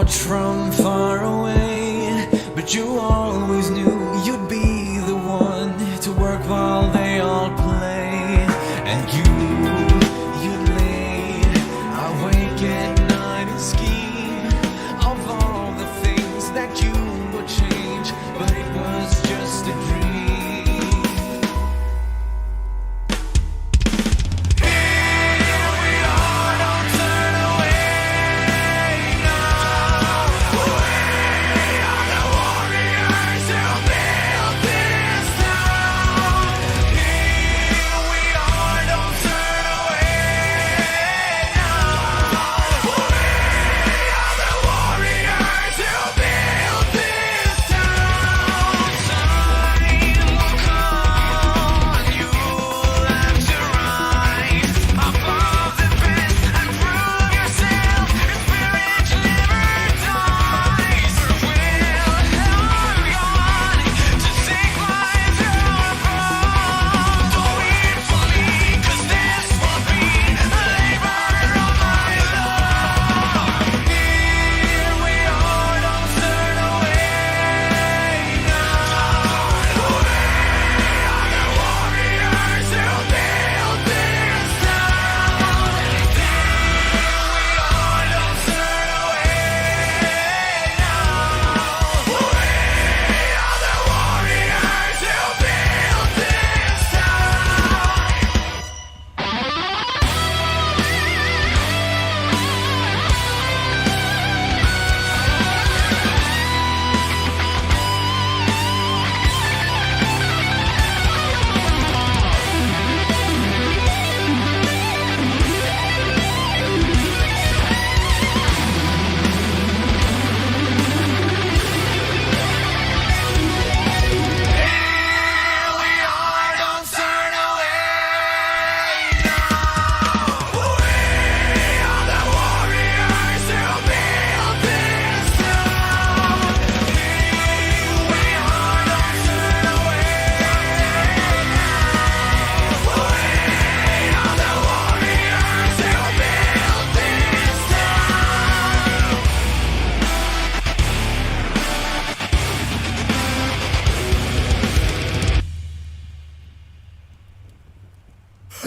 watch from far away, but you always knew you'd be the one to work while they all play. And you'd lay awake at night and scheme of all the things that you would change, but it was just a dream.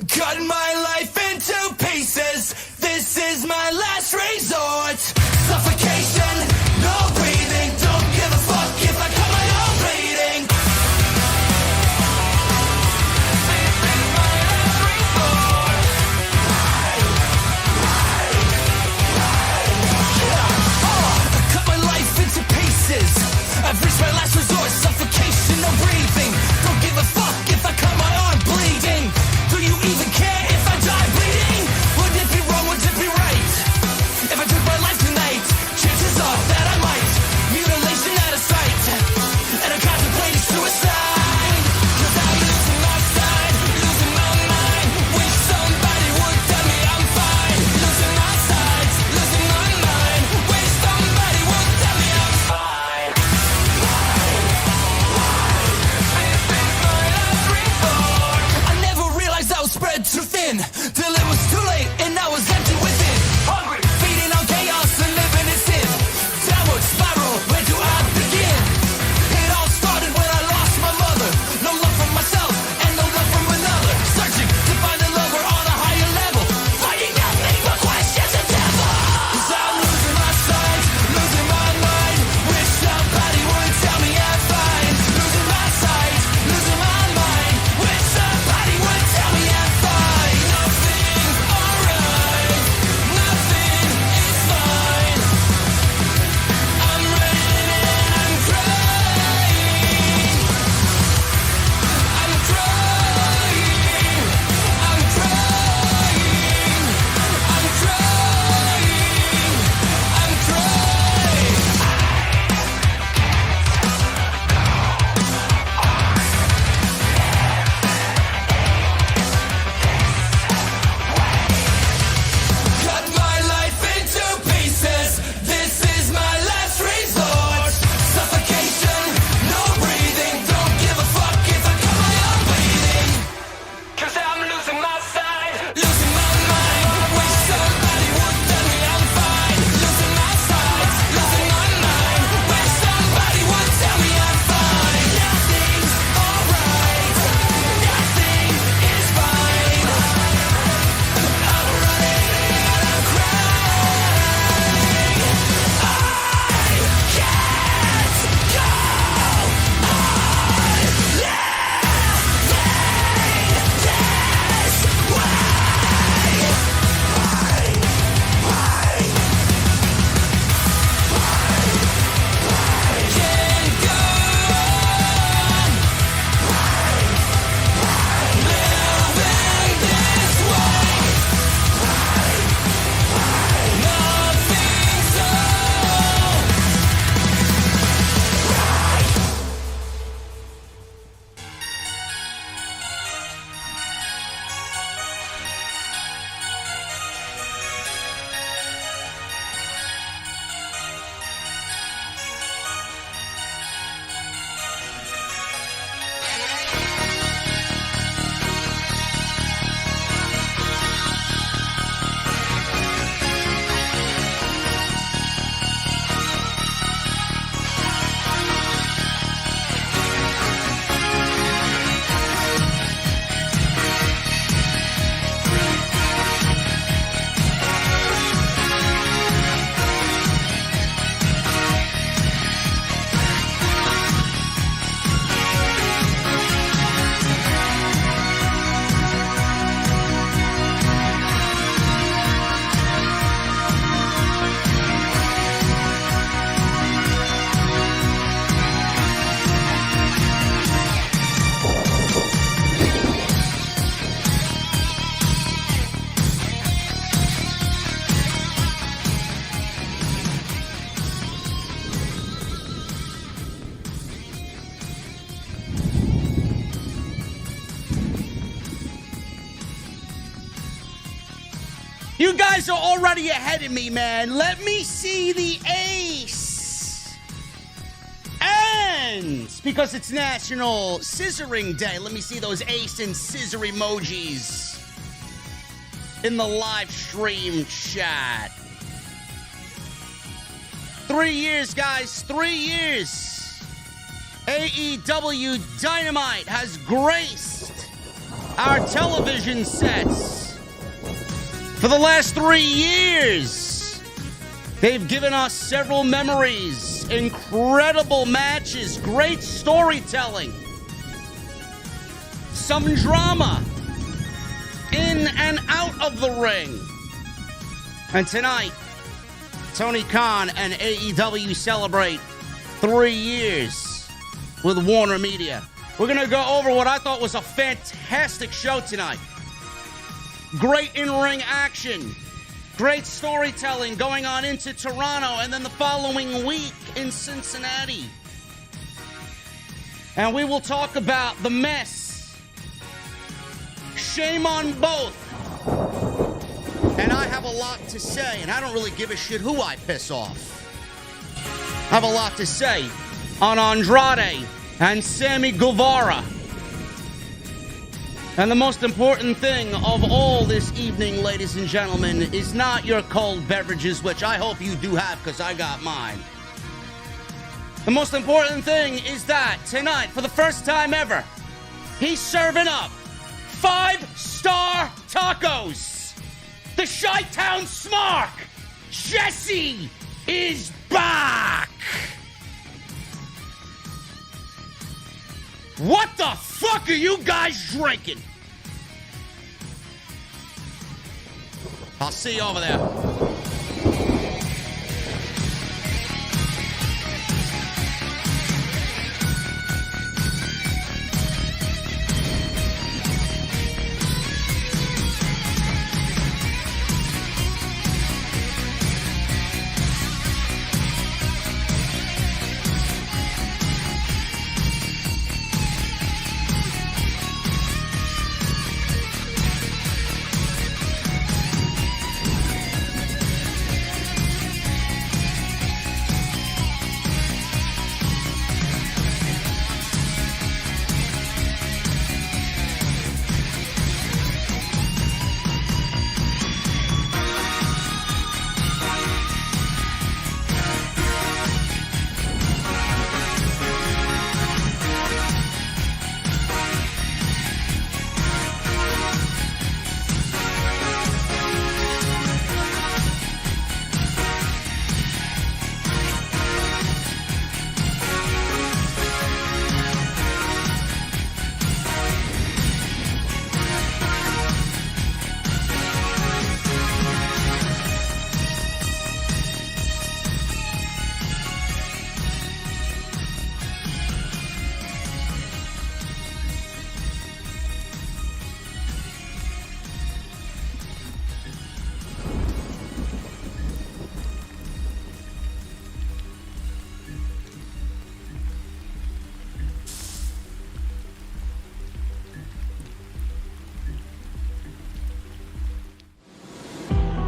Cut my life into pieces. This is my last resort. Suffocation, no breathing. Don't give a fuck if I cut my own bleeding. This is my last resort. Cut my life into pieces. I've reached my last resort. Suffocation, no breathing. Don't give a fuck if I cut my arm bleeding. Do you even care if I die bleeding? Would it be wrong, would it be right? If I took my life tonight? You guys are already ahead of me, man. Let me see the ace. And because it's National Scissoring Day, let me see those ace and scissor emojis in the live stream chat. 3 years, guys. 3 years. AEW Dynamite has graced our television sets. For the last 3 years, they've given us several memories, incredible matches, great storytelling, some drama in and out of the ring. And tonight, Tony Khan and AEW celebrate 3 years with Warner Media. We're going to go over what I thought was a fantastic show tonight. Great in-ring action. Great storytelling going on into Toronto and then the following week in Cincinnati. And we will talk about the mess. Shame on both. And I have a lot to say, and I don't really give a shit who I piss off. I have a lot to say on Andrade and Sammy Guevara. And the most important thing of all this evening, ladies and gentlemen, is not your cold beverages, which I hope you do have because I got mine. The most important thing is that tonight, for the first time ever, he's serving up 5-star tacos. The Chi-Town Smark, Jesse, is back. What the fuck are you guys drinking? I'll see you over there.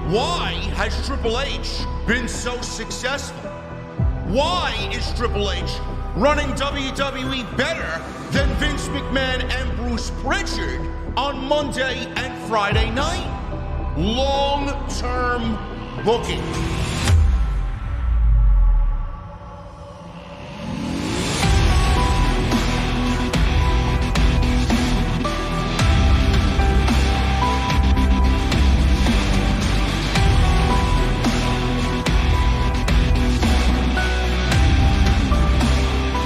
Why has Triple H been so successful? Why is Triple H running WWE better than Vince McMahon and Bruce Pritchard on Monday and Friday night? Long-term booking.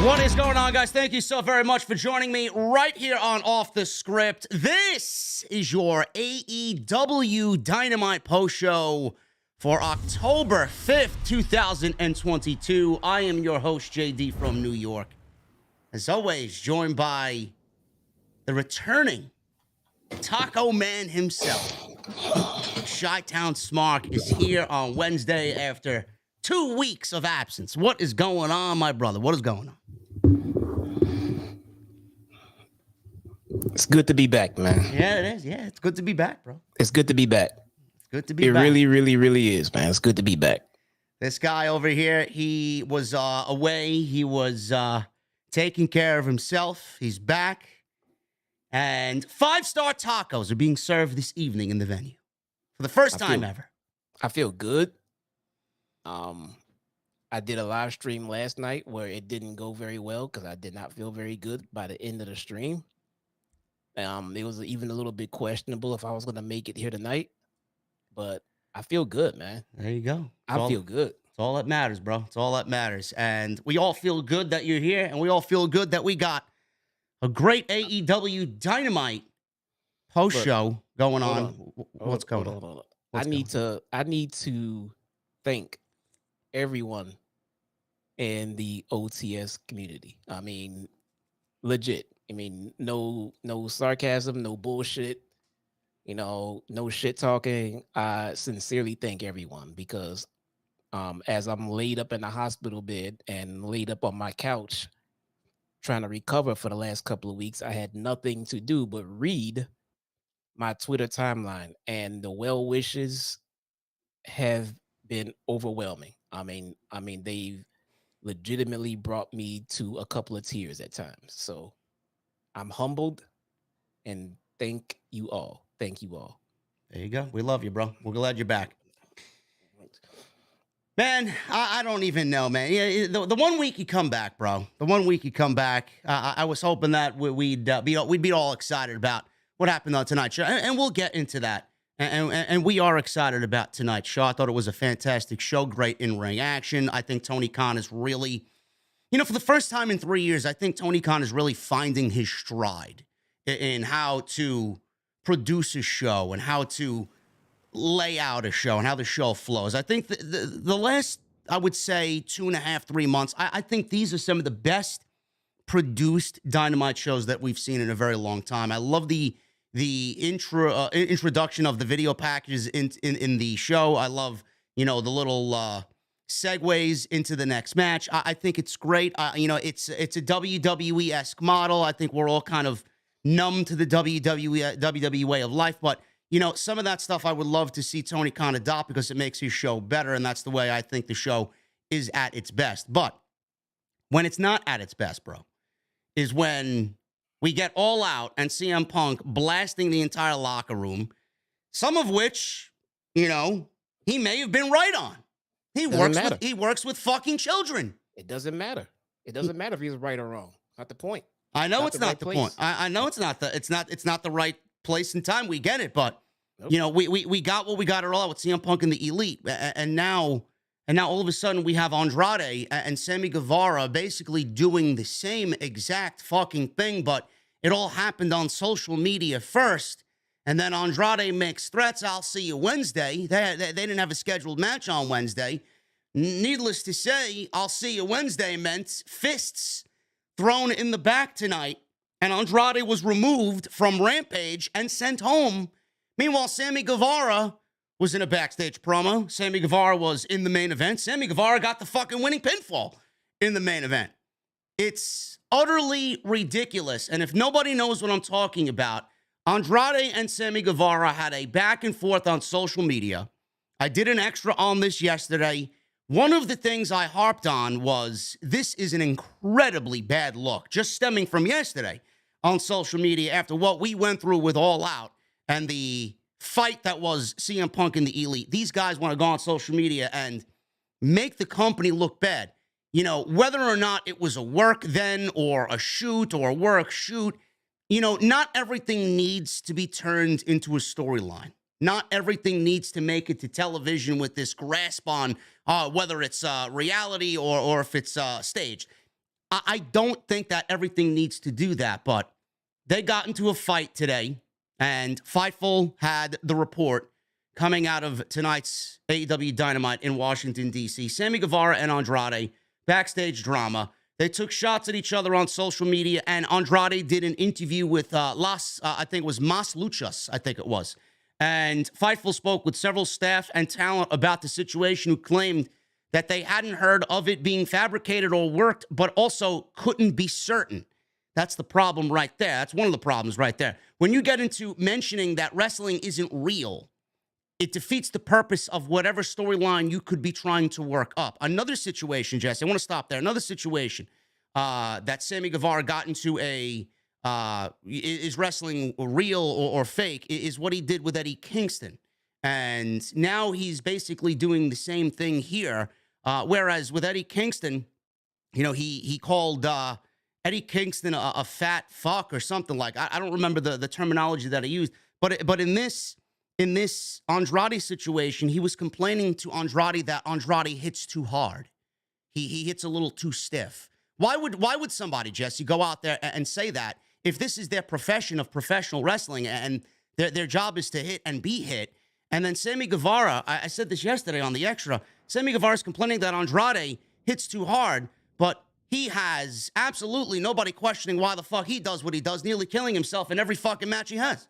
What is going on, guys? Thank you so very much for joining me right here on Off the Script. This is your AEW Dynamite post show for October 5th, 2022. I am your host, JD from New York. As always, joined by the returning Taco Man himself. Chi-Town Smark is here on Wednesday after 2 weeks of absence. What is going on, my brother? What is going on? It's good to be back, man. Yeah, it is. Yeah, it's good to be back, bro. It's good to be back. Good to be It back. really, really, really is, man. It's good to be back. This guy over here, he was away. He was taking care of himself. He's back. And 5-star tacos are being served this evening in the venue for the first time ever. I feel good. I did a live stream last night where it didn't go very well because I did not feel very good by the end of the stream. It was even a little bit questionable if I was going to make it here tonight, but I feel good, man. There you go. I feel good. It's all that matters, bro. It's all that matters. And we all feel good that you're here, and we all feel good that we got a great AEW Dynamite post show going on. What's going on? Hold on. I need to thank everyone in the OTS community. I mean, legit. I mean, no sarcasm, no bullshit, no shit talking. I sincerely thank everyone because as I'm laid up in the hospital bed and laid up on my couch trying to recover for the last couple of weeks, I had nothing to do but read my Twitter timeline, and the well wishes have been overwhelming. I mean, they've legitimately brought me to a couple of tears at times. So I'm humbled and thank you all. Thank you all. There you go. We love you, bro. We're glad you're back. Man, I don't even know, man. Yeah, the 1 week you come back, bro. The 1 week you come back, I was hoping that we'd be all excited about what happened on tonight's show, and we'll get into that. And we are excited about tonight's show. I thought it was a fantastic show, great in-ring action. I think Tony Khan is really, for the first time in 3 years, I think Tony Khan is really finding his stride in how to produce a show and how to lay out a show and how the show flows. I think the last, I would say, 2.5, 3 months, I think these are some of the best produced Dynamite shows that we've seen in a very long time. I love the introduction of the video packages in the show. I love, the little segues into the next match. I think it's great. It's a WWE-esque model. I think we're all kind of numb to the WWE way of life, but some of that stuff I would love to see Tony Khan adopt because it makes his show better, and that's the way I think the show is at its best. But when it's not at its best, bro, is when we get All Out and CM Punk blasting the entire locker room, some of which, he may have been right on. He works with fucking children. It doesn't matter. It doesn't matter if he's right or wrong. Not the point. I know it's not the point. I know it's not the right place and time. We get it, but nope. We got what we got at All Out with CM Punk and the Elite, and now all of a sudden we have Andrade and Sammy Guevara basically doing the same exact fucking thing, but it all happened on social media first. And then Andrade makes threats. I'll see you Wednesday. They didn't have a scheduled match on Wednesday. Needless to say, I'll see you Wednesday meant fists thrown in the back tonight. And Andrade was removed from Rampage and sent home. Meanwhile, Sammy Guevara was in a backstage promo. Sammy Guevara was in the main event. Sammy Guevara got the fucking winning pinfall in the main event. It's utterly ridiculous. And if nobody knows what I'm talking about, Andrade and Sammy Guevara had a back and forth on social media. I did an extra on this yesterday. One of the things I harped on was this is an incredibly bad look, just stemming from yesterday on social media after what we went through with All Out and the fight that was CM Punk and the Elite. These guys want to go on social media and make the company look bad. Whether or not it was a work then or a shoot or a work shoot, not everything needs to be turned into a storyline. Not everything needs to make it to television with this grasp on whether it's reality or if it's staged. I don't think that everything needs to do that, but they got into a fight today, and Fightful had the report coming out of tonight's AEW Dynamite in Washington, D.C. Sammy Guevara and Andrade, backstage drama. They took shots at each other on social media, and Andrade did an interview with Mas Luchas, I think it was. And Fightful spoke with several staff and talent about the situation who claimed that they hadn't heard of it being fabricated or worked, but also couldn't be certain. That's the problem right there. That's one of the problems right there. When you get into mentioning that wrestling isn't real, it defeats the purpose of whatever storyline you could be trying to work up. Another situation, Jesse, I want to stop there. Another situation that Sammy Guevara got into is wrestling real or fake is what he did with Eddie Kingston. And now he's basically doing the same thing here. Whereas with Eddie Kingston, you know, he called Eddie Kingston a fat fuck or something like. I don't remember the terminology that he used, but in this Andrade situation, he was complaining to Andrade that Andrade hits too hard. He hits a little too stiff. Why would somebody, Jesse, go out there and say that if this is their profession of professional wrestling and their job is to hit and be hit? And then Sammy Guevara, I said this yesterday on the Extra, Sammy Guevara is complaining that Andrade hits too hard, but he has absolutely nobody questioning why the fuck he does what he does, nearly killing himself in every fucking match he has.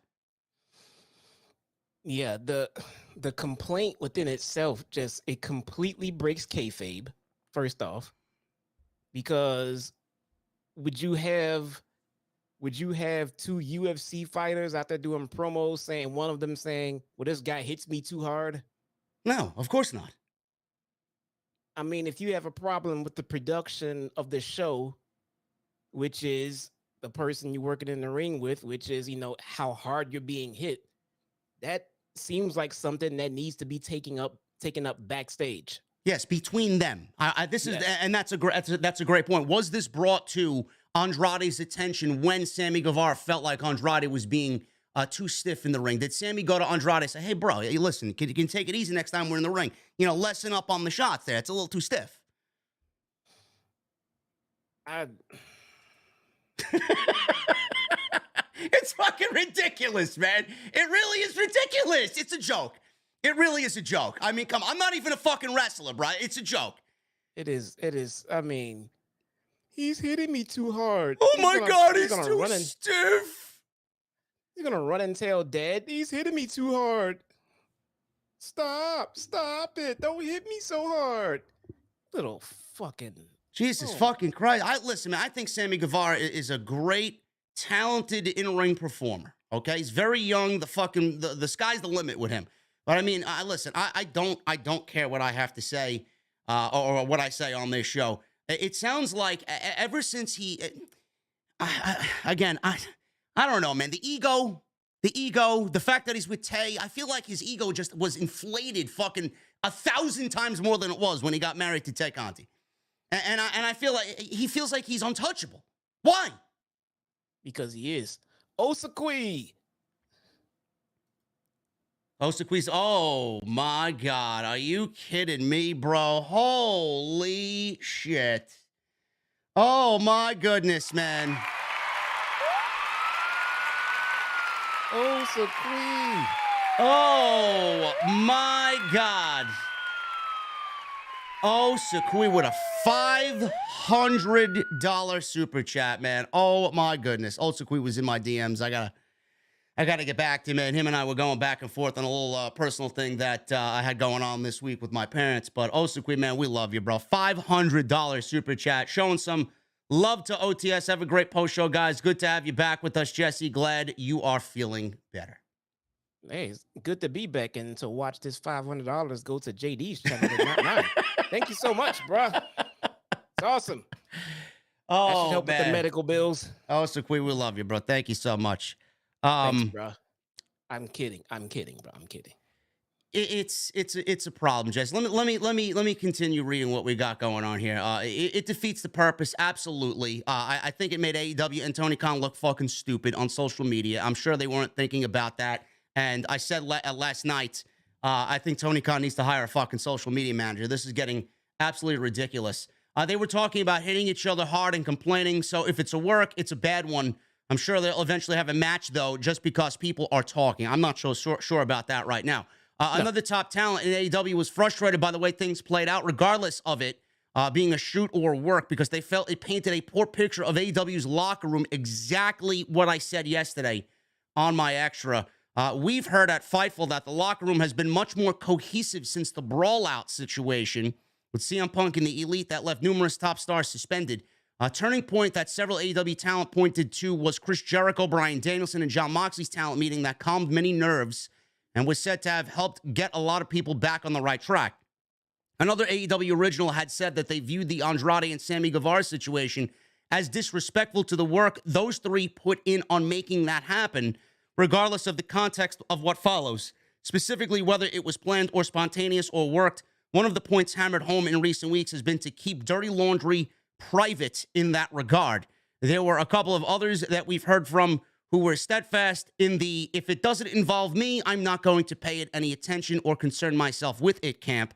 Yeah, the complaint within itself it completely breaks kayfabe, first off, because would you have two UFC fighters out there doing promos saying, one of them saying, well, this guy hits me too hard? No, of course not. I mean, if you have a problem with the production of the show, which is the person you're working in the ring with, which is, you know, how hard you're being hit, that seems like something that needs to be taken up backstage. Yes, between them. And that's a great point. Was this brought to Andrade's attention when Sammy Guevara felt like Andrade was being too stiff in the ring? Did Sammy go to Andrade and say, hey, bro, hey, listen, you can take it easy next time we're in the ring. You know, lessen up on the shots there. It's a little too stiff. It's fucking ridiculous, man. It really is ridiculous. It's a joke. It really is a joke. I mean, come on. I'm not even a fucking wrestler, bro. It's a joke. It is. I mean, he's hitting me too hard. Oh my God, he's too stiff. He's gonna run and tell Dad, he's hitting me too hard. Stop it. Don't hit me so hard. Little fucking... Jesus fucking Christ. Listen, man, I think Sammy Guevara is a great, talented in-ring performer. Okay? He's very young. The sky's the limit with him. But I mean, listen, I don't care what I have to say or what I say on this show. It sounds like ever since I don't know, man. The ego, the fact that he's with Tay, I feel like his ego just was inflated fucking 1,000 times more than it was when he got married to Tay Conti. And I feel like he feels like he's untouchable. Why? Because he is. Osakui. Oh my God. Are you kidding me, bro? Holy shit. Oh my goodness, man. Osakui. Oh my God. Osakui with a $500 super chat, man. Oh my goodness. Osakui was in my DMs. I gotta get back to him, man. Him and I were going back and forth on a little personal thing that I had going on this week with my parents. But Osakui, man, we love you, bro. $500 super chat. Showing some love to OTS. Have a great post show, guys. Good to have you back with us, Jesse. Glad you are feeling better. Hey, it's good to be back and to watch this $500 go to JD's channel and not mine. Thank you so much, bro. It's awesome. Oh, that should help man. with the medical bills. Osakui, we love you, bro. Thank you so much. Thanks, bro. I'm kidding, bro. I'm kidding. It's a problem, Jess. Let me continue reading what we got going on here. It defeats the purpose, absolutely. I think it made AEW and Tony Khan look fucking stupid on social media. I'm sure they weren't thinking about that. And I said last night, I think Tony Khan needs to hire a fucking social media manager. This is getting absolutely ridiculous. They were talking about hitting each other hard and complaining. So if it's a work, it's a bad one. I'm sure they'll eventually have a match, though, just because people are talking. I'm not sure about that right now. Another top talent in AEW was frustrated by the way things played out, regardless of it being a shoot or work, because they felt it painted a poor picture of AEW's locker room. Exactly what I said yesterday on my Extra. We've heard at Fightful that the locker room has been much more cohesive since the brawl-out situation with CM Punk and the Elite that left numerous top stars suspended. A turning point that several AEW talent pointed to was Chris Jericho, Bryan Danielson, and Jon Moxley's talent meeting that calmed many nerves and was said to have helped get a lot of people back on the right track. Another AEW original had said that they viewed the Andrade and Sammy Guevara situation as disrespectful to the work those three put in on making that happen, regardless of the context of what follows, specifically whether it was planned or spontaneous or worked. One of the points hammered home in recent weeks has been to keep dirty laundry private in that regard. There were a couple of others that we've heard from who were steadfast in the, if it doesn't involve me, I'm not going to pay it any attention or concern myself with it camp,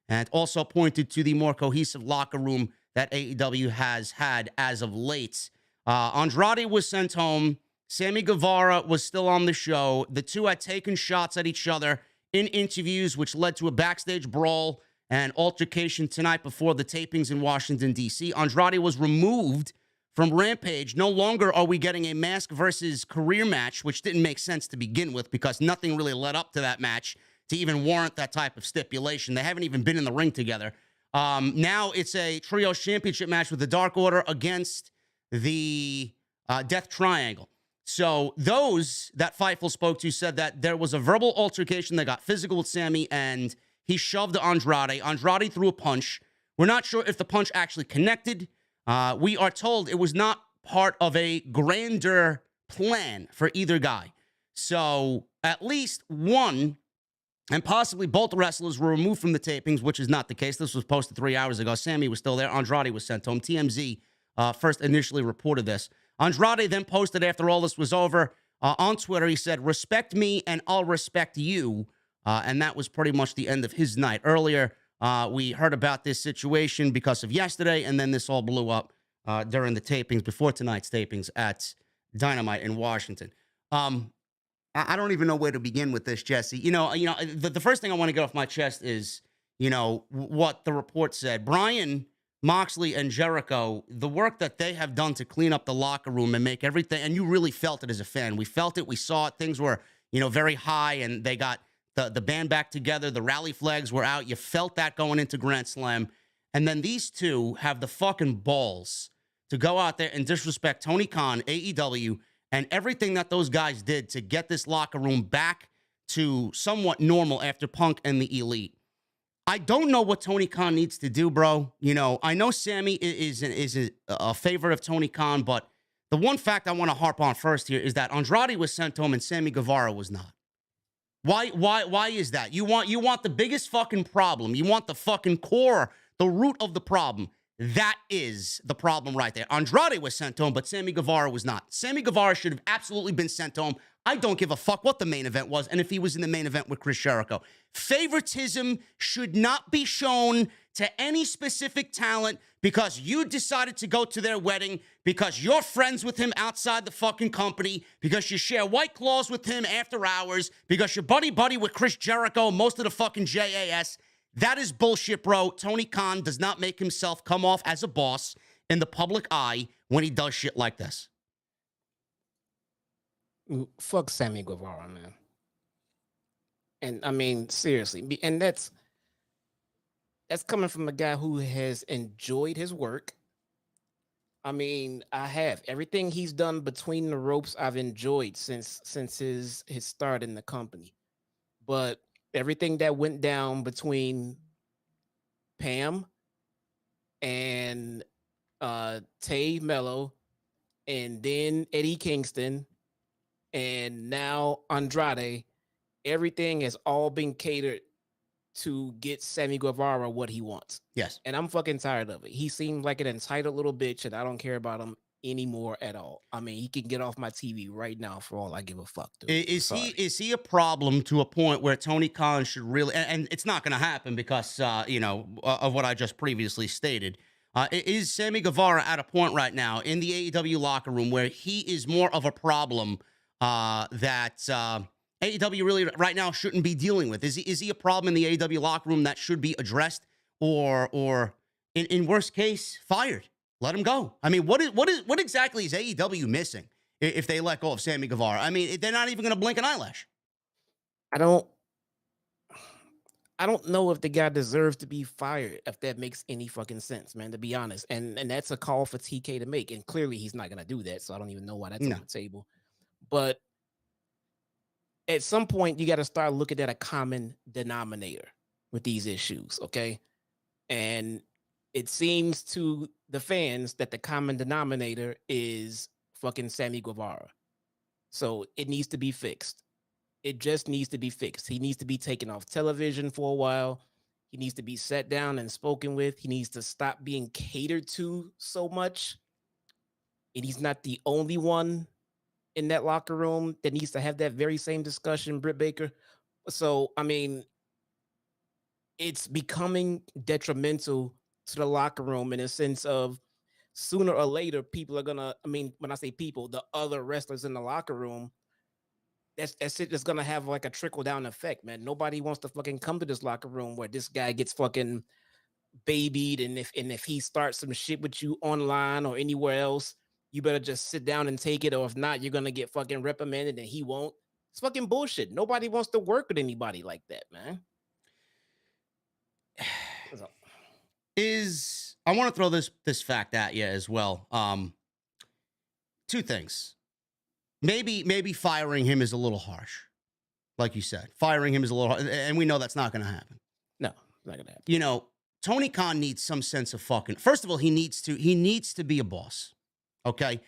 and also pointed to the more cohesive locker room that AEW has had as of late. Andrade was sent home. Sammy Guevara was still on the show. The two had taken shots at each other in interviews, which led to a backstage brawl and altercation tonight before the tapings in Washington, D.C. Andrade was removed from Rampage. No longer are we getting a mask versus career match, which didn't make sense to begin with because nothing really led up to that match to even warrant that type of stipulation. They haven't even been in the ring together. Now it's a Trios Championship match with the Dark Order against the Death Triangle. So those that Fightful spoke to said that there was a verbal altercation that got physical with Sammy, and he shoved Andrade. Andrade threw a punch. We're not sure if the punch actually connected. We are told it was not part of a grander plan for either guy. So at least one and possibly both wrestlers were removed from the tapings, which is not the case. This was posted 3 hours ago. Sammy was still there. Andrade was sent home. TMZ first initially reported this. Andrade then posted after all this was over on Twitter. He said, "Respect me and I'll respect you." And that was pretty much the end of his night. Earlier, we heard about this situation because of yesterday, and then this all blew up during the tapings, before tonight's tapings at Dynamite in Washington. I don't even know where to begin with this, Jesse. The first thing I want to get off my chest is, what the report said. Bryan, Moxley, and Jericho, the work that they have done to clean up the locker room and make everything, and you really felt it as a fan. We felt it. We saw it. Things were, very high, and they got the band back together. The rally flags were out. You felt that going into Grand Slam. And then these two have the fucking balls to go out there and disrespect Tony Khan, AEW, and everything that those guys did to get this locker room back to somewhat normal after Punk and the Elite. I don't know what Tony Khan needs to do, bro. I know Sammy is a favorite of Tony Khan, but the one fact I want to harp on first here is that Andrade was sent home and Sammy Guevara was not. Why is that? You want the biggest fucking problem. You want the fucking core, the root of the problem. That is the problem right there. Andrade was sent home, but Sammy Guevara was not. Sammy Guevara should have absolutely been sent home. I don't give a fuck what the main event was, and if he was in the main event with Chris Jericho. Favoritism should not be shown to any specific talent because you decided to go to their wedding, because you're friends with him outside the fucking company, because you share White Claws with him after hours, because you're buddy-buddy with Chris Jericho, most of the fucking JAS. That is bullshit, bro. Tony Khan does not make himself come off as a boss in the public eye when he does shit like this. Fuck Sammy Guevara, man. And I mean, seriously. And that's coming from a guy who has enjoyed his work. I mean, I have. Everything he's done between the ropes, I've enjoyed since his start in the company. But everything that went down between Pam and Tay Mello, and then Eddie Kingston, and now Andrade, everything has all been catered to get Sammy Guevara what he wants. Yes. And I'm fucking tired of it. He seems like an entitled little bitch, and I don't care about him anymore at all. I mean, he can get off my TV right now for all I give a fuck, dude. Is he a problem to a point where Tony Khan should really, and it's not going to happen because, of what I just previously stated. Is Sammy Guevara at a point right now in the AEW locker room where he is more of a problem that AEW really right now shouldn't be dealing with? Is he a problem in the AEW locker room that should be addressed, or in worst case, fired? Let him go. I mean, what exactly is AEW missing if they let go of Sammy Guevara? I mean, they're not even going to blink an eyelash. I don't know if the guy deserves to be fired, if that makes any fucking sense, man, to be honest. And that's a call for TK to make. And clearly he's not going to do that. So I don't even know why that's on the table. But at some point you got to start looking at a common denominator with these issues, okay? And it seems to the fans that the common denominator is fucking Sammy Guevara. So it needs to be fixed. It just needs to be fixed. He needs to be taken off television for a while. He needs to be sat down and spoken with. He needs to stop being catered to so much. And he's not the only one in that locker room that needs to have that very same discussion, Britt Baker. So, I mean, it's becoming detrimental to the locker room in a sense of sooner or later, people are gonna, I mean, when I say people, the other wrestlers in the locker room, that's it. It's gonna have like a trickle down effect, man. Nobody wants to fucking come to this locker room where this guy gets fucking babied, and if he starts some shit with you online or anywhere else, you better just sit down and take it, or if not, you're gonna get fucking reprimanded, and he won't. It's fucking bullshit. Nobody wants to work with anybody like that, man. I want to throw this fact at you as well. Two things. Maybe firing him is a little harsh. Like you said, firing him is a little harsh, and we know that's not going to happen. No, it's not going to happen. You know, Tony Khan needs some sense of fucking. First of all, he needs to be a boss. Okay,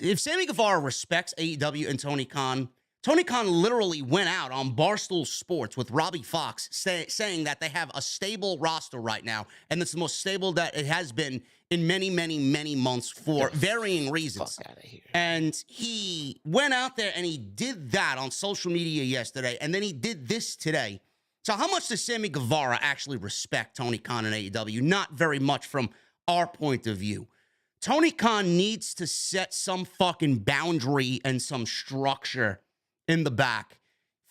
if Sammy Guevara respects AEW and Tony Khan literally went out on Barstool Sports with Robbie Fox saying that they have a stable roster right now, and it's the most stable that it has been in many, many, many months for varying reasons. Fuck out of here. And he went out there and he did that on social media yesterday, and then he did this today. So how much does Sammy Guevara actually respect Tony Khan and AEW? Not very much from our point of view. Tony Khan needs to set some fucking boundary and some structure in the back.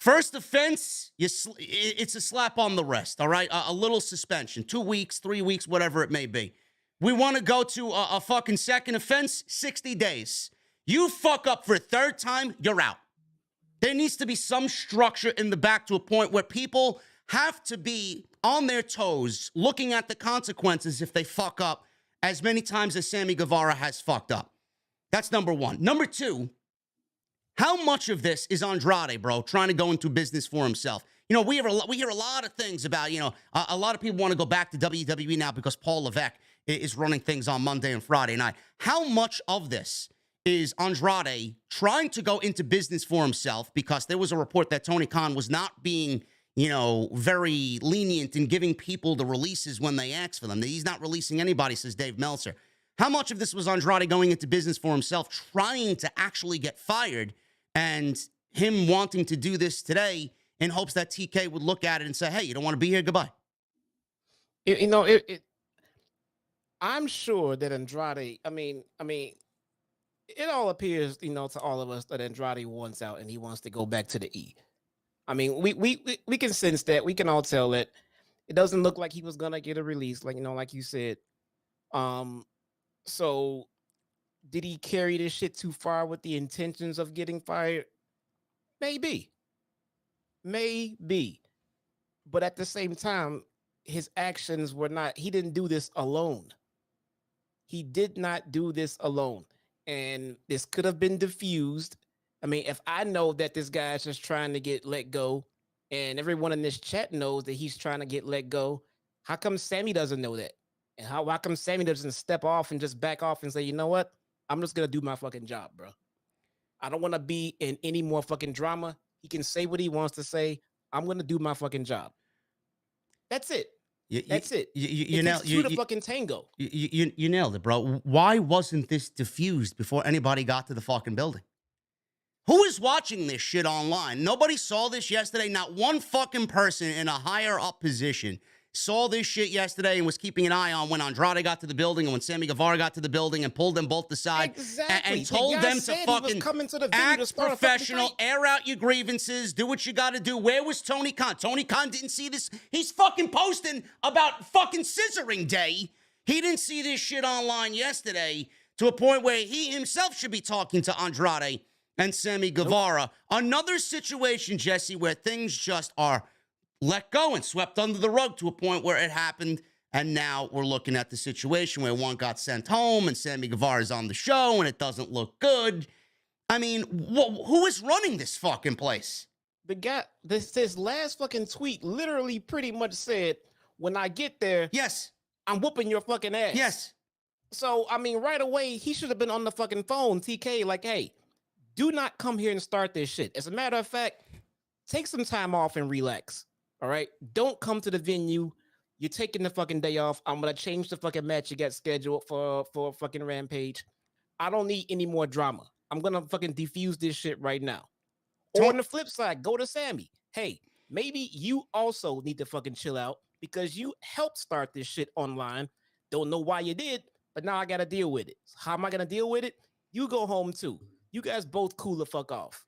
First offense, it's a slap on the wrist, all right? A little suspension, 2 weeks, 3 weeks, whatever it may be. We want to go to a fucking second offense, 60 days. You fuck up for a third time, you're out. There needs to be some structure in the back to a point where people have to be on their toes, looking at the consequences if they fuck up as many times as Sammy Guevara has fucked up. That's number one. Number two, how much of this is Andrade, bro, trying to go into business for himself? You know, we hear a lot of things about, you know, a lot of people want to go back to WWE now because Paul Levesque is running things on Monday and Friday night. How much of this is Andrade trying to go into business for himself? Because there was a report that Tony Khan was not being, you know, very lenient in giving people the releases when they ask for them. He's not releasing anybody, says Dave Meltzer. How much of this was Andrade going into business for himself, trying to actually get fired, and him wanting to do this today in hopes that TK would look at it and say, hey, you don't want to be here? Goodbye. I'm sure that Andrade, I mean, it all appears, you know, to all of us that Andrade wants out and he wants to go back to the E. I mean, we can sense that. We can all tell that it doesn't look like he was gonna get a release, like, you know, like you said. So did he carry this shit too far with the intentions of getting fired? Maybe. But at the same time, his actions were not, he didn't do this alone. He did not do this alone. And this could have been diffused. I mean, if I know that this guy's just trying to get let go, and everyone in this chat knows that he's trying to get let go, how come Sammy doesn't know that? And how come Sammy doesn't step off and just back off and say, you know what? I'm just going to do my fucking job, bro. I don't want to be in any more fucking drama. He can say what he wants to say. I'm going to do my fucking job. That's it. That's it. You nailed the fucking tango. You nailed it, bro. Why wasn't this diffused before anybody got to the fucking building? Who is watching this shit online? Nobody saw this yesterday. Not one fucking person in a higher up position saw this shit yesterday and was keeping an eye on when Andrade got to the building and when Sammy Guevara got to the building and pulled them both aside and told them to fucking act professional, air out your grievances, do what you got to do. Where was Tony Khan? Tony Khan didn't see this. He's fucking posting about fucking scissoring day. He didn't see this shit online yesterday to a point where he himself should be talking to Andrade and Sammy Guevara. Another situation, Jesse, where things just are let go and swept under the rug to a point where it happened, and now we're looking at the situation where one got sent home and Sammy Guevara is on the show and it doesn't look good. I mean, who is running this fucking place? The guy, this last fucking tweet literally pretty much said, when I get there, Yes. I'm whooping your fucking ass. Yes. So, I mean, right away, he should have been on the fucking phone, TK, like, hey, do not come here and start this shit. As a matter of fact, take some time off and relax, all right? Don't come to the venue. You're taking the fucking day off. I'm going to change the fucking match you got scheduled for fucking Rampage. I don't need any more drama. I'm going to fucking defuse this shit right now. Or on the flip side, go to Sammy. Hey, maybe you also need to fucking chill out because you helped start this shit online. Don't know why you did, but now I got to deal with it. How am I going to deal with it? You go home too. You guys both cool the fuck off.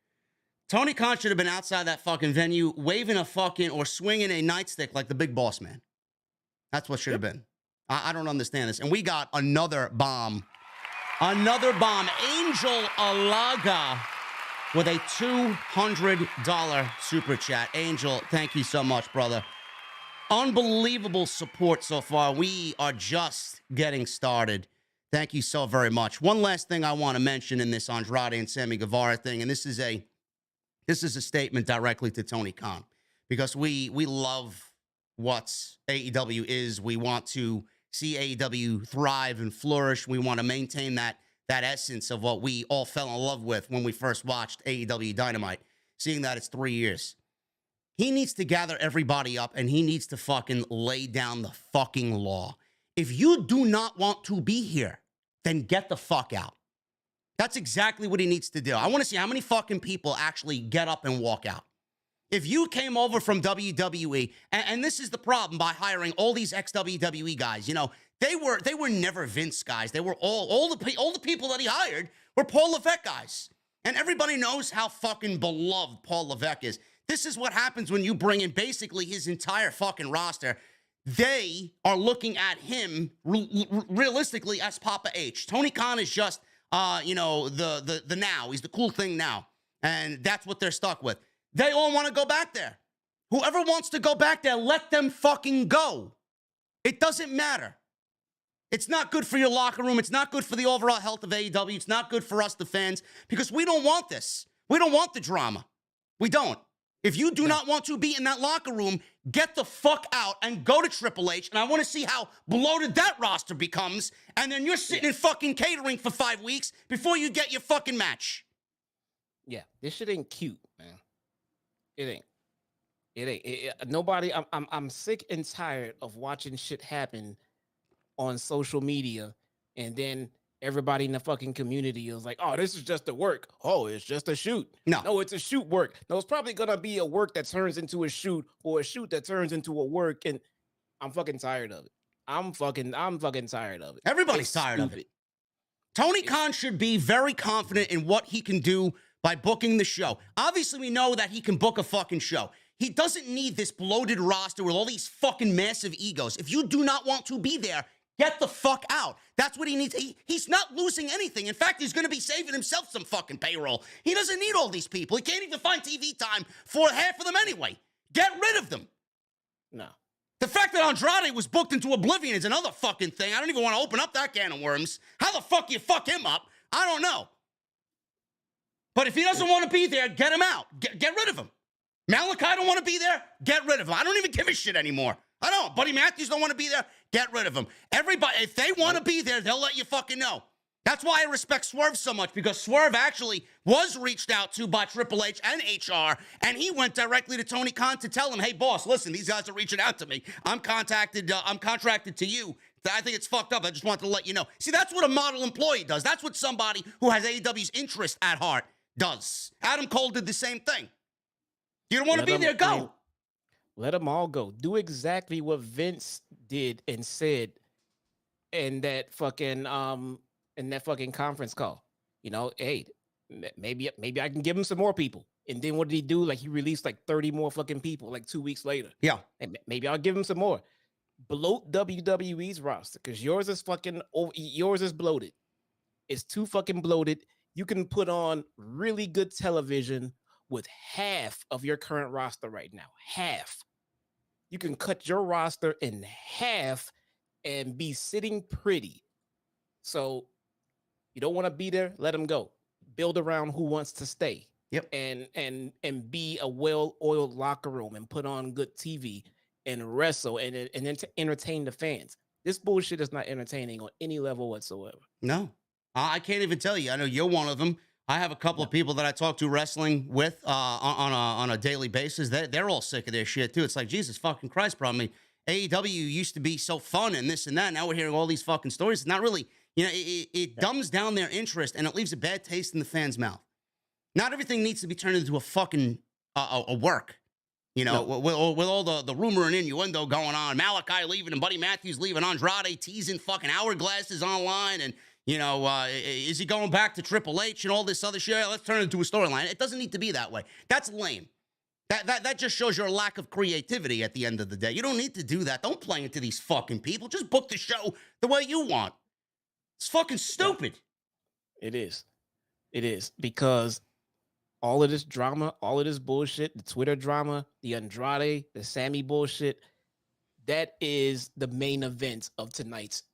Tony Khan should have been outside that fucking venue waving a fucking or swinging a nightstick like the big boss man. That's what should have been. I don't understand this. And we got another bomb. Another bomb. Angel Alaga with a $200 super chat. Angel, thank you so much, brother. Unbelievable support so far. We are just getting started. Thank you so very much. One last thing I want to mention in this Andrade and Sammy Guevara thing, and this is a statement directly to Tony Khan, because we love what AEW is. We want to see AEW thrive and flourish. We want to maintain that essence of what we all fell in love with when we first watched AEW Dynamite, seeing that it's 3 years. He needs to gather everybody up, and he needs to fucking lay down the fucking law. If you do not want to be here, then get the fuck out. That's exactly what he needs to do. I want to see how many fucking people actually get up and walk out. If you came over from WWE, and this is the problem by hiring all these ex-WWE guys, you know, they were never Vince guys. They were all the people that he hired were Paul Levesque guys. And everybody knows how fucking beloved Paul Levesque is. This is what happens when you bring in basically his entire fucking roster. They are looking at him realistically as Papa H. Tony Khan is just, the now. He's the cool thing now. And that's what they're stuck with. They all want to go back there. Whoever wants to go back there, let them fucking go. It doesn't matter. It's not good for your locker room. It's not good for the overall health of AEW. It's not good for us, the fans, because we don't want this. We don't want the drama. We don't. If you do not want to be in that locker room, get the fuck out and go to Triple H. And I want to see how bloated that roster becomes. And then you're sitting in fucking catering for 5 weeks before you get your fucking match. Yeah, this shit ain't cute, man. It ain't. Nobody. I'm sick and tired of watching shit happen on social media, and then everybody in the fucking community is like, oh, this is just a work. Oh, it's just a shoot. No, it's a shoot work. No, it's probably gonna be a work that turns into a shoot, or a shoot that turns into a work, and I'm fucking tired of it. I'm fucking tired of it. Everybody's tired of it. Tony Khan should be very confident in what he can do by booking the show. Obviously, we know that he can book a fucking show. He doesn't need this bloated roster with all these fucking massive egos. If you do not want to be there, get the fuck out. That's what he needs. He's not losing anything. In fact, he's going to be saving himself some fucking payroll. He doesn't need all these people. He can't even find TV time for half of them anyway. Get rid of them. No. The fact that Andrade was booked into oblivion is another fucking thing. I don't even want to open up that can of worms. How the fuck you fuck him up? I don't know. But if he doesn't want to be there, get him out. Get rid of him. Malachi don't want to be there, get rid of him. I don't even give a shit anymore. I don't. Buddy Matthews don't want to be there, get rid of him. Everybody, if they want to be there, they'll let you fucking know. That's why I respect Swerve so much, because Swerve actually was reached out to by Triple H and HR, and he went directly to Tony Khan to tell him, hey, boss, listen, these guys are reaching out to me. I'm contracted to you. I think it's fucked up. I just wanted to let you know. See, that's what a model employee does. That's what somebody who has AEW's interest at heart does. Adam Cole did the same thing. You don't want to be there, go. Let them all go. Do exactly what Vince did and said in that fucking conference call. You know, hey, maybe I can give him some more people. And then what did he do? Like, he released like 30 more fucking people like 2 weeks later. Yeah. And maybe I'll give him some more. Bloat WWE's roster, because yours is bloated. It's too fucking bloated. You can put on really good television with half of your current roster right now. Half. You can cut your roster in half and be sitting pretty. So you don't want to be there, let them go. build around who wants to stay. Yep. And be a well-oiled locker room and put on good TV and wrestle and then to entertain the fans. This bullshit is not entertaining on any level whatsoever. No, I can't even tell you. I know you're one of them. I have a couple of people that I talk to wrestling with on a daily basis. They're all sick of this shit too. It's like, Jesus fucking Christ, bro. I mean, AEW used to be so fun and this and that. Now we're hearing all these fucking stories. It's not really, it dumbs down their interest and it leaves a bad taste in the fans' mouth. Not everything needs to be turned into a fucking a work. With all the rumor and innuendo going on. Malachi leaving and Buddy Matthews leaving. Andrade teasing fucking hourglasses online. And, is he going back to Triple H and all this other shit? Let's turn it into a storyline. It doesn't need to be that way. That's lame. That just shows your lack of creativity at the end of the day. You don't need to do that. Don't play into these fucking people. Just book the show the way you want. It's fucking stupid. It is. It is. Because all of this drama, all of this bullshit, the Twitter drama, the Andrade, the Sammy bullshit, that is the main event of tonight's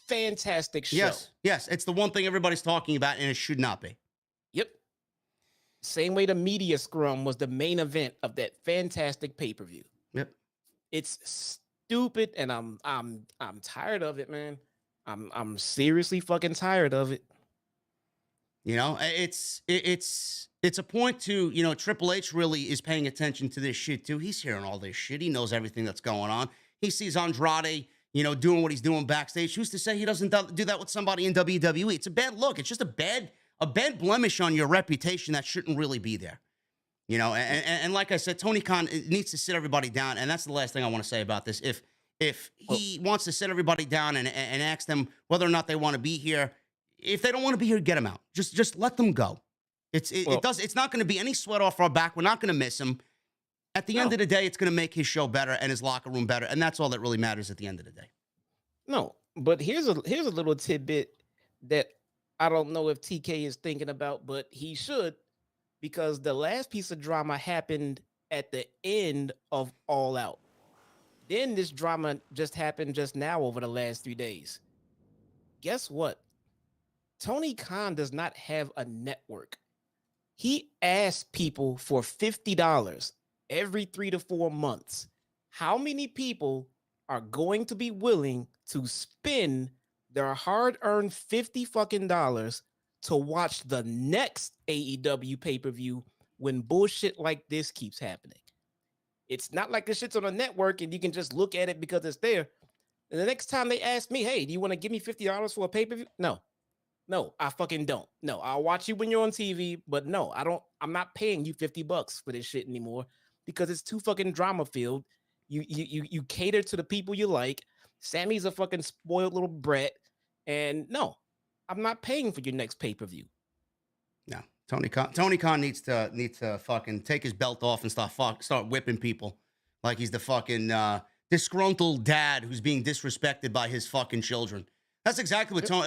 fantastic show. Yes. It's the one thing everybody's talking about, and it should not be. Yep. Same way the media scrum was the main event of that fantastic pay-per-view. Yep. It's stupid, and I'm tired of it, man. I'm seriously fucking tired of it. It's a point to, Triple H really is paying attention to this shit too. He's hearing all this shit. He knows everything that's going on. He sees Andrade, doing what he's doing backstage. Who's to say he doesn't do that with somebody in WWE? It's a bad look. It's just a bad blemish on your reputation that shouldn't really be there. And like I said, Tony Khan needs to sit everybody down. And that's the last thing I want to say about this. If he wants to sit everybody down and ask them whether or not they want to be here, if they don't want to be here, get them out. Just let them go. It's not going to be any sweat off our back. We're not going to miss him. At the end of the day, it's going to make his show better and his locker room better, and that's all that really matters at the end of the day. No, but here's a little tidbit that I don't know if TK is thinking about, but he should, because the last piece of drama happened at the end of All Out. Then this drama just happened just now over the last 3 days. Guess what? Tony Khan does not have a network. He asked people for $50 every 3 to 4 months. How many people are going to be willing to spend their hard-earned $50 fucking dollars to watch the next AEW pay-per-view when bullshit like this keeps happening? It's not like this shit's on a network and you can just look at it because it's there. And the next time they ask me, hey, do you want to give me $50 for a pay-per-view? No, I fucking don't. No, I'll watch you when you're on TV, but no, I don't. I'm not paying you $50 for this shit anymore because it's too fucking drama filled. You cater to the people you like. Sammy's a fucking spoiled little brat, and no, I'm not paying for your next pay-per-view. No, Tony Khan needs to fucking take his belt off and start whipping people like he's the fucking disgruntled dad who's being disrespected by his fucking children. That's exactly what Tony.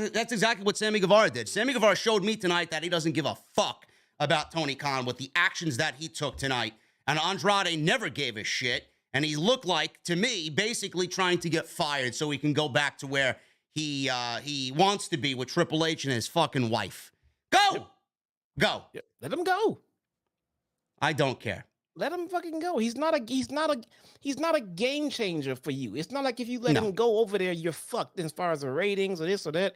That's exactly what Sammy Guevara did. Sammy Guevara showed me tonight that he doesn't give a fuck about Tony Khan with the actions that he took tonight. And Andrade never gave a shit, and he looked like, to me, basically trying to get fired so he can go back to where he wants to be with Triple H and his fucking wife. Go. Let him go. I don't care. Let him fucking go. He's not a game changer for you. It's not like if you let him go over there, you're fucked as far as the ratings or this or that.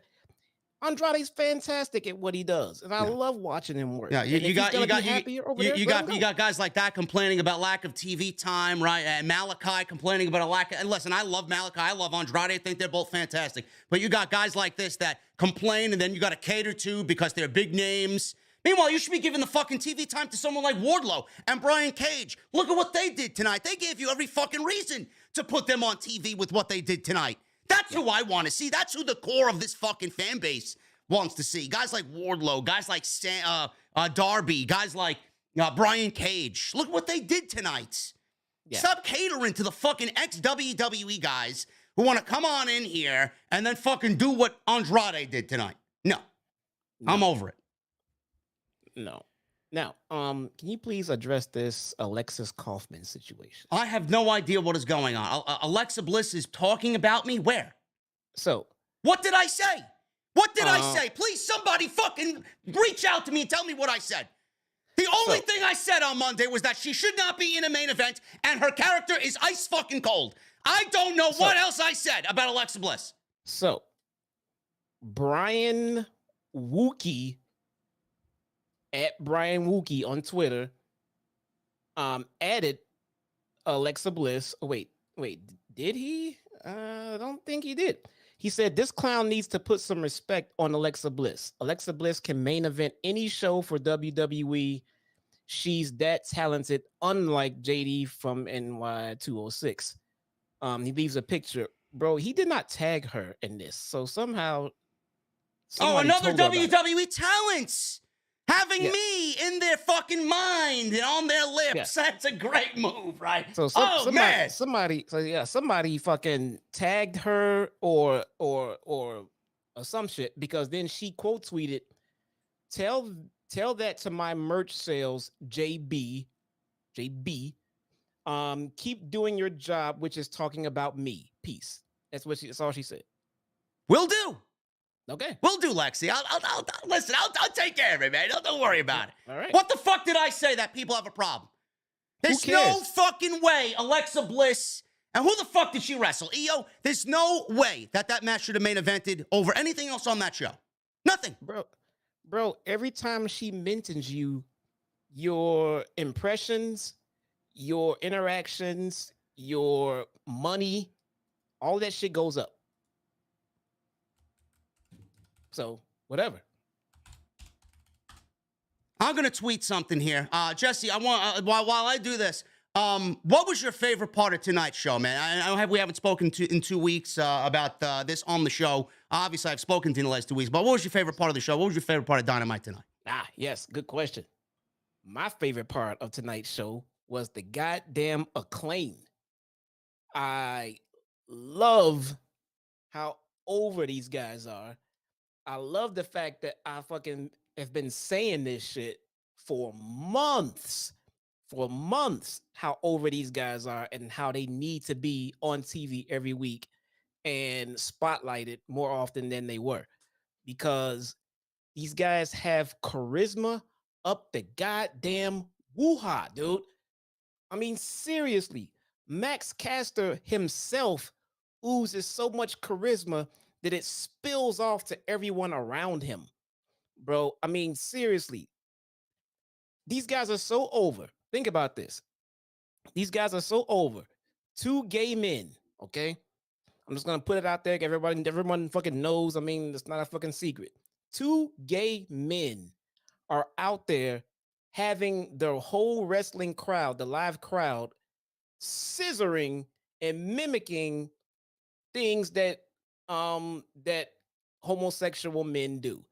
Andrade's fantastic at what he does, and I love watching him work. Yeah, you got guys like that complaining about lack of TV time, right? And Malachi complaining about a lack of. And listen, I love Malachi, I love Andrade. I think they're both fantastic. But you got guys like this that complain, and then you got to cater to because they're big names. Meanwhile, you should be giving the fucking TV time to someone like Wardlow and Brian Cage. Look at what they did tonight. They gave you every fucking reason to put them on TV with what they did tonight. That's who I want to see. That's who the core of this fucking fan base wants to see. Guys like Wardlow, guys like Darby, guys like Brian Cage. Look what they did tonight. Yeah. Stop catering to the fucking ex-WWE guys who want to come on in here and then fucking do what Andrade did tonight. No. I'm over it. No. Now, can you please address this Alexis Kaufman situation? I have no idea what is going on. Alexa Bliss is talking about me? Where? So. What did I say? What did I say? Please, somebody fucking reach out to me and tell me what I said. The only thing I said on Monday was that she should not be in a main event and her character is ice fucking cold. I don't know what else I said about Alexa Bliss. So, Brian Wookie at Brian Wookie on Twitter added Alexa Bliss. Wait, did he? I don't think he did. He said, this clown needs to put some respect on Alexa Bliss. Alexa Bliss can main event any show for WWE. She's that talented, unlike JD from NY206. He leaves a picture. Bro, he did not tag her in this. So somehow... another WWE talent having me in their fucking mind and on their lips. Yeah. That's a great move, right? So somebody fucking tagged her or some shit, because then she quote tweeted, tell that to my merch sales, JB, keep doing your job, which is talking about me. Peace. That's all she said. Will do. Okay. We'll do, Lexi. I'll take care of it, man. Don't worry about it. All right. What the fuck did I say that people have a problem? There's no fucking way Alexa Bliss, and who the fuck did she wrestle? EO? There's no way that match should have main evented over anything else on that show. Nothing. Bro, every time she mentions you, your impressions, your interactions, your money, all that shit goes up. So, whatever. I'm going to tweet something here. Jesse, I want while I do this, what was your favorite part of tonight's show, man? We haven't spoken in 2 weeks about this on the show. Obviously, I've spoken to you in the last 2 weeks, but what was your favorite part of the show? What was your favorite part of Dynamite tonight? Yes, good question. My favorite part of tonight's show was the goddamn Acclaimed. I love how over these guys are. I love the fact that I fucking have been saying this shit for months, how over these guys are and how they need to be on TV every week and spotlighted more often than they were, because these guys have charisma up the goddamn woo-ha, dude. I mean, seriously, Max Caster himself oozes so much charisma that it spills off to everyone around him. Bro, I mean, seriously, these guys are so over. Think about this. These guys are so over. 2 gay men, okay? I'm just going to put it out there. Everyone fucking knows. I mean, it's not a fucking secret. 2 gay men are out there having the whole wrestling crowd, the live crowd, scissoring and mimicking things that homosexual men do.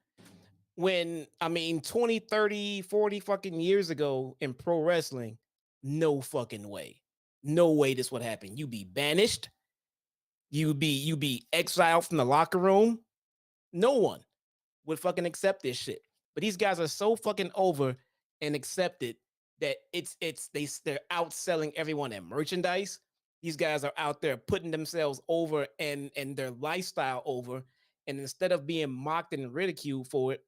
When, 20, 30, 40 fucking years ago in pro wrestling, no fucking way. No way this would happen. You be banished. You be exiled from the locker room. No one would fucking accept this shit. But these guys are so fucking over and accepted that they're outselling everyone at merchandise. These guys are out there putting themselves over and their lifestyle over. And instead of being mocked and ridiculed for it,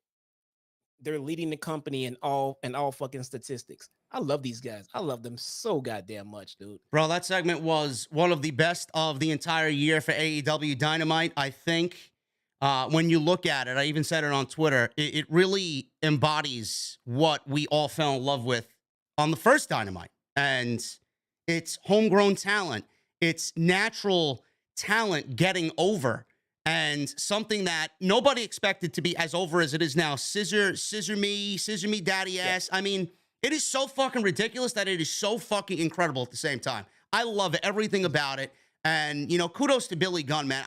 they're leading the company in all fucking statistics. I love these guys. I love them so goddamn much, dude. Bro, that segment was one of the best of the entire year for AEW Dynamite. I think when you look at it, I even said it on Twitter, it really embodies what we all fell in love with on the first Dynamite. And it's homegrown talent. It's natural talent getting over. And something that nobody expected to be as over as it is now. Scissor me, daddy ass. Yeah. I mean, it is so fucking ridiculous that it is so fucking incredible at the same time. I love everything about it. And, kudos to Billy Gunn, man.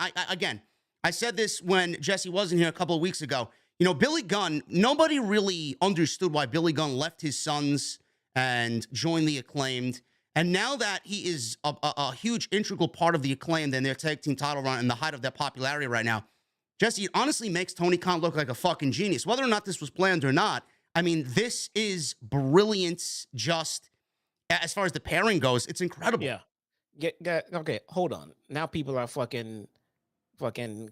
I said this when Jesse wasn't here a couple of weeks ago. Billy Gunn, nobody really understood why Billy Gunn left his sons and joined the Acclaimed. And now that he is a huge integral part of the Acclaimed and their tag team title run and the height of their popularity right now, Jesse, it honestly makes Tony Khan look like a fucking genius. Whether or not this was planned or not, this is brilliance just as far as the pairing goes. It's incredible. Yeah. Okay, hold on. Now people are fucking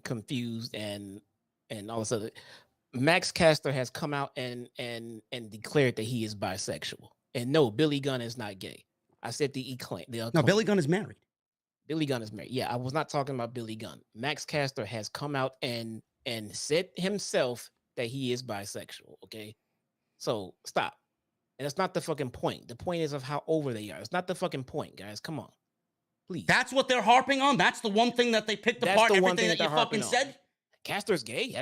confused and and all of a sudden, Max Caster has come out and declared that he is bisexual. And no, Billy Gunn is not gay. I said the Acclaim. No, Billy Gunn is married. Billy Gunn is married. Yeah, I was not talking about Billy Gunn. Max Caster has come out and said himself that he is bisexual. Okay, so stop. And it's not the fucking point. The point is of how over they are. It's not the fucking point, guys. Come on, please. That's what they're harping on. That's the one thing that they picked apart. Everything that you fucking said. Caster's gay.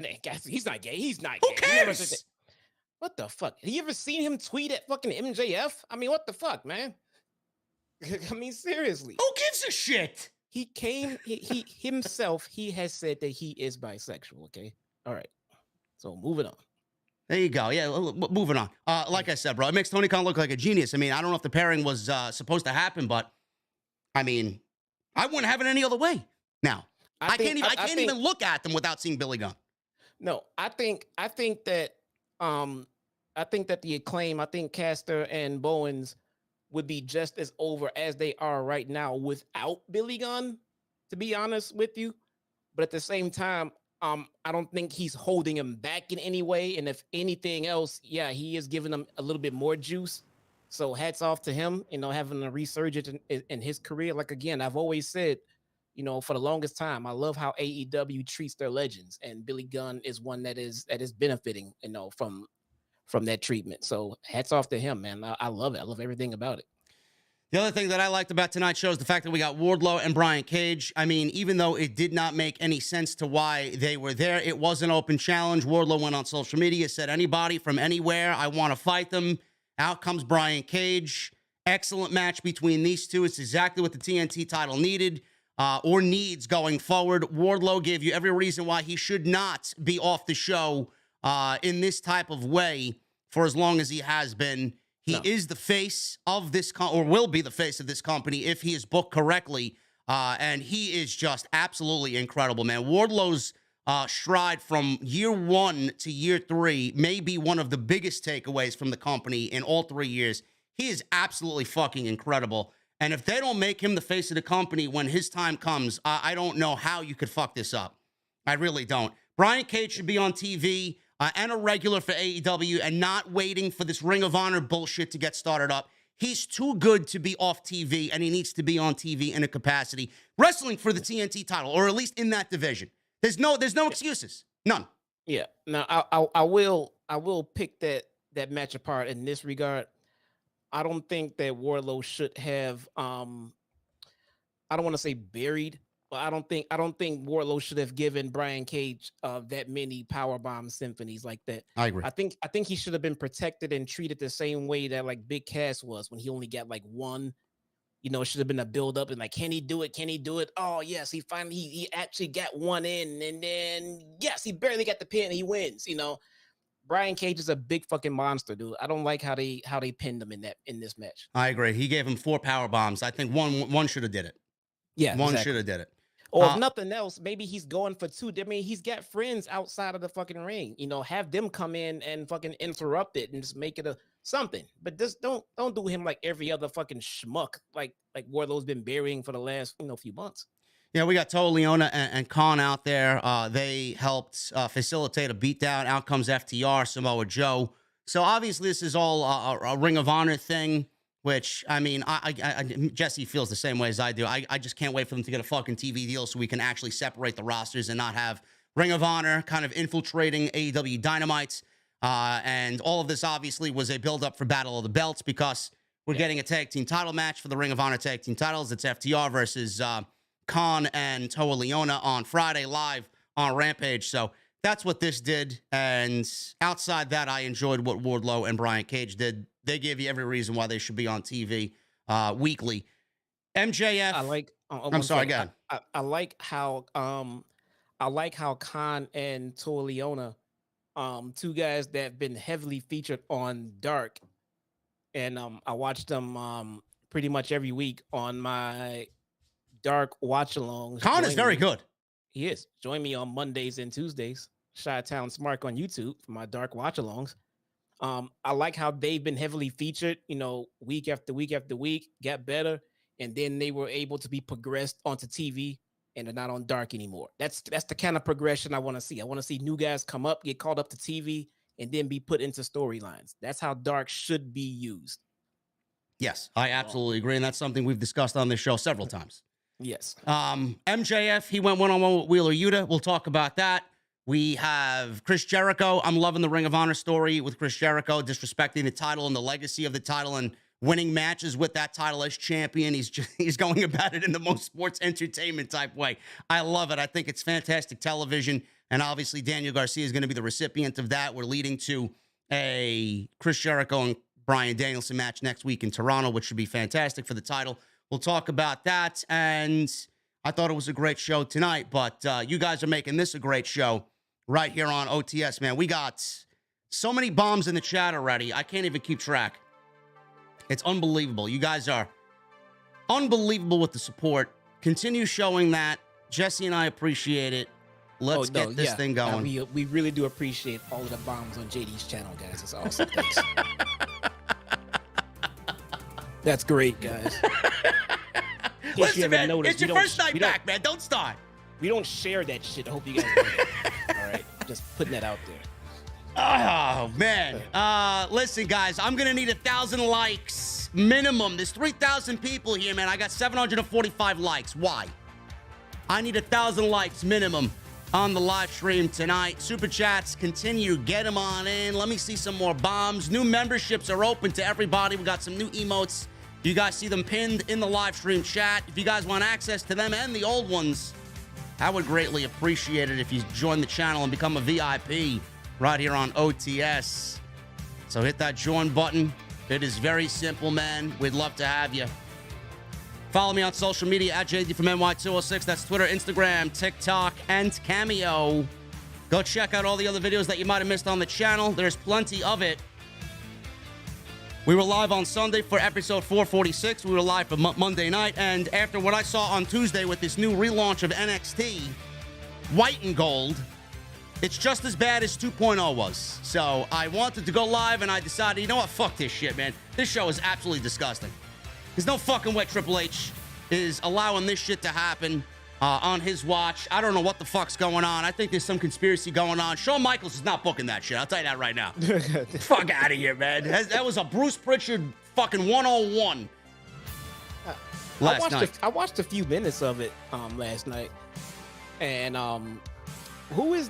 He's not gay. He's not Who gay. cares? What the fuck? Have you ever seen him tweet at fucking MJF? I mean, what the fuck, man? I mean, seriously. Who gives a shit? He himself, he has said that he is bisexual, okay? All right. So moving on. There you go. Yeah, moving on. Like I said, bro, it makes Tony Khan look like a genius. I mean, I don't know if the pairing was supposed to happen, but I mean, I wouldn't have it any other way. Now, I can't even look at them without seeing Billy Gunn. No, I think that the Acclaim, I think Caster and Bowens would be just as over as they are right now without Billy Gunn, to be honest with you. But at the same time, I don't think he's holding him back in any way. And if anything else, yeah, he is giving them a little bit more juice. So hats off to him, having a resurgence in his career. Like, again, I've always said, for the longest time, I love how AEW treats their legends. And Billy Gunn is one that is benefiting, from that treatment. So hats off to him, man. I love it. I love everything about it. The other thing that I liked about tonight's show is the fact that we got Wardlow and Brian Cage. I mean, even though it did not make any sense to why they were there, it was an open challenge. Wardlow went on social media, said, anybody from anywhere, I want to fight them. Out comes Brian Cage. Excellent match between these two. It's exactly what the TNT title needed or needs going forward. Wardlow gave you every reason why he should not be off the show in this type of way for as long as he has been. He is the face of this or will be the face of this company if he is booked correctly. And he is just absolutely incredible, man. Wardlow's stride from year 1 to year 3 may be one of the biggest takeaways from the company in all 3 years. He is absolutely fucking incredible. And if they don't make him the face of the company when his time comes, I don't know how you could fuck this up. I really don't. Brian Cage should be on TV. And a regular for AEW and not waiting for this Ring of Honor bullshit to get started up. He's too good to be off TV, and he needs to be on TV in a capacity. Wrestling for the TNT title, or at least in that division. There's no excuses. None. Yeah. Now, I will pick that match apart in this regard. I don't think that Wardlow should have, I don't want to say buried, but I don't think Wardlow should have given Brian Cage that many powerbomb symphonies like that. I agree. I think he should have been protected and treated the same way that like Big Cass was when he only got like one. It should have been a build up and like, can he do it? Can he do it? Oh yes, he finally he actually got one in, and then yes, he barely got the pin. And he wins. Brian Cage is a big fucking monster, dude. I don't like how they pinned him in this match. I agree. He gave him 4 power bombs. I think one should have did it. Yeah, one should have did it. Or if nothing else, maybe he's going for 2. I mean, he's got friends outside of the fucking ring. Have them come in and fucking interrupt it and just make it a something. But just don't do him like every other fucking schmuck like Wardlow's been burying for the last few months. Yeah, we got Toa Leona and Khan out there. They helped facilitate a beatdown. Out comes FTR, Samoa Joe. So obviously this is all a Ring of Honor thing. Which, I mean, Jesse feels the same way as I do. I just can't wait for them to get a fucking TV deal so we can actually separate the rosters and not have Ring of Honor kind of infiltrating AEW Dynamite. And all of this obviously was a build-up for Battle of the Belts because we're getting a tag team title match for the Ring of Honor tag team titles. It's FTR versus Khan and Toa Leona on Friday live on Rampage. So that's what this did. And outside that, I enjoyed what Wardlow and Brian Cage did. They gave you every reason why they should be on TV weekly. MJF. I'm sorry, go ahead. I like how Khan and Toa Leona, 2 guys that have been heavily featured on Dark, and I watch them pretty much every week on my Dark watch-alongs. Khan is very good. He is. Join me on Mondays and Tuesdays. Chi-Town Smart on YouTube for my Dark watch-alongs. I like how they've been heavily featured, week after week after week, got better, and then they were able to be progressed onto TV. and they're not on Dark anymore. That's the kind of progression I want to see. I want to see new guys come up, get called up to TV, and then be put into storylines. That's how Dark should be used. Yes, I absolutely agree, and that's something we've discussed on this show several times. Yes. MJF, he went one-on-one with Wheeler Yuta. We'll talk about that. We have Chris Jericho. I'm loving the Ring of Honor story with Chris Jericho, disrespecting the title and the legacy of the title and winning matches with that title as champion. He's going about it in the most sports entertainment type way. I love it. I think it's fantastic television, and obviously Daniel Garcia is going to be the recipient of that. We're leading to a Chris Jericho and Bryan Danielson match next week in Toronto, which should be fantastic for the title. We'll talk about that, and I thought it was a great show tonight, but you guys are making this a great show right here on OTS, man. We got so many bombs in the chat already. I can't even keep track. It's unbelievable. You guys are unbelievable with the support. Continue showing that. Jesse and I appreciate it. Let's get this thing going. We really do appreciate all of the bombs on JD's channel, guys. It's awesome. Thanks. That's great, guys. Listen, man, it's your first night back, man. Don't start. We don't share that shit. I hope you guys know that. All right? Just putting that out there. Oh, man. Listen, guys, I'm going to need 1,000 likes minimum. There's 3,000 people here, man. I got 745 likes. Why? I need 1,000 likes minimum on the live stream tonight. Super chats, continue. Get them on in. Let me see some more bombs. New memberships are open to everybody. We got some new emotes. You guys see them pinned in the live stream chat. If you guys want access to them and the old ones, I would greatly appreciate it if you join the channel and become a VIP right here on OTS. So hit that join button. It is very simple, man. We'd love to have you. Follow me on social media at JD from NY206. That's Twitter, Instagram, TikTok, and Cameo. Go check out all the other videos that you might have missed on the channel. There's plenty of it. We were live on Sunday for episode 446. We were live for Monday night. And after what I saw on Tuesday with this new relaunch of NXT, white and gold, it's just as bad as 2.0 was. So I wanted to go live, and I decided, you know what? Fuck this shit, man. This show is absolutely disgusting. There's no fucking way Triple H is allowing this shit to happen on his watch. I don't know what the fuck's going on. I think there's some conspiracy going on. Shawn Michaels is not booking that shit. I'll tell you that right now. Fuck out of here, man. That was a Bruce Pritchard fucking 101 last night. I watched a few minutes of it last night. And who is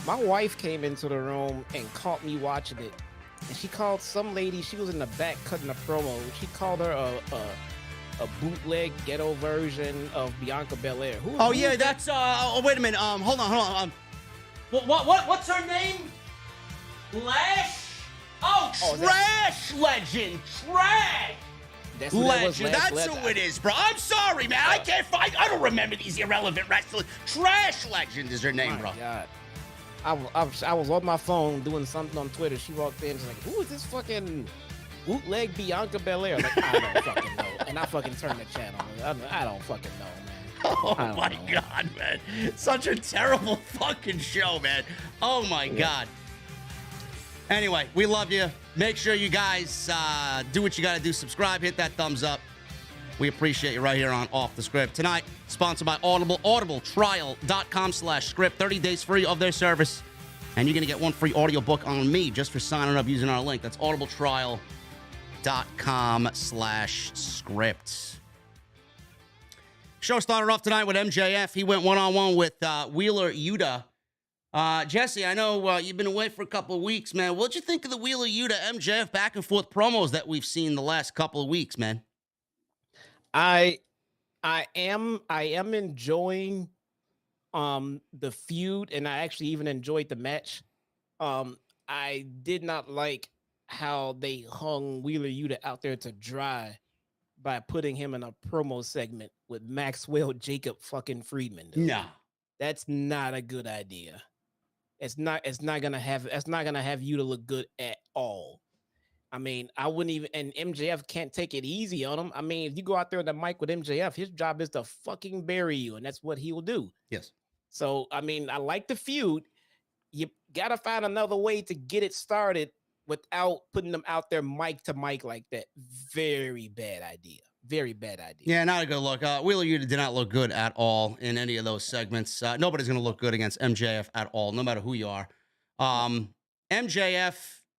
my wife came into the room and caught me watching it. And she called some lady, she was in the back cutting a promo. She called her a bootleg ghetto version of Bianca Belair. That's wait a minute. Hold on. What's her name? Lash? Trash Legend. Trash. That's Legend. That's who it is, bro. I'm sorry, man. I can't find. I don't remember these irrelevant wrestlers. Trash Legend is her name, bro. God. I was on my phone doing something on Twitter. She walked in. She's like, "Who is this fucking bootleg Bianca Belair?" Like, I don't fucking know. And I fucking turned the channel. I don't fucking know, man. Oh my God, man. Such a terrible fucking show, man. Oh my God. Anyway, we love you. Make sure you guys do what you got to do. Subscribe, hit that thumbs up. We appreciate you right here on Off the Script. Tonight, sponsored by Audible, audibletrial.com/script. 30 days free of their service. And you're going to get one free audiobook on me just for signing up using our link. That's audibletrial.com/script. Show started off tonight with MJF. He went one-on-one with Wheeler Yuta. Jesse, I know you've been away for a couple of weeks, man. What'd you think of the Wheeler Yuta MJF back and forth promos that we've seen the last couple of weeks, man? I am enjoying the feud, and I actually even enjoyed the match. I did not like how they hung Wheeler Yuta out there to dry by putting him in a promo segment with Maxwell Jacob fucking Friedman. No, that's not a good idea. It's not gonna have Yuta look good at all. I mean, I wouldn't even, and MJF can't take it easy on him. I mean, if you go out there on the mic with MJF, his job is to fucking bury you, and that's what he will do. Yes. So, I mean, I like the feud. You got to find another way to get it started without putting them out there mic to mic like that. Very bad idea. Very bad idea. Yeah, not a good look. Wheeler Yuta did not look good at all in any of those segments. Nobody's going to look good against MJF at all, no matter who you are. MJF,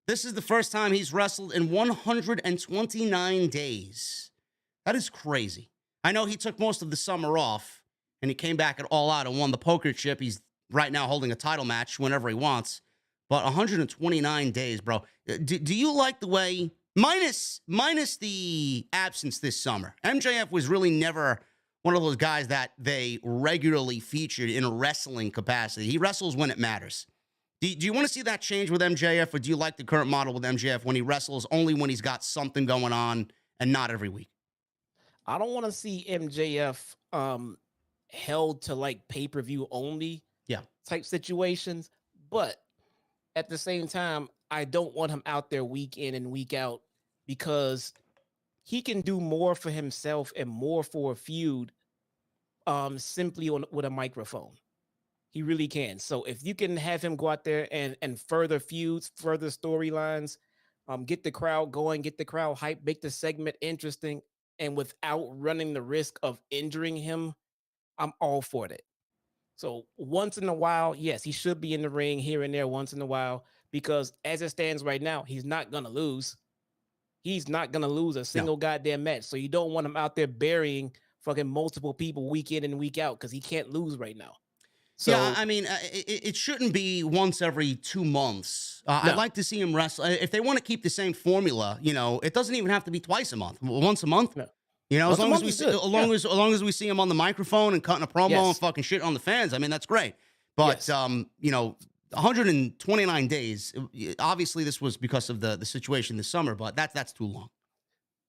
this is the first time he's wrestled in 129 days. That is crazy. I know he took most of the summer off, and he came back at All Out and won the poker chip. He's right now holding a title match whenever he wants. But 129 days, bro. Do you like the way... Minus the absence this summer. MJF was really never one of those guys that they regularly featured in a wrestling capacity. He wrestles when it matters. Do you want to see that change with MJF, or do you like the current model with MJF when he wrestles only when he's got something going on and not every week? I don't want to see MJF held to like pay-per-view only type situations, but at the same time, I don't want him out there week in and week out, because he can do more for himself and more for a feud simply with a microphone. He really can. So if you can have him go out there and further feuds, further storylines, get the crowd going, get the crowd hyped, make the segment interesting, and without running the risk of injuring him, I'm all for that. So once in a while, yes, he should be in the ring here and there once in a while, because as it stands right now, he's not going to lose. He's not going to lose a single goddamn match. So you don't want him out there burying fucking multiple people week in and week out, because he can't lose right now. So, yeah, I mean, it shouldn't be once every 2 months. No. I'd like to see him wrestle. If they want to keep the same formula, it doesn't even have to be twice a month. Once a month. No. As long as we see him on the microphone and cutting a promo and fucking shit on the fans, I mean, that's great. But 129 days. Obviously, this was because of the situation this summer, but that's too long.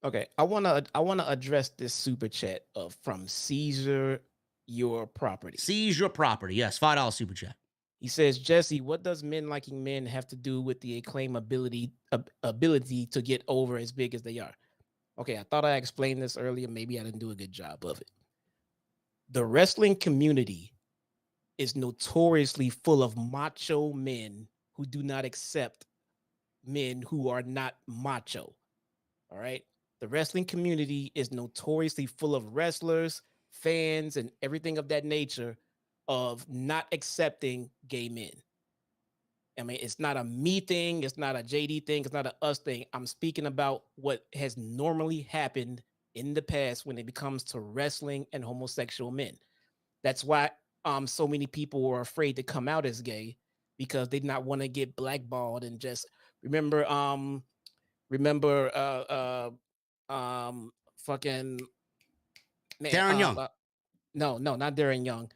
Okay, I wanna address this super chat from Seizure Your Property. Seize Your Property, yes, $5 super chat. He says, Jesse, what does men liking men have to do with the Acclaim ability to get over as big as they are? Okay, I thought I explained this earlier. Maybe I didn't do a good job of it. The wrestling community is notoriously full of macho men who do not accept men who are not macho. All right? The wrestling community is notoriously full of wrestlers, fans, and everything of that nature of not accepting gay men. I mean, it's not a me thing. It's not a JD thing. It's not a us thing. I'm speaking about what has normally happened in the past when it comes to wrestling and homosexual men. That's why so many people were afraid to come out as gay, because they did not want to get blackballed. And just remember fucking man, Darren Young. No, not Darren Young.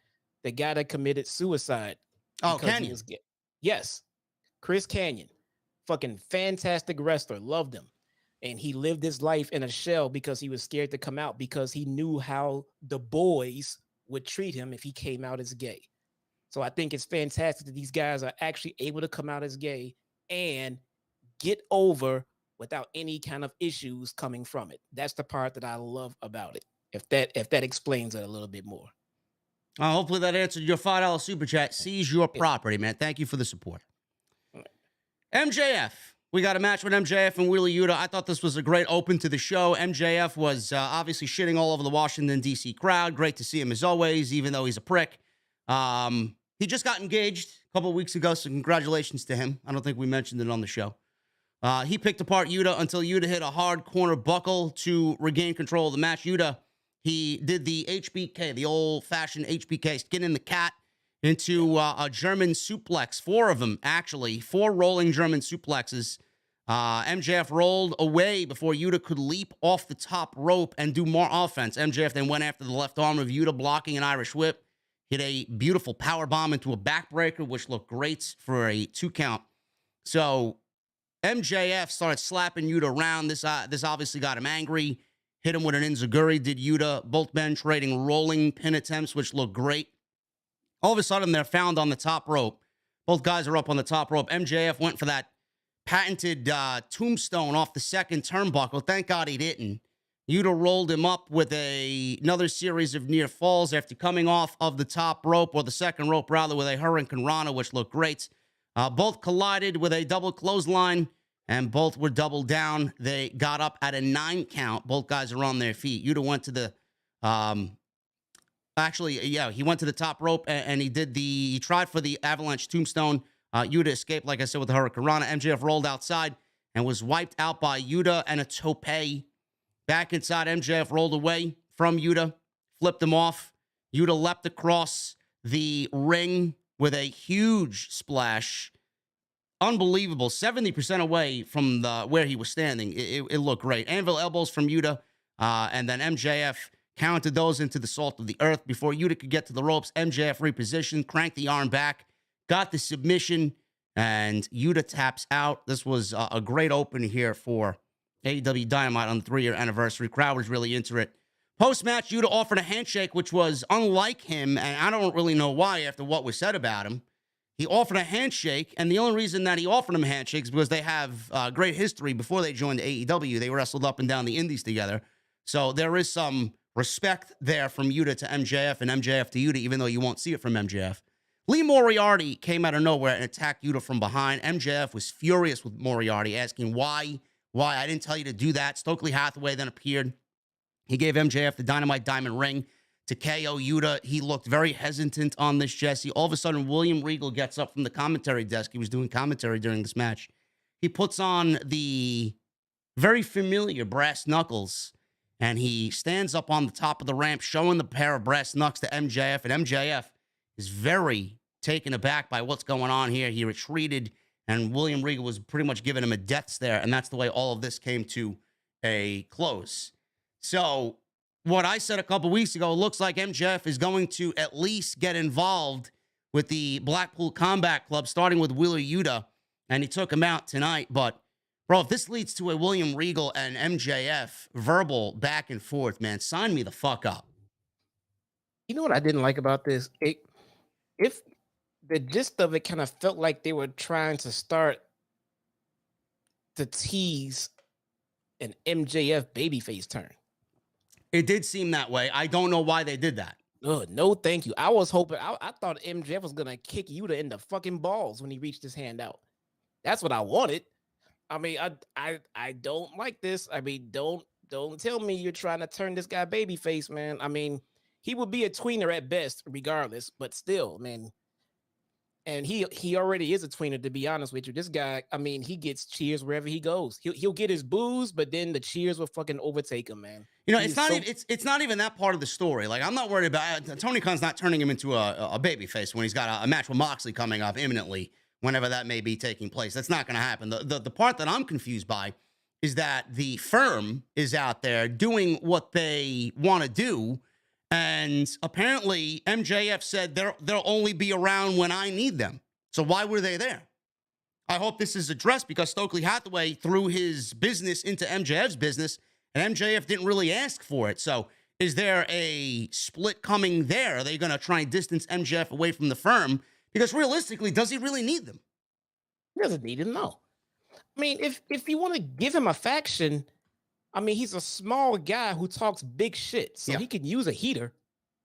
The guy that committed suicide. Oh, Canyon. Yes. Chris Canyon. Fucking fantastic wrestler. Loved him. And he lived his life in a shell because he was scared to come out, because he knew how the boys would treat him if he came out as gay. So I think it's fantastic that these guys are actually able to come out as gay and get over without any kind of issues coming from it. That's the part that I love about it. If that explains it a little bit more. Hopefully that answered your $5 super chat. Seize Your Property, man. Thank you for the support. MJF. We got a match with MJF and Wheeler Yuta. I thought this was a great open to the show. MJF was obviously shitting all over the Washington, D.C. crowd. Great to see him as always, even though he's a prick. He just got engaged a couple of weeks ago, so congratulations to him. I don't think we mentioned it on the show. He picked apart Yuta until Yuta hit a hard corner buckle to regain control of the match. Yuta, he did the HBK, the old-fashioned HBK, skinning the cat into a German suplex. 4 of them, actually. 4 rolling German suplexes. MJF rolled away before Yuta could leap off the top rope and do more offense. MJF then went after the left arm of Yuta, blocking an Irish whip. Hit a beautiful power bomb into a backbreaker, which looked great for a 2 count. So MJF started slapping Yuta around. This obviously got him angry. Hit him with an enziguri, did Yuta. Both men trading rolling pin attempts, which looked great. All of a sudden, they're found on the top rope. Both guys are up on the top rope. MJF went for that patented tombstone off the second turnbuckle. Thank God he didn't. Yuta rolled him up with another series of near falls after coming off of the top rope, or the second rope, rather, with a Hurricane Rana, which looked great. Both collided with a double clothesline. and both were doubled down. They got up at a 9 count. Both guys are on their feet. Yuta went to the, he went to the top rope, and he tried for the Avalanche Tombstone. Yuta escaped, like I said, with the Hurricanrana. MJF rolled outside and was wiped out by Yuta and a tope. Back inside, MJF rolled away from Yuta, flipped him off. Yuta leapt across the ring with a huge splash. Unbelievable. 70% away from where he was standing. It looked great. Anvil elbows from Yuta, and then MJF counted those into the salt of the earth. Before Yuta could get to the ropes, MJF repositioned, cranked the arm back, got the submission, and Yuta taps out. This was a great open here for AEW Dynamite on the 3-year anniversary. Crowd was really into it. Post-match, Yuta offered a handshake, which was unlike him, and I don't really know why after what was said about him. He offered a handshake, and the only reason that he offered him a handshake is because they have great history. Before they joined AEW, they wrestled up and down the indies together. So there is some respect there from Yuta to MJF and MJF to Yuta, even though you won't see it from MJF. Lee Moriarty came out of nowhere and attacked Yuta from behind. MJF was furious with Moriarty, asking why I didn't tell you to do that. Stokely Hathaway then appeared. He gave MJF the Dynamite Diamond Ring to KO Yuta. He looked very hesitant on this, Jesse. All of a sudden, William Regal gets up from the commentary desk. He was doing commentary during this match. He puts on the very familiar brass knuckles, and he stands up on the top of the ramp, showing the pair of brass knucks to MJF, and MJF is very taken aback by what's going on here. He retreated, and William Regal was pretty much giving him a death stare, and that's the way all of this came to a close. So what I said a couple weeks ago, looks like MJF is going to at least get involved with the Blackpool Combat Club, starting with Wheeler Yuta, and he took him out tonight. But, bro, if this leads to a William Regal and MJF verbal back and forth, man, sign me the fuck up. You know what I didn't like about this? If the gist of it kind of felt like they were trying to start to tease an MJF babyface turn. It did seem that way. I don't know why they did that. Oh, no, thank you. I was hoping, I thought MJF was going to kick Yuta in the fucking balls when he reached his hand out. That's what I wanted. I mean, I don't like this. I mean, don't tell me you're trying to turn this guy babyface, man. I mean, he would be a tweener at best, regardless, but still, man. And he already is a tweener, to be honest with you. This guy, I mean, he gets cheers wherever he goes. He'll get his boos, but then the cheers will fucking overtake him, man. You know, it's not even that part of the story. Like, I'm not worried about Tony Khan's not turning him into a babyface when he's got a match with Moxley coming up imminently, whenever that may be taking place. That's not going to happen. The part that I'm confused by is that the firm is out there doing what they want to do. And apparently MJF said they'll only be around when I need them. So why were they there? I hope this is addressed, because Stokely Hathaway threw his business into MJF's business, and MJF didn't really ask for it. So is there a split coming there? Are they going to try and distance MJF away from the firm? Because realistically, does he really need them? He doesn't need him, no. I mean, if you want to give him a faction, I mean, he's a small guy who talks big shit, so he could use a heater.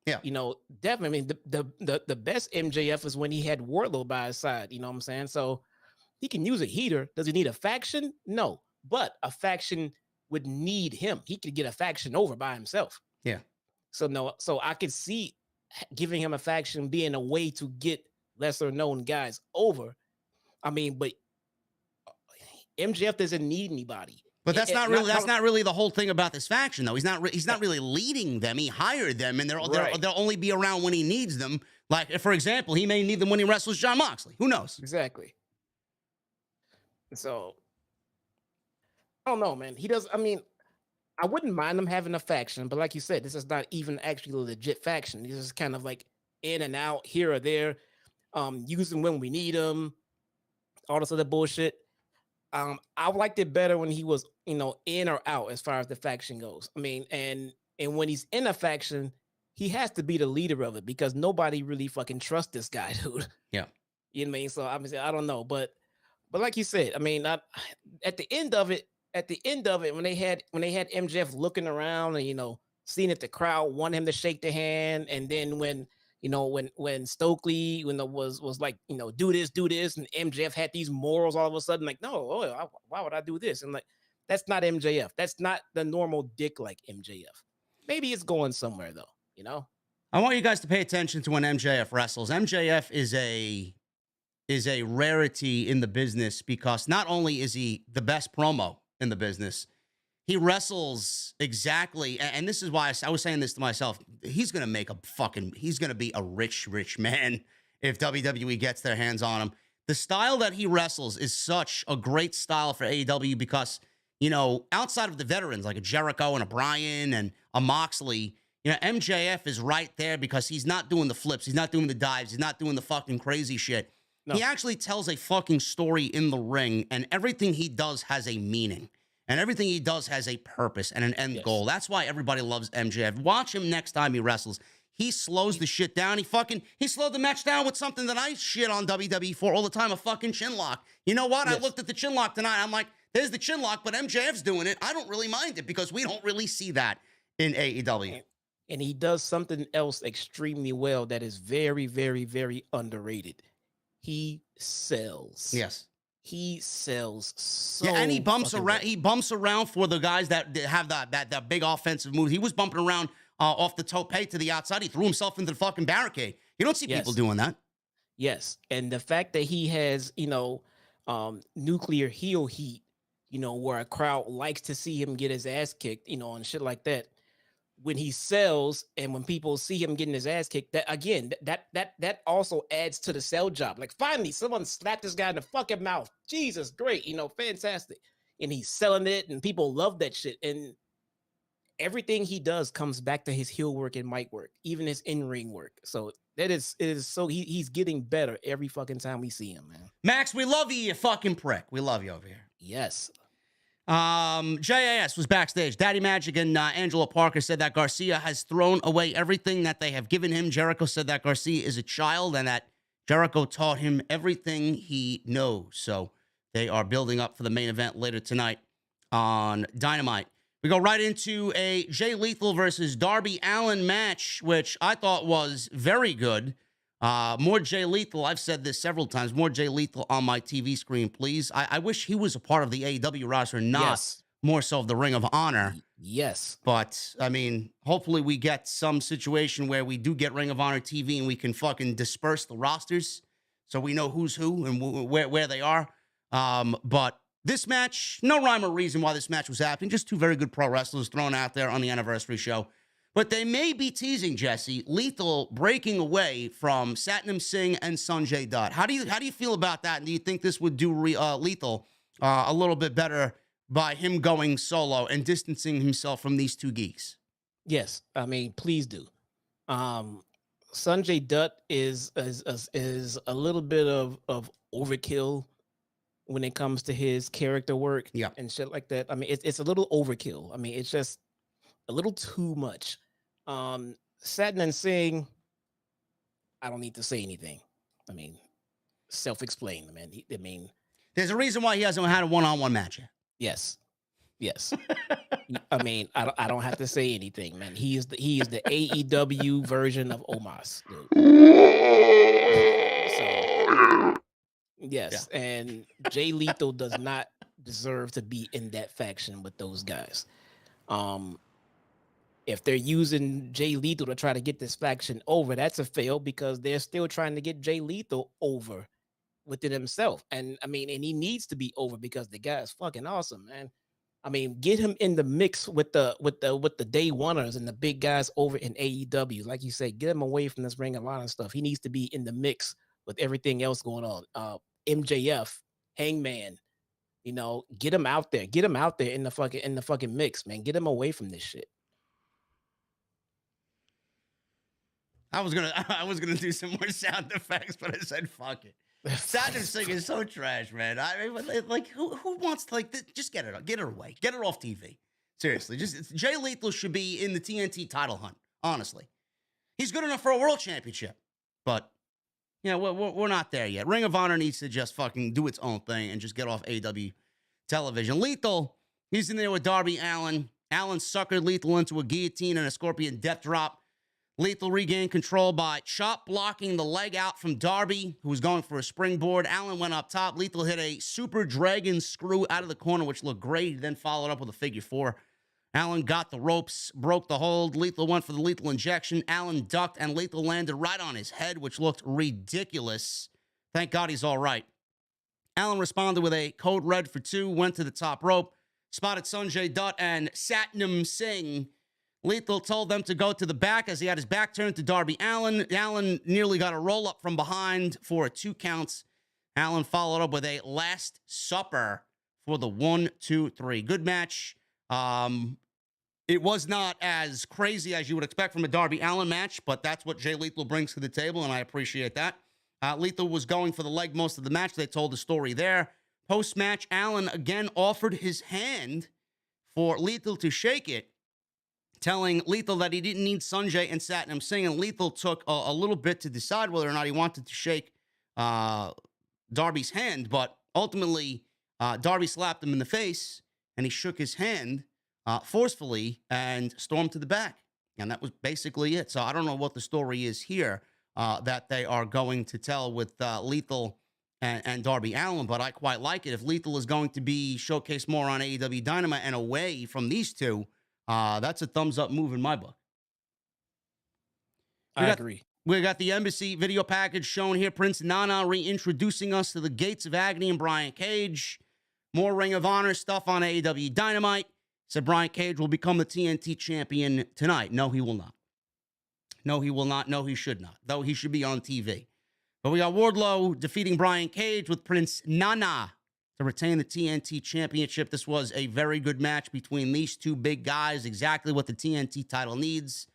Yeah, you know, definitely. I mean, the best MJF is when he had Wardlow by his side. You know what I'm saying? So he can use a heater. Does he need a faction? No, but a faction would need him. He could get a faction over by himself. Yeah. So I could see giving him a faction being a way to get lesser known guys over. I mean, but MJF doesn't need anybody. But that's not really the whole thing about this faction, though. He's not really leading them. He hired them, and they'll only be around when he needs them. Like, for example, he may need them when he wrestles Jon Moxley. Who knows? Exactly. So I don't know, man. He does. I mean, I wouldn't mind him having a faction, but like you said, this is not even actually a legit faction. This is kind of like in and out, here or there, use them when we need them, all this other bullshit. I liked it better when he was, in or out as far as the faction goes. I mean, and when he's in a faction, he has to be the leader of it, because nobody really fucking trusts this guy, dude. Yeah. You know what I mean? So I don't know, but like you said, I mean, at the end of it, when they had MJF looking around and seeing if the crowd wanted him to shake the hand, and then when when Stokely was like, do this, and MJF had these morals all of a sudden, like, no, why would I do this? And like, that's not MJF. That's not the normal dick like MJF. Maybe it's going somewhere though, I want you guys to pay attention to when MJF wrestles. MJF is a rarity in the business because not only is he the best promo in the business, he wrestles exactly, and this is why I was saying this to myself. He's going to be a rich man if WWE gets their hands on him. The style that he wrestles is such a great style for AEW because, outside of the veterans like a Jericho and a Bryan and a Moxley, MJF is right there because he's not doing the flips. He's not doing the dives. He's not doing the fucking crazy shit. No. He actually tells a fucking story in the ring, and everything he does has a meaning. And everything he does has a purpose and an end goal. That's why everybody loves MJF. Watch him next time he wrestles. He slows the shit down. He slowed the match down with something that I shit on WWE for all the time, a fucking chin lock. You know what? Yes. I looked at the chin lock tonight. I'm like, there's the chin lock, but MJF's doing it. I don't really mind it because we don't really see that in AEW. And he does something else extremely well that is very, very, very underrated. He sells. Yes. He sells so and he bumps around. Well. He bumps around for the guys that have that big offensive move. He was bumping around off the tope to the outside. He threw himself into the fucking barricade. You don't see people doing that. Yes, and the fact that he has nuclear heel heat, where a crowd likes to see him get his ass kicked, and shit like that. When he sells and when people see him getting his ass kicked, that again, that also adds to the sell job. Like, finally, someone slapped this guy in the fucking mouth. Jesus, great, fantastic. And he's selling it, and people love that shit. And everything he does comes back to his heel work and mic work, even his in-ring work. So it is so he's getting better every fucking time we see him, man. Max, we love you fucking prick. We love you over here. Yes. JAS was backstage. Daddy Magic and Angela Parker said that Garcia has thrown away everything that they have given him. Jericho said that Garcia is a child and that Jericho taught him everything he knows. So they are building up for the main event later tonight on Dynamite. We go right into a Jay Lethal versus Darby Allin match, which I thought was very good. More Jay Lethal. I've said this several times. More Jay Lethal on my TV screen, please. I wish he was a part of the AEW roster, not more so of the Ring of Honor. Yes. But, I mean, hopefully we get some situation where we do get Ring of Honor TV and we can fucking disperse the rosters so we know who's who and where they are. But this match, no rhyme or reason why this match was happening. Just two very good pro wrestlers thrown out there on the anniversary show. But they may be teasing, Jesse, Lethal breaking away from Satnam Singh and Sanjay Dutt. How do you feel about that? And do you think this would do Lethal a little bit better by him going solo and distancing himself from these two geeks? Yes, I mean, please do. Sanjay Dutt is a little bit of overkill when it comes to his character work and shit like that. I mean, it's a little overkill. I mean, it's just a little too much. Satnam Singh, I don't need to say anything. I mean, self-explained, man. There's a reason why he hasn't had a one-on-one match yet. Yes. I mean, I don't have to say anything, man. He is the AEW version of Omos, dude. So, yes, and Jay Lethal does not deserve to be in that faction with those guys. If they're using Jay Lethal to try to get this faction over, that's a fail because they're still trying to get Jay Lethal over within himself. And I mean, and he needs to be over because the guy is fucking awesome, man. I mean, get him in the mix with the day oneers and the big guys over in AEW. Like you said, get him away from this Ring of Honor stuff. He needs to be in the mix with everything else going on. MJF, Hangman, get him out there. Get him out there in the fucking mix, man. Get him away from this shit. I was gonna do some more sound effects, but I said fuck it. Satnam Singh is so trash, man. I mean, like who wants to, like, just get it away, get it off TV. Seriously, just Jay Lethal should be in the TNT title hunt. Honestly, he's good enough for a world championship, but we're not there yet. Ring of Honor needs to just fucking do its own thing and just get off AEW television. Lethal, he's in there with Darby Allin. Allin suckered Lethal into a guillotine and a scorpion death drop. Lethal regained control by chop blocking the leg out from Darby, who was going for a springboard. Allin went up top. Lethal hit a super dragon screw out of the corner, which looked great. He then followed up with a figure four. Allin got the ropes, broke the hold. Lethal went for the lethal injection. Allin ducked, and Lethal landed right on his head, which looked ridiculous. Thank God he's all right. Allin responded with a code red for 2, went to the top rope, spotted Sanjay Dutt and Satnam Singh. Lethal told them to go to the back as he had his back turned to Darby Allin. Allin nearly got a roll-up from behind for a 2 count. Allin followed up with a Last Supper for the 1, 2, 3. Good match. It was not as crazy as you would expect from a Darby Allin match, but that's what Jay Lethal brings to the table, and I appreciate that. Lethal was going for the leg most of the match. They told the story there. Post-match, Allin again offered his hand for Lethal to shake it, telling Lethal that he didn't need Sanjay and Satnam Singh, and Lethal took a little bit to decide whether or not he wanted to shake Darby's hand, but ultimately, Darby slapped him in the face, and he shook his hand forcefully and stormed to the back, and that was basically it. So I don't know what the story is here that they are going to tell with Lethal and Darby Allin, but I quite like it. If Lethal is going to be showcased more on AEW Dynamite and away from these two, that's a thumbs up move in my book. I agree. We got the Embassy video package shown here. Prince Nana reintroducing us to the Gates of Agony and Brian Cage. More Ring of Honor stuff on AEW Dynamite. Said Brian Cage will become the TNT champion tonight. No, he will not. No, he will not. No, he should not. Though he should be on TV. But we got Wardlow defeating Brian Cage with Prince Nana to retain the TNT championship. This was a very good match between these two big guys. Exactly what the TNT title needs.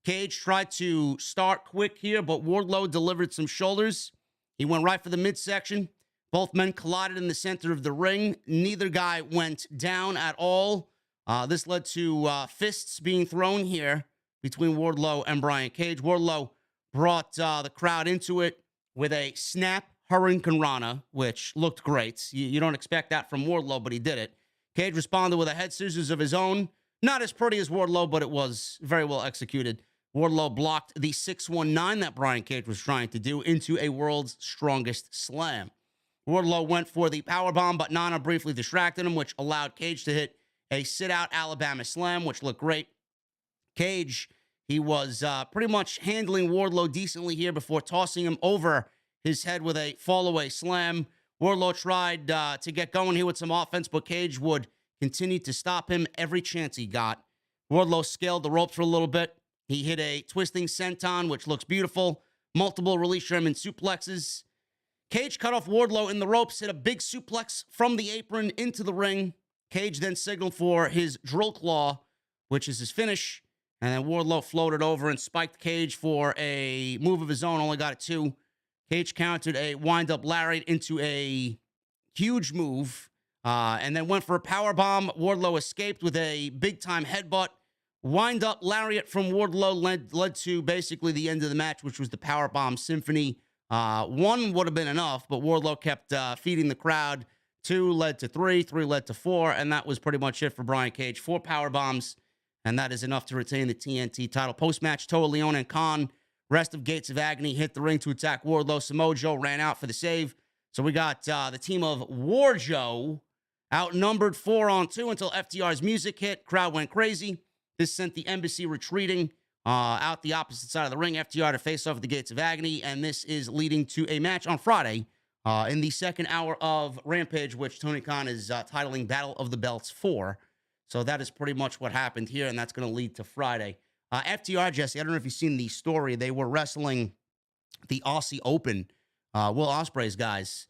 Cage tried to start quick here, but Wardlow delivered some shoulders. He went right for the midsection. Both men collided in the center of the ring. Neither guy went down at all. This led to fists being thrown here between Wardlow and Brian Cage. Wardlow brought the crowd into it with a snap Hurricane Rana, which looked great. You don't expect that from Wardlow, but he did it. Cage responded with a head scissors of his own. Not as pretty as Wardlow, but it was very well executed. Wardlow blocked the 619 that Brian Cage was trying to do into a world's strongest slam. Wardlow went for the powerbomb, but Nana briefly distracted him, which allowed Cage to hit a sit-out Alabama slam, which looked great. Cage, he was pretty much handling Wardlow decently here before tossing him over his head with a fall-away slam. Wardlow tried to get going here with some offense, but Cage would continue to stop him every chance he got. Wardlow scaled the ropes for a little bit. He hit a twisting senton, which looks beautiful. Multiple release German suplexes. Cage cut off Wardlow in the ropes, hit a big suplex from the apron into the ring. Cage then signaled for his drill claw, which is his finish. And then Wardlow floated over and spiked Cage for a move of his own, only got it 2. Cage countered a wind-up lariat into a huge move, and then went for a powerbomb. Wardlow escaped with a big-time headbutt. Wind-up lariat from Wardlow led to basically the end of the match, which was the powerbomb symphony. 1 would have been enough, but Wardlow kept feeding the crowd. 2 led to 3, 3 led to 4, and that was pretty much it for Brian Cage. 4 powerbombs, and that is enough to retain the TNT title. Post-match, Toa Leone and Khan, rest of Gates of Agony, hit the ring to attack Wardlow. Samoa Joe ran out for the save. So we got the team of Warjo outnumbered 4-on-2 until FTR's music hit. Crowd went crazy. This sent the Embassy retreating out the opposite side of the ring. FTR to face off at the Gates of Agony, and this is leading to a match on Friday in the second hour of Rampage, which Tony Khan is titling Battle of the Belts 4. So that is pretty much what happened here, and that's going to lead to Friday. FTR, Jesse, I don't know if you've seen the story. They were wrestling the Aussie Open, Will Ospreay's guys,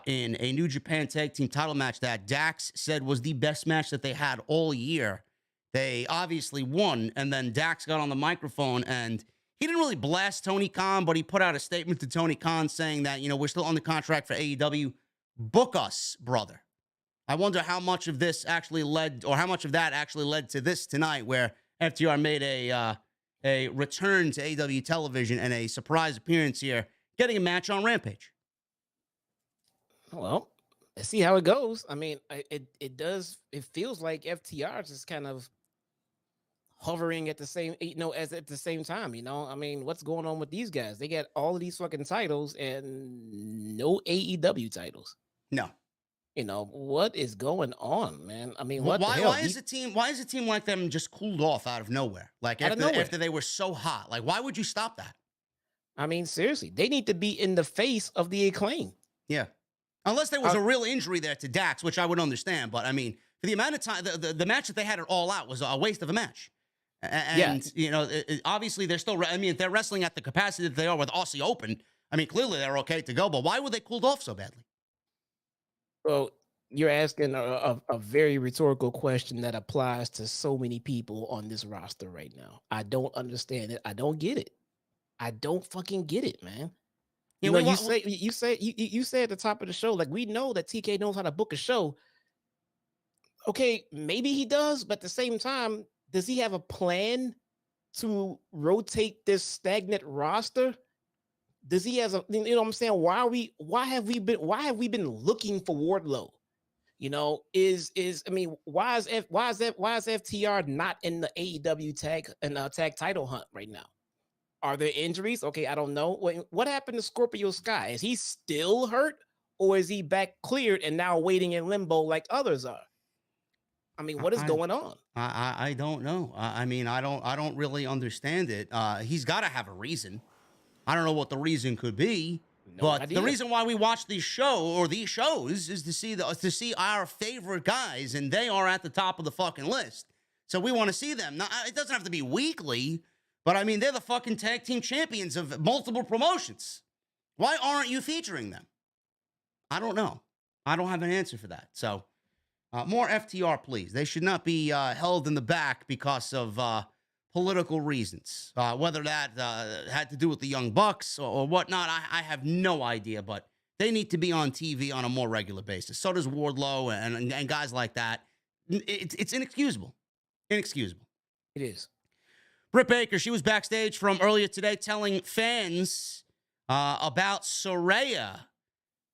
in a New Japan Tag Team title match that Dax said was the best match that they had all year. They obviously won, and then Dax got on the microphone, and he didn't really blast Tony Khan, but he put out a statement to Tony Khan saying that, you know, we're still on the contract for AEW. Book us, brother. I wonder how much of this actually led, or how much of that actually led to this tonight, where FTR made a return to AEW television and a surprise appearance here, getting a match on Rampage. Well, let's see how it goes. I mean, it feels like FTR is just kind of hovering at the same, as at the same time. I mean, what's going on with these guys? They got all of these fucking titles and no AEW titles. No. What is going on, man? I mean, what the hell? Why is a team like them just cooled off out of nowhere? Like after they were so hot, like why would you stop that? I mean, seriously, they need to be in the face of the Acclaim. Yeah, unless there was a real injury there to Dax, which I would understand. But I mean, for the amount of time, the match that they had it all out was a waste of a match. And obviously they're still. I mean, if they're wrestling at the capacity that they are with Aussie Open, I mean, clearly they're okay to go. But why were they cooled off so badly? Well, you're asking a very rhetorical question that applies to so many people on this roster right now. I don't understand it. I don't get it. I don't fucking get it, man. You say at the top of the show, like, we know that TK knows how to book a show. Okay, maybe he does, but at the same time, does he have a plan to rotate this stagnant roster? Does he have what I'm saying? Why have we been looking for Wardlow? Why is FTR not in the AEW tag title hunt right now? Are there injuries? Okay, I don't know. What happened to Scorpio Sky? Is he still hurt, or is he back cleared and now waiting in limbo like others are? I mean, what is going on? I don't know. I mean, I don't really understand it. He's got to have a reason. I don't know what the reason could be, but the reason why we watch these shows is to see our favorite guys, and they are at the top of the fucking list. So we want to see them. Now, it doesn't have to be weekly, but I mean, they're the fucking tag team champions of multiple promotions. Why aren't you featuring them? I don't know. I don't have an answer for that. So more FTR, please. They should not be held in the back because of political reasons. Whether that had to do with the Young Bucks or whatnot, I have no idea, but they need to be on TV on a more regular basis. So does Wardlow and guys like that. It's inexcusable. Inexcusable. It is. Britt Baker, she was backstage from earlier today telling fans about Saraya.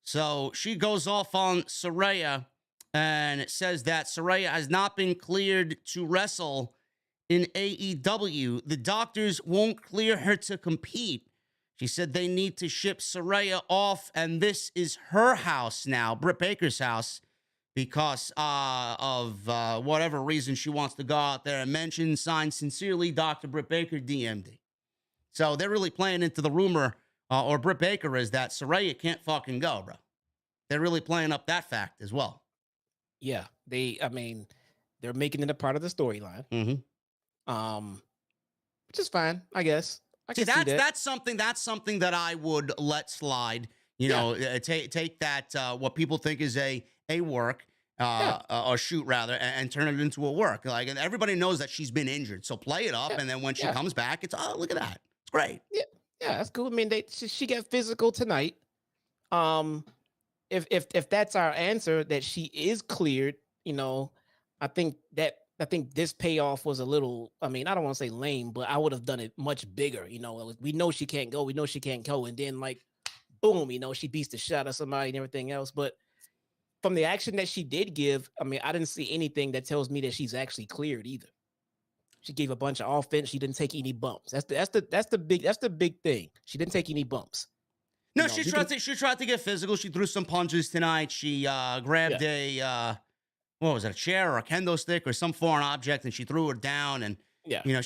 So she goes off on Saraya and says that Saraya has not been cleared to wrestle in AEW. The doctors won't clear her to compete. She said they need to ship Saraya off, and this is her house now, Britt Baker's house, because of whatever reason she wants to go out there and mention, signed sincerely, Dr. Britt Baker, DMD. So they're really playing into the rumor, or Britt Baker is, that Saraya can't fucking go, bro. They're really playing up that fact as well. Yeah, they're making it a part of the storyline. Mm-hmm. Which is fine, I guess. That's something that I would let slide. Take that what people think is a work or shoot rather, and turn it into a work. Like, and everybody knows that she's been injured, so play it up, and then when she comes back, it's look at that, it's great. Yeah, that's cool. I mean, she got physical tonight. If that's our answer, that she is cleared, I think this payoff was a little, I mean, I don't want to say lame, but I would have done it much bigger. We know she can't go. We know she can't go. And then, like, boom, she beats the shot of somebody and everything else. But from the action that she did give, I mean, I didn't see anything that tells me that she's actually cleared either. She gave a bunch of offense. She didn't take any bumps. That's the big thing. She didn't take any bumps. No, she tried to get physical. She threw some punches tonight. She grabbed a what was it, a chair or a kendo stick or some foreign object, and she threw it down. And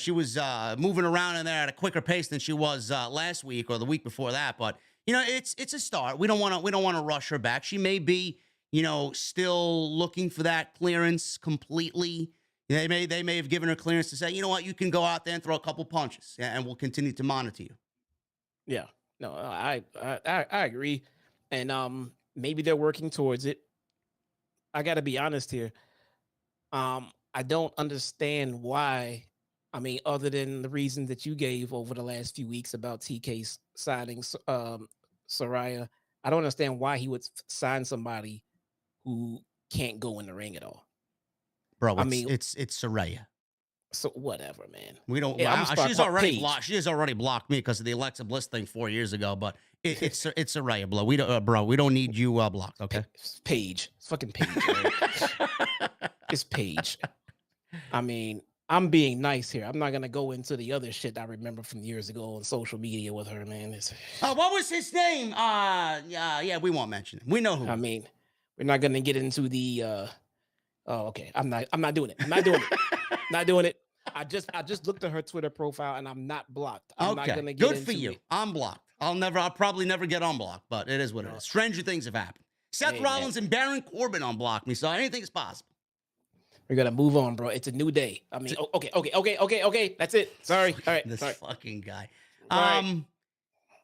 she was moving around in there at a quicker pace than she was last week or the week before that. But it's a start. We don't want to rush her back. She may be still looking for that clearance completely. They may have given her clearance to say, you know what, you can go out there and throw a couple punches, and we'll continue to monitor you. Yeah. No, I agree, and maybe they're working towards it. I got to be honest here. I don't understand why. I mean, other than the reason that you gave over the last few weeks about TK's signing Saraya, I don't understand why he would sign somebody who can't go in the ring at all. Bro, it's Saraya. So whatever, man. We don't. Yeah, she's already blocked. She has already blocked me because of the Alexa Bliss thing 4 years ago. But it's Saraya, bro. We don't need you blocked. Okay. It's Paige. It's fucking Paige. Right? It's Paige. I mean, I'm being nice here. I'm not gonna go into the other shit I remember from years ago on social media with her, man. What was his name? Yeah, we won't mention him. We know who. I mean, we're not gonna get into the. Oh, okay. I'm not doing it. I'm not doing it. Not doing it. I just looked at her Twitter profile and I'm not blocked. I'm not gonna get Good for you. it. I'm blocked. I'll probably never get unblocked, but it is what it is. Stranger things have happened. Seth Rollins and Baron Corbin unblocked me, so anything is possible. We're gonna move on, bro. It's a new day. I mean, okay. That's it. Sorry. All right. This sorry. fucking guy. Right.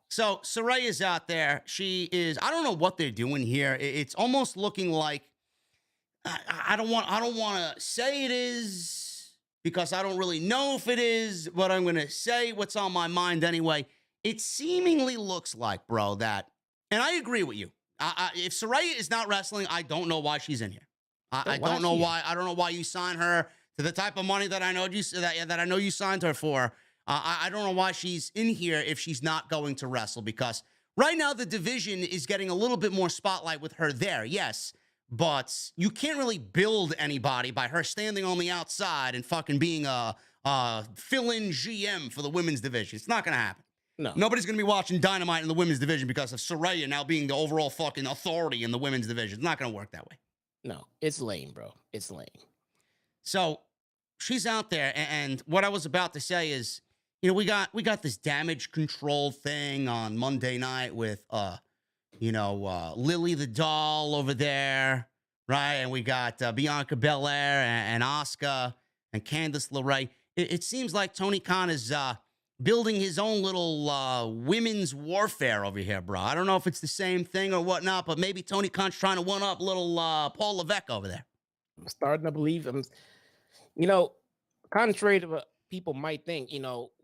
So Saraya's out there. She is. I don't know what they're doing here. It's almost looking like. I don't want to say it is because I don't really know if it is, but I'm gonna say what's on my mind anyway. It seemingly looks like, bro, that, and I agree with you. If Saraya is not wrestling, I don't know why she's in here. I don't know why. I don't know why you signed her to the type of money that I know you signed her for. I don't know why she's in here if she's not going to wrestle, because right now the division is getting a little bit more spotlight with her there. Yes, but you can't really build anybody by her standing on the outside and fucking being a fill-in GM for the women's division. It's not going to happen. No. Nobody's going to be watching Dynamite in the women's division because of Saraya now being the overall fucking authority in the women's division. It's not going to work that way. No, it's lame, bro. It's lame. So she's out there, and what I was about to say is, we got this damage control thing on Monday night with Lily the doll over there, right? And we got Bianca Belair and Asuka and Candice LeRae. It seems like Tony Khan is building his own little women's warfare over here, bro. I don't know if it's the same thing or whatnot, but maybe Tony Khan's trying to one-up little Paul Levesque over there. I'm starting to believe him. Contrary to what people might think,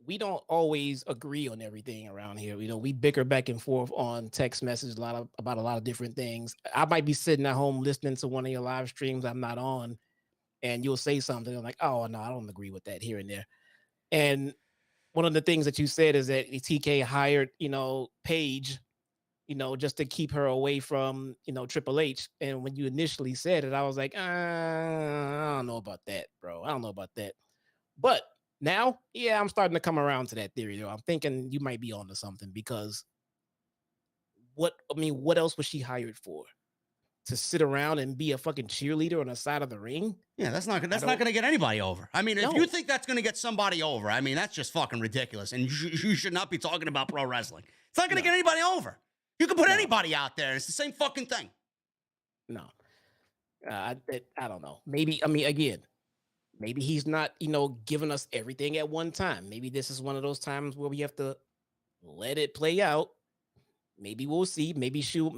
we don't always agree on everything around here. We bicker back and forth on text messages about a lot of different things. I might be sitting at home listening to one of your live streams I'm not on, and you'll say something. I'm like, oh, no, I don't agree with that here and there. And one of the things that you said is that TK hired, Paige, just to keep her away from, Triple H. And when you initially said it, I was like, I don't know about that, bro. I don't know about that. But now, yeah, I'm starting to come around to that theory, though. I'm thinking you might be onto something, because what else was she hired for? To sit around and be a fucking cheerleader on the side of the ring? Yeah, that's not going to get anybody over. I mean, if you think that's going to get somebody over, I mean, that's just fucking ridiculous. And you should not be talking about pro wrestling. It's not going to get anybody over. You can put anybody out there. It's the same fucking thing. No. I don't know. Maybe, again, maybe he's not, giving us everything at one time. Maybe this is one of those times where we have to let it play out. Maybe we'll see. Maybe she's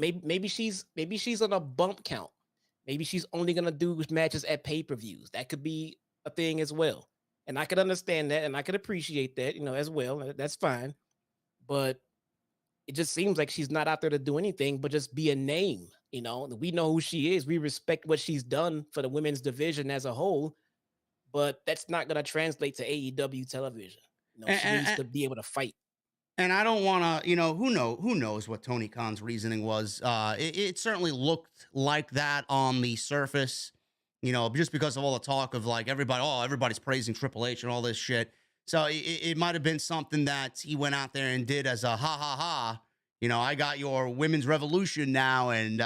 on a bump count. Maybe she's only gonna do matches at pay-per-views. That could be a thing as well. And I could understand that, and I could appreciate that, as well. That's fine. But it just seems like she's not out there to do anything but just be a name. We know who she is. We respect what she's done for the women's division as a whole. But that's not gonna translate to AEW television. She needs to be able to fight. And I don't want to, who knows what Tony Khan's reasoning was. It certainly looked like that on the surface, just because of all the talk of like everybody's praising Triple H and all this shit. So it might have been something that he went out there and did as a ha ha ha. I got your women's revolution now, and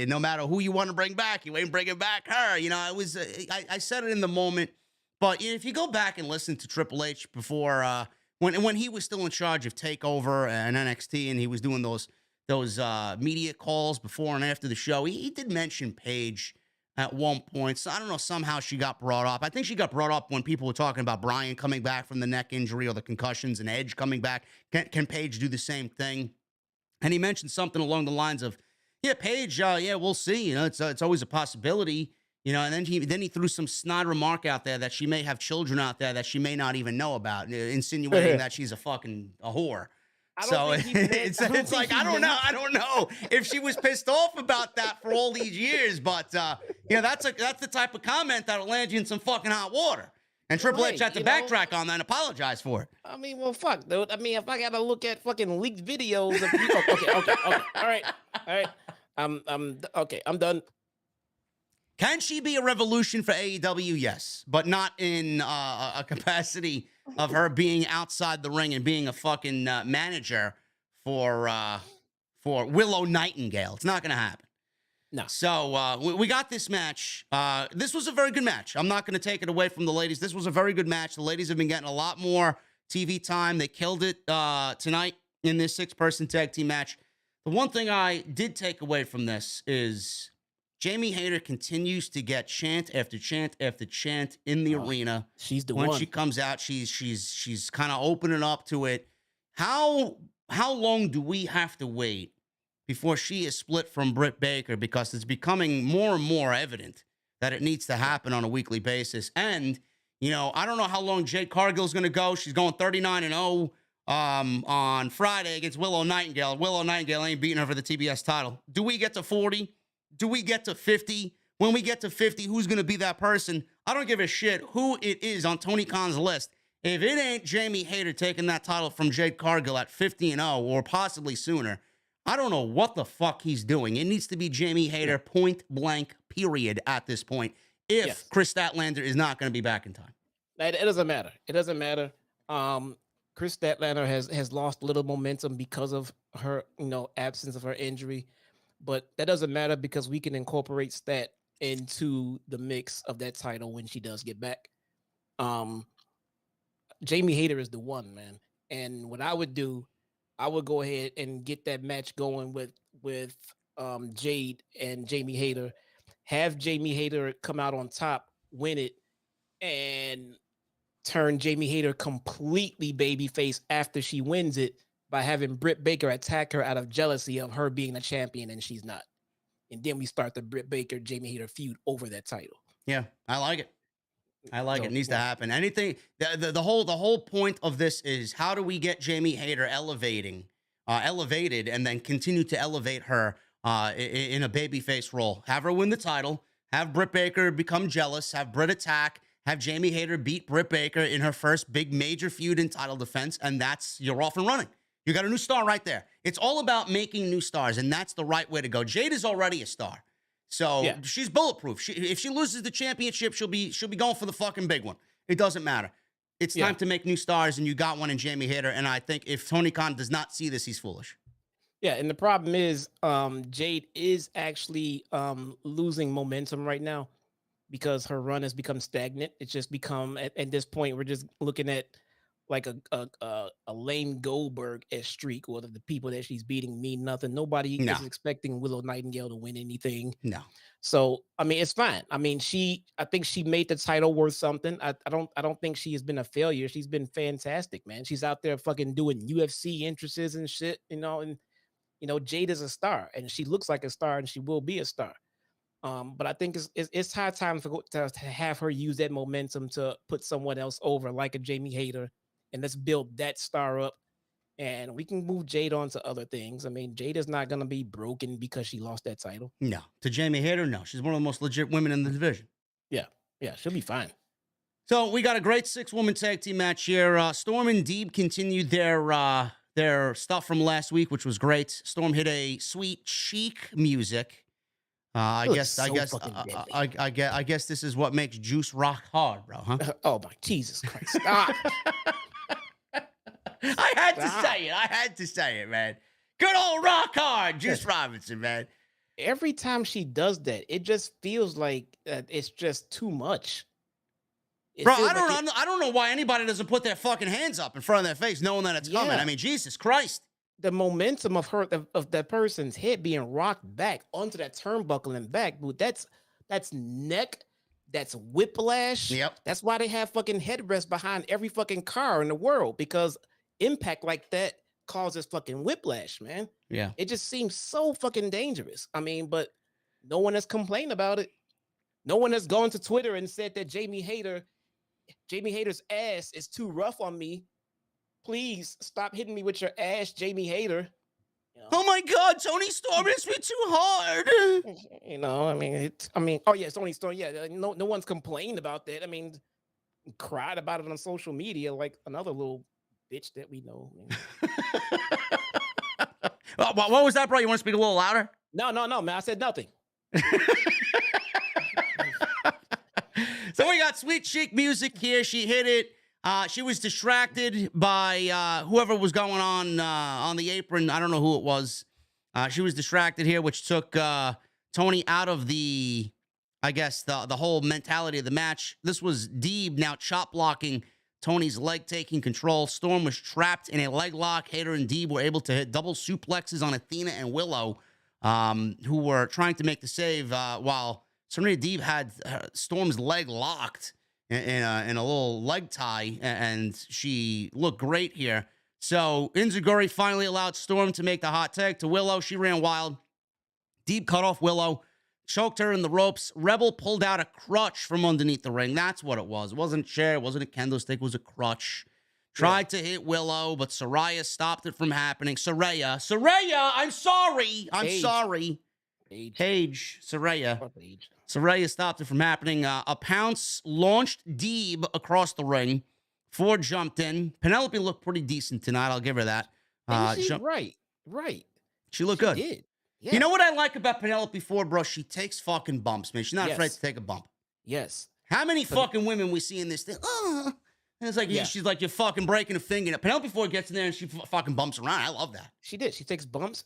no matter who you want to bring back, you ain't bringing back her. I said it in the moment, but if you go back and listen to Triple H before. When he was still in charge of TakeOver and NXT, and he was doing those media calls before and after the show, he did mention Paige at one point. So I don't know, somehow she got brought up. I think she got brought up when people were talking about Bryan coming back from the neck injury or the concussions and Edge coming back. Can Paige do the same thing? And he mentioned something along the lines of, yeah, Paige, we'll see. It's always a possibility. And then he threw some snide remark out there that she may have children out there that she may not even know about, insinuating that she's a whore. So it's like, I don't know if she was pissed off about that for all these years, but that's the type of comment that'll land you in some fucking hot water. And Triple H had to backtrack on that and apologize for it. Well, fuck, dude. If I gotta look at fucking leaked videos of people, okay, all right. I'm done. Can she be a revolution for AEW? Yes, but not in a capacity of her being outside the ring and being a fucking manager for Willow Nightingale. It's not going to happen. No. So we got this match. This was a very good match. I'm not going to take it away from the ladies. This was a very good match. The ladies have been getting a lot more TV time. They killed it tonight in this 6-person tag team match. The one thing I did take away from this is Jamie Hayter continues to get chant after chant after chant in the arena. She's the when one. she comes out, she's kind of opening up to it. How long do we have to wait before she is split from Britt Baker? Because it's becoming more and more evident that it needs to happen on a weekly basis. And, you know, I don't know how long Jade Cargill is going to go. She's going 39-0 on Friday against Willow Nightingale. Willow Nightingale ain't beating her for the TBS title. Do we get to 40? Do we get to 50? When we get to 50, who's going to be that person? I don't give a shit who it is on Tony Khan's list. If it ain't Jamie Hayter taking that title from Jade Cargill at 50-0 or possibly sooner, I don't know what the fuck he's doing. It needs to be Jamie Hayter, point blank, period, at this point, if Chris Statlander is not going to be back in time. It doesn't matter. It doesn't matter. Chris Statlander has lost a little momentum because of her, absence of her injury. But that doesn't matter because we can incorporate Stat into the mix of that title when she does get back. Jamie Hayter is the one, man. And what I would do, I would go ahead and get that match going with Jade and Jamie Hayter. Have Jamie Hayter come out on top, win it, and turn Jamie Hayter completely babyface after she wins it by having Britt Baker attack her out of jealousy of her being a champion and she's not. And then we start the Britt Baker, Jamie Hayter feud over that title. Yeah, I like it. I like it. It needs to happen. Anything. The whole point of this is how do we get Jamie Hayter elevated, and then continue to elevate her in a babyface role. Have her win the title. Have Britt Baker become jealous. Have Britt attack. Have Jamie Hayter beat Britt Baker in her first big major feud in title defense, and you're off and running. You got a new star right there. It's all about making new stars, and that's the right way to go. Jade is already a star. So she's bulletproof. If she loses the championship, she'll be going for the fucking big one. It doesn't matter. It's time to make new stars, and you got one in Jamie Hayter. And I think if Tony Khan does not see this, he's foolish. Yeah, and the problem is Jade is actually losing momentum right now because her run has become stagnant. It's just become at this point we're just looking at like a Lane Goldberg streak, or the people that she's beating mean nothing. Nobody is expecting Willow Nightingale to win anything. No. So I mean, it's fine. I mean, I think she made the title worth something. I don't think she has been a failure. She's been fantastic, man. She's out there fucking doing UFC entrances and shit, and Jade is a star, and she looks like a star, and she will be a star. But I think it's high time to have her use that momentum to put someone else over, like a Jamie Hayter. And let's build that star up, and we can move Jade on to other things. I mean, Jade is not going to be broken because she lost that title. No. To Jamie Hayter, no. She's one of the most legit women in the division. Yeah, she'll be fine. So we got a great 6-woman tag team match here. Storm and Deeb continued their stuff from last week, which was great. Storm hit a sweet chic music. I guess this is what makes Juice rock hard, bro, huh? Oh my Jesus Christ! Stop. I had to say it, man. Good old rock hard, Juice Robinson, man. Every time she does that, it just feels like it's just too much. Bro, I don't know why anybody doesn't put their fucking hands up in front of their face knowing that it's coming. I mean, Jesus Christ. The momentum of that person's head being rocked back onto that turnbuckle and back, dude, that's neck, that's whiplash. Yep. That's why they have fucking headrests behind every fucking car in the world, because impact like that causes fucking whiplash, man. Yeah. It just seems so fucking dangerous. I mean, but no one has complained about it. No one has gone to Twitter and said that Jamie Hayter's ass is too rough on me. Please stop hitting me with your ass, Jamie Hayter. Oh my God, Tony Storm hits me too hard. It's Tony Storm. Yeah, no one's complained about that. I mean, cried about it on social media like another little bitch that we know. What was that, bro? You want to speak a little louder? No, man. I said nothing. So we got Sweet Chic music here. She hit it. She was distracted by whoever was going on the apron. I don't know who it was. She was distracted here, which took Toni out of the, I guess, the whole mentality of the match. This was Deeb now chop blocking Toni's leg, taking control. Storm was trapped in a leg lock. Hayter and Deeb were able to hit double suplexes on Athena and Willow, who were trying to make the save, while Serwna Deeb had Storm's leg locked in a little leg tie, and she looked great here. So Enziguri finally allowed Storm to make the hot tag to Willow. She ran wild. Deeb cut off Willow, choked her in the ropes. Rebel pulled out a crutch from underneath the ring. That's what it was. It wasn't a chair. It wasn't a kendo stick. It was a crutch. Tried to hit Willow, but Saraya stopped it from happening. Saraya, I'm sorry. I'm sorry. Page. Saraya. Saraya stopped it from happening. A pounce launched Deeb across the ring. Ford jumped in. Penelope looked pretty decent tonight. I'll give her that. Right. She looked good. Did. Yeah. You know what I like about Penelope Ford, bro? She takes fucking bumps, man. She's not afraid to take a bump. Yes. How many fucking women we see in this thing? And it's like, she's like, you're fucking breaking a finger. Penelope Ford gets in there and she fucking bumps around. I love that. She did. She takes bumps.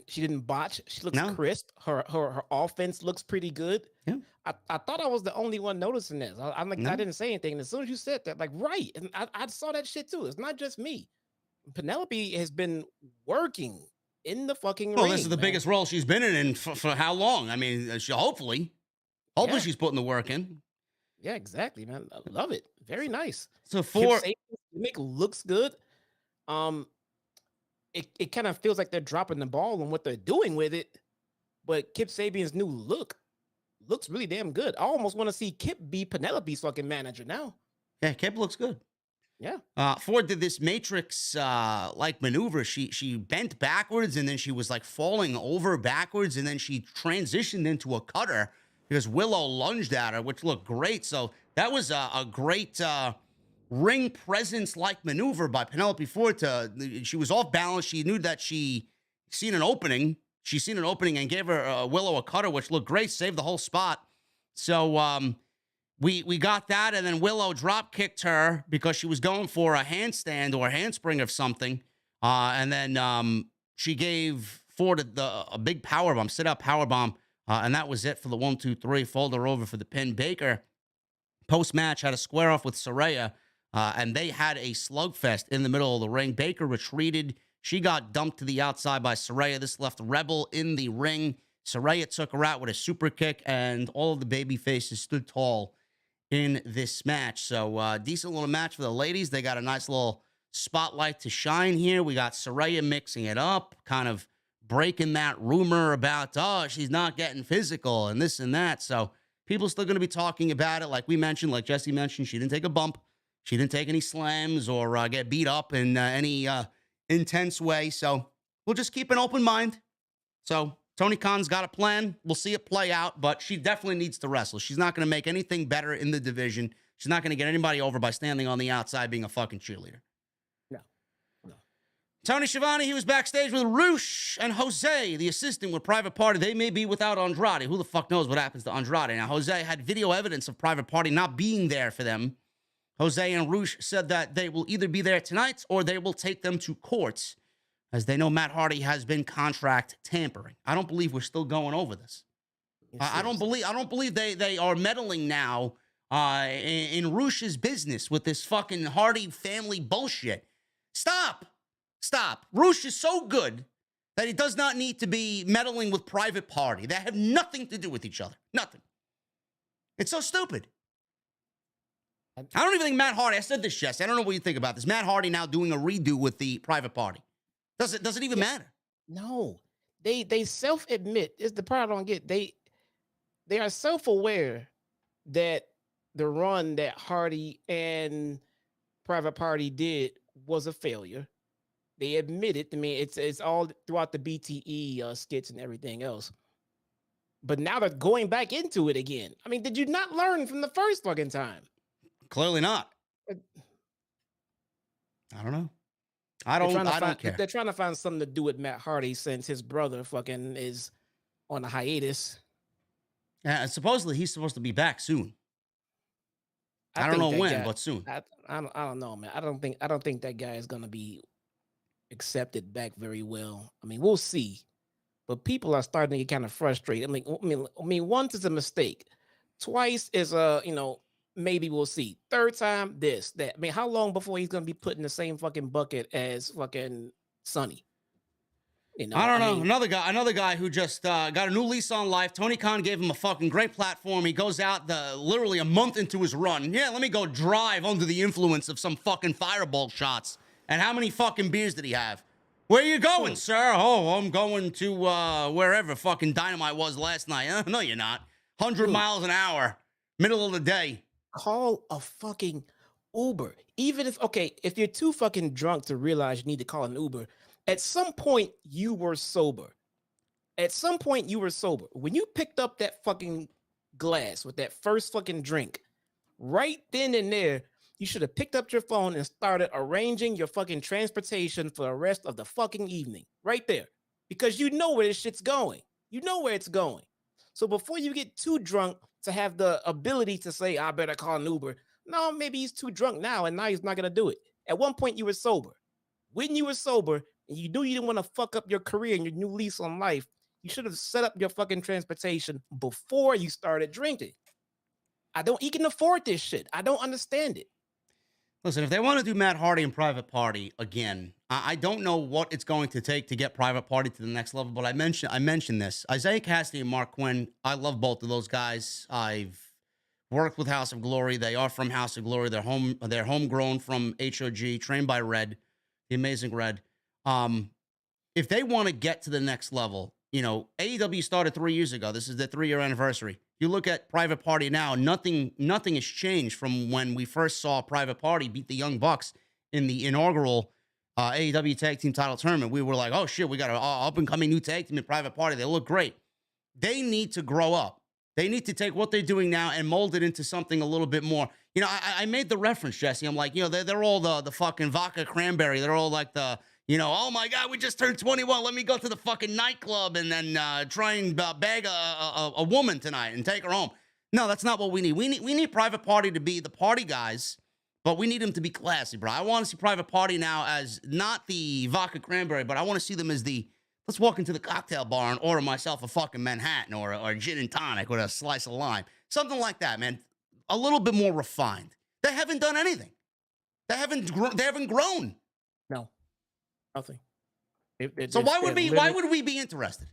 She didn't botch. She looks crisp. Her offense looks pretty good. Yeah. I thought I was the only one noticing this. I'm like, I didn't say anything. And as soon as you said that, like, right. And I saw that shit too. It's not just me. Penelope has been working in the fucking ring. This is the biggest role she's been in for how long? I mean, hopefully she's putting the work in. Yeah, exactly, man. I love it. Very nice. So for gimmick looks good. It kind of feels like they're dropping the ball on what they're doing with it. But Kip Sabian's new look looks really damn good. I almost want to see Kip be Penelope's fucking manager now. Yeah, Kip looks good. Yeah. Ford did this Matrix like maneuver. She bent backwards and then she was like falling over backwards and then she transitioned into a cutter because Willow lunged at her, which looked great. So that was a great ring presence like maneuver by Penelope Ford. She was off balance. She knew that she seen an opening. She seen an opening and gave her Willow a cutter, which looked great. Saved the whole spot. So we got that, and then Willow drop kicked her because she was going for a handstand or a handspring of something, and then she gave Ford a big power bomb, sit up power bomb, and that was it for the 1, 2, 3. Fold her over for the pin. Baker post match had a square off with Saraya, and they had a slugfest in the middle of the ring. Baker retreated. She got dumped to the outside by Saraya. This left Rebel in the ring. Saraya took her out with a super kick, and all of the baby faces stood tall in this match. So decent little match for the ladies. They got a nice little spotlight to shine here. We got Saraya mixing it up, kind of breaking that rumor about, she's not getting physical and this and that. So people still going to be talking about it. Like we mentioned, like Jesse mentioned, she didn't take a bump. She didn't take any slams or get beat up in any intense way. So we'll just keep an open mind. So Tony Khan's got a plan. We'll see it play out, but she definitely needs to wrestle. She's not going to make anything better in the division. She's not going to get anybody over by standing on the outside being a fucking cheerleader. No. Tony Schiavone, he was backstage with Rosh and Jose, the assistant with Private Party. They may be without Andrade. Who the fuck knows what happens to Andrade? Now, Jose had video evidence of Private Party not being there for them. Jose and Rosh said that they will either be there tonight or they will take them to court, as they know Matt Hardy has been contract tampering. I don't believe we're still going over this. I don't believe they are meddling now in Rosh's business with this fucking Hardy family bullshit. Stop. Rosh is so good that he does not need to be meddling with Private Party. They have nothing to do with each other. Nothing. It's so stupid. I don't even think Matt Hardy, I said this, Jess, I don't know what you think about this. Matt Hardy now doing a redo with the Private Party. Does it even matter? No. They self-admit, is the part I don't get. They are self-aware that the run that Hardy and Private Party did was a failure. They admit it. I mean, it's all throughout the BTE skits and everything else. But now they're going back into it again. I mean, did you not learn from the first fucking time? Clearly not. I don't know. I don't care. They're trying to find something to do with Matt Hardy since his brother fucking is on a hiatus. Supposedly he's supposed to be back soon. I don't know think that when, guy- but soon. I don't know, man. I don't think that guy is gonna be accepted back very well. I mean, we'll see. But people are starting to get kind of frustrated. I mean, once is a mistake. Twice is maybe we'll see. Third time, this, that. I mean, how long before he's gonna be put in the same fucking bucket as fucking Sonny? I don't know. mean, Another guy who just got a new lease on life. Tony Khan gave him a fucking great platform. He goes out literally a month into his run. Yeah, let me go drive under the influence of some fucking fireball shots. And how many fucking beers did he have? Where you going, sir? Oh, I'm going to wherever fucking Dynamite was last night. No, you're not. 100 miles an hour, middle of the day. Call a fucking Uber. Even if you're too fucking drunk to realize you need to call an Uber, at some point you were sober. When you picked up that fucking glass with that first fucking drink, right then and there, you should have picked up your phone and started arranging your fucking transportation for the rest of the fucking evening. Right there. Because you know where this shit's going. You know where it's going. So before you get too drunk to have the ability to say, I better call an Uber. No, maybe he's too drunk now and now he's not going to do it. At one point you were sober. When you were sober and you knew you didn't want to fuck up your career and your new lease on life, you should have set up your fucking transportation before you started drinking. He can afford this shit. I don't understand it. Listen, if they want to do Matt Hardy and Private Party again, I don't know what it's going to take to get Private Party to the next level, but I mentioned this. Isaiah Cassidy and Mark Quinn, I love both of those guys. I've worked with House of Glory. They are from House of Glory. They're homegrown from HOG, trained by Red, the amazing Red. If they want to get to the next level, AEW started 3 years ago. This is their 3-year anniversary. You look at Private Party now, nothing has changed from when we first saw Private Party beat the Young Bucks in the inaugural AEW Tag Team Title Tournament. We were like, oh shit, we got an up-and-coming new tag team in Private Party. They look great. They need to grow up. They need to take what they're doing now and mold it into something a little bit more. I made the reference, Jesse. I'm like, they're all the fucking vodka cranberry. They're all like oh my God, we just turned 21. Let me go to the fucking nightclub and then try and bag a woman tonight and take her home. No, that's not what we need. We need Private Party to be the party guys, but we need them to be classy, bro. I want to see Private Party now as not the vodka cranberry, but I want to see them as let's walk into the cocktail bar and order myself a fucking Manhattan or a gin and tonic with a slice of lime. Something like that, man. A little bit more refined. They haven't done anything. They haven't grown. No. Nothing. So why would we be interested?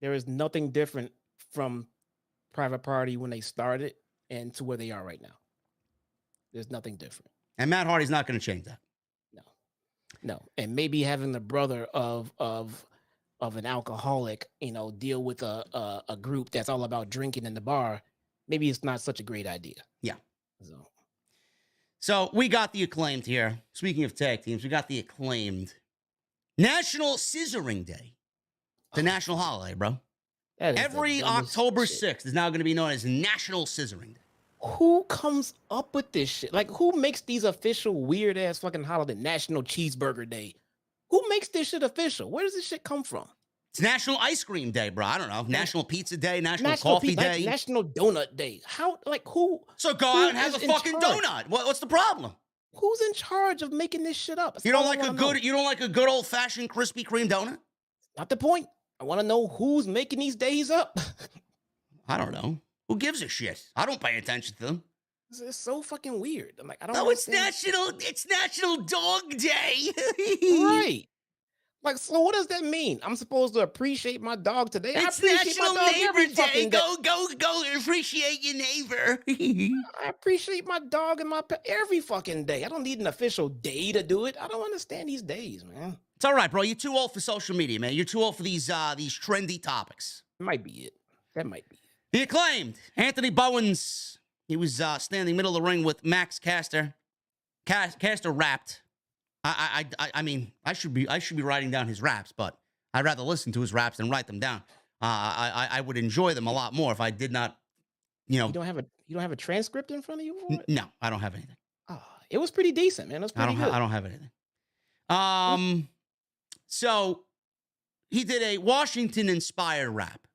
There is nothing different from Private Party when they started and to where they are right now. There's nothing different. And Matt Hardy's not going to change that. No. And maybe having the brother of an alcoholic, deal with a group that's all about drinking in the bar, maybe it's not such a great idea. Yeah. So we got the Acclaimed here. Speaking of tag teams, we got the Acclaimed. National Scissoring Day. The national holiday, bro. Every October 6th is now going to be known as National Scissoring Day. Who comes up with this shit? Like, who makes these official weird-ass fucking holiday? National Cheeseburger Day. Who makes this shit official? Where does this shit come from? It's National Ice Cream Day, bro. I don't know. National Pizza Day, National Coffee Day. National Donut Day. Who? So go out and have a fucking donut. What's the problem? Who's in charge of making this shit up? You don't like a good old-fashioned Krispy Kreme donut? Not the point. I want to know who's making these days up. I don't know. Who gives a shit? I don't pay attention to them. It's so fucking weird. I'm like, I don't know. It's National Dog Day. Right. Like, so what does that mean? I'm supposed to appreciate my dog today? It's National Neighbor Day. Go appreciate your neighbor. I appreciate my dog and my pet every fucking day. I don't need an official day to do it. I don't understand these days, man. It's all right, bro. You're too old for social media, man. You're too old for these trendy topics. Might be it. That might be it. The Acclaimed. Anthony Bowens. He was standing middle of the ring with Max Caster. Caster rapped. I mean, I should be writing down his raps, but I'd rather listen to his raps than write them down. I would enjoy them a lot more if I did not, You don't have a transcript in front of you for it? No, I don't have anything. It was pretty decent, man. It was pretty good. I don't have anything. So he did a Washington-inspired rap.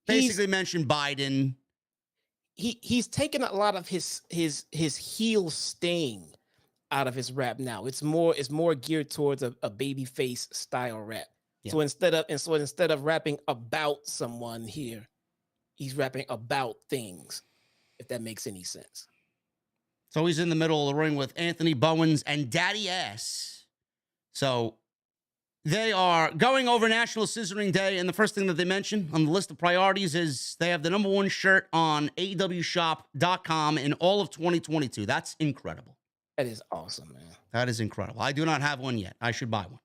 Basically mentioned Biden. he's taken a lot of his heel sting out of his rap now. It's more geared towards a babyface style rap. Yeah. So instead of rapping about someone here, he's rapping about things, if that makes any sense. So he's in the middle of the ring with Anthony Bowens and Daddy Ass. So they are going over National Scissoring Day, and the first thing that they mention on the list of priorities is they have the #1 shirt on AEWshop.com in all of 2022. That's incredible. That is awesome, man. That is incredible. I do not have one yet. I should buy one.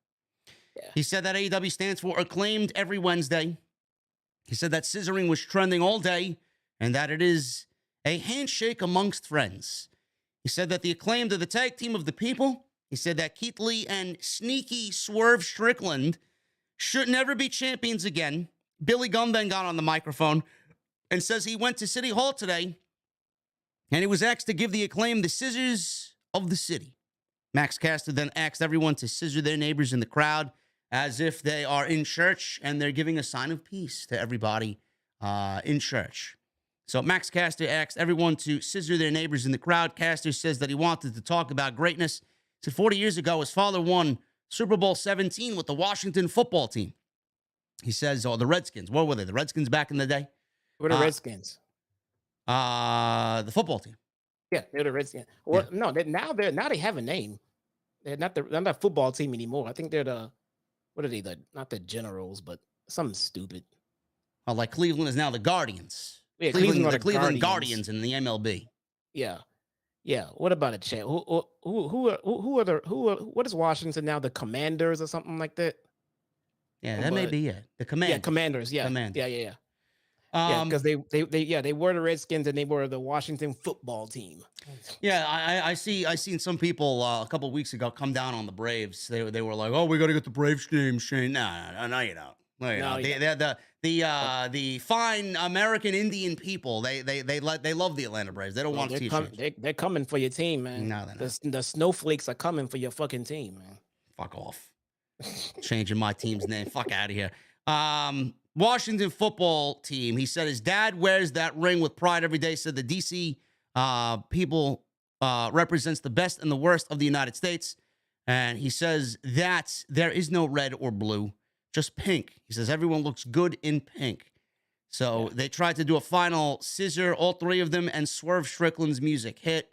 Yeah. He said that AEW stands for Acclaimed every Wednesday. He said that scissoring was trending all day and that it is a handshake amongst friends. He said that the Acclaimed are the tag team of the people. He said that Keith Lee and sneaky Swerve Strickland should never be champions again. Billy Gunn then got on the microphone and says he went to City Hall today and he was asked to give the Acclaimed the scissors of the city. Max Caster then asked everyone to scissor their neighbors in the crowd as if they are in church and they're giving a sign of peace to everybody in church. So Max Caster asked everyone to scissor their neighbors in the crowd. Caster says that he wanted to talk about greatness. He said 40 years ago, his father won Super Bowl 17 with the Washington football team. He says, the Redskins. What were they? The Redskins back in the day? What are the Redskins? The football team. Yeah, they're the Redskins. Well, no, now they have a name. They're not a football team anymore. I think they're what are they? Not the Generals, but something stupid. Oh, like Cleveland is now the Guardians. Yeah, Cleveland Guardians in the MLB. Yeah. What about a chat? What is Washington now? The Commanders or something like that? Yeah, that may be it. The Commanders. Yeah, Commanders. Yeah, Commanders. Yeah. Because they were the Redskins and they were the Washington football team. Yeah, I seen some people a couple of weeks ago come down on the Braves. They were like, "Oh, we got to get the Braves game, Shane." No, you don't. No, you don't. The fine American Indian people. They love the Atlanta Braves. They don't want to. They're coming for your team, man. No, they're not. The snowflakes are coming for your fucking team, man. Fuck off. Changing my team's name. Fuck out of here. Washington football team. He said his dad wears that ring with pride every day. Said the DC people represents the best and the worst of the United States. And he says that there is no red or blue, just pink. He says everyone looks good in pink. So they tried to do a final scissor, all three of them, and Swerve Strickland's music hit.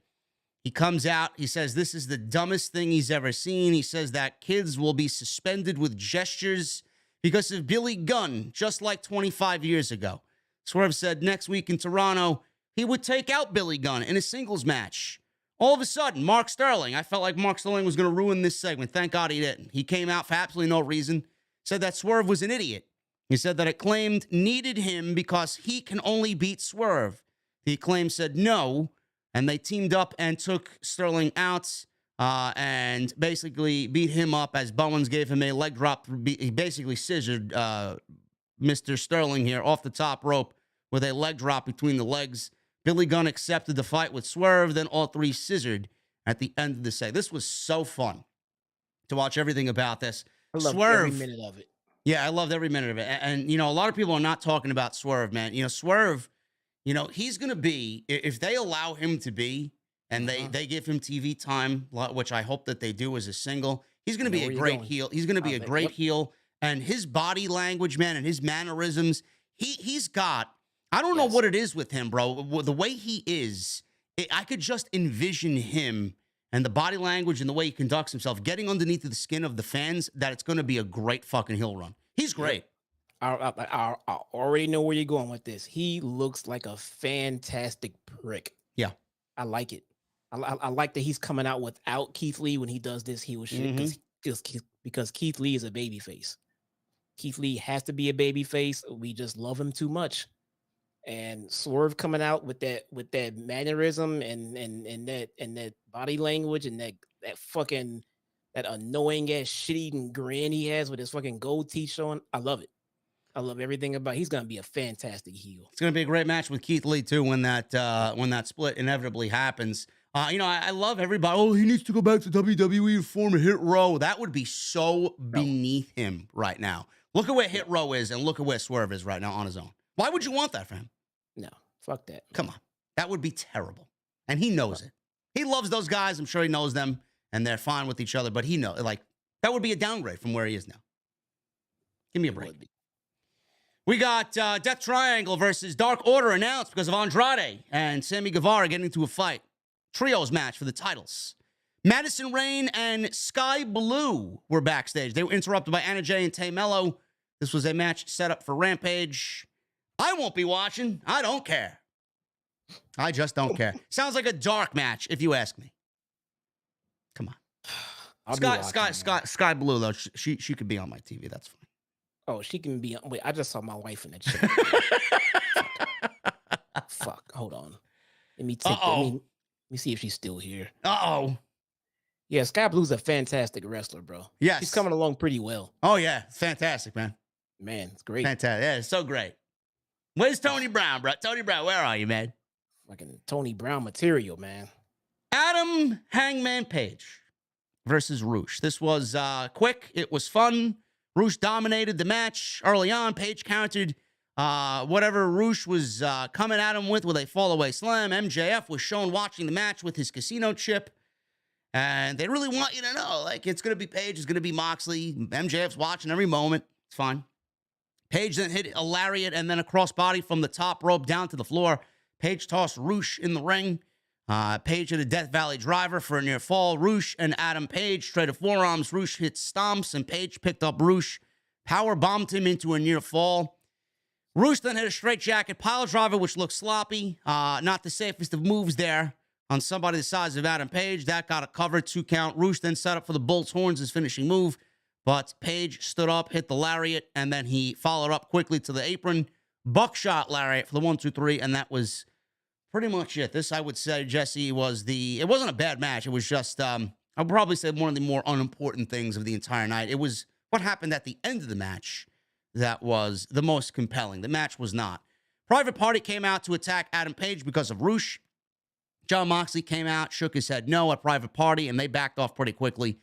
He comes out. He says this is the dumbest thing he's ever seen. He says that kids will be suspended with gestures because of Billy Gunn, just like 25 years ago. Swerve said next week in Toronto, he would take out Billy Gunn in a singles match. All of a sudden, Mark Sterling, I felt like Mark Sterling was going to ruin this segment. Thank God he didn't. He came out for absolutely no reason, said that Swerve was an idiot. He said that Acclaimed needed him because he can only beat Swerve. The Acclaimed said no, and they teamed up and took Sterling out and basically beat him up as Bowens gave him a leg drop. He basically scissored Mr. Sterling here off the top rope with a leg drop between the legs. Billy Gunn accepted the fight with Swerve, then all three scissored at the end of the set. This was so fun to watch everything about this. I loved every minute of it. Yeah, I loved every minute of it. And, you know, a lot of people are not talking about Swerve, man. You know, Swerve, you know, he's going to be, if they allow him to be, and they give him TV time, which I hope that they do as a single, he's going to be a great heel. He's going to be a great heel. And his body language, man, and his mannerisms, he's got, I don't know what it is with him, bro. The way he is, I could just envision him and the body language and the way he conducts himself getting underneath the skin of the fans, that it's going to be a great fucking heel run. He's great. I already know where you're going with this. He looks like a fantastic prick. Yeah. I like it. I like that he's coming out without Keith Lee when he does this heel shit because Keith Lee is a babyface. Keith Lee has to be a babyface. We just love him too much. And Swerve coming out with that mannerism and that body language and that fucking that annoying ass shit-eating grin he has with his fucking gold teeth showing. I love it. I love everything about it. He's gonna be a fantastic heel. It's gonna be a great match with Keith Lee too when that split inevitably happens. You know, I love everybody. Oh, he needs to go back to WWE and form a Hit Row. That would be so beneath him right now. Look at where Hit Row is and look at where Swerve is right now on his own. Why would you want that for him? No, fuck that. Come on. That would be terrible. And he knows it. He loves those guys. I'm sure he knows them, and they're fine with each other. But he knows, like, that would be a downgrade from where he is now. Give me a break. We got Death Triangle versus Dark Order announced because of Andrade and Sammy Guevara getting into a fight. Trios match for the titles. Madison Rayne and Sky Blue were backstage. They were interrupted by Anna Jay and Tay Mello. This was a match set up for Rampage. I won't be watching. I don't care. I just don't care. Sounds like a dark match, if you ask me. Come on. Sky Blue, though, she could be on my TV. That's fine. Oh, she can be on. Wait, I just saw my wife in the chat. Fuck. Hold on. Let me take. Let me see if she's still here. Yeah, Sky Blue's a fantastic wrestler, bro. Yes. She's coming along pretty well. Oh, yeah. It's fantastic, man. Man, it's great. Fantastic. Yeah, it's so great. Where's Tony Brown, bro? Tony Brown, where are you, man? Fucking Tony Brown material, man. Adam Hangman Page versus Roosh. This was quick. It was fun. Roosh dominated the match early on. Page countered whatever Roosh was coming at him with a fall-away slam. MJF was shown watching the match with his casino chip. And they really want you to know, like, it's going to be Page, it's going to be Moxley. MJF's watching every moment. It's fine. Page then hit a lariat and then a crossbody from the top rope down to the floor. Page tossed Roosh in the ring. Page hit a Death Valley driver for a near fall. Roosh and Adam Page traded forearms. Roosh hit stomps, and Page picked up Roosh. Power bombed him into a near fall. Roosh then hit a straight jacket pile driver, which looked sloppy. Not the safest of moves there on somebody the size of Adam Page. That got a cover, 2 count. Roosh then set up for the Bull's Horns, his finishing move. But Page stood up, hit the lariat, and then he followed up quickly to the apron. Buckshot lariat for the 1, 2, 3, and that was pretty much it. This, I would say, Jesse, it wasn't a bad match. It was just, I would probably say one of the more unimportant things of the entire night. It was what happened at the end of the match that was the most compelling. The match was not. Private Party came out to attack Adam Page because of Roosh. Jon Moxley came out, shook his head no at Private Party, and they backed off pretty quickly.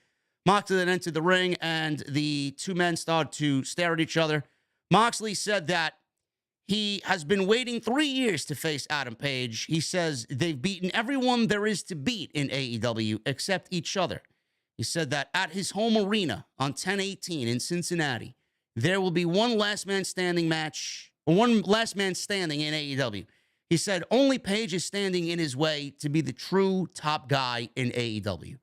Moxley then entered the ring, and the two men started to stare at each other. Moxley said that he has been waiting 3 years to face Adam Page. He says they've beaten everyone there is to beat in AEW except each other. He said that at his home arena on 10/18 in Cincinnati, there will be one last man standing match, or one last man standing in AEW. He said only Page is standing in his way to be the true top guy in AEW.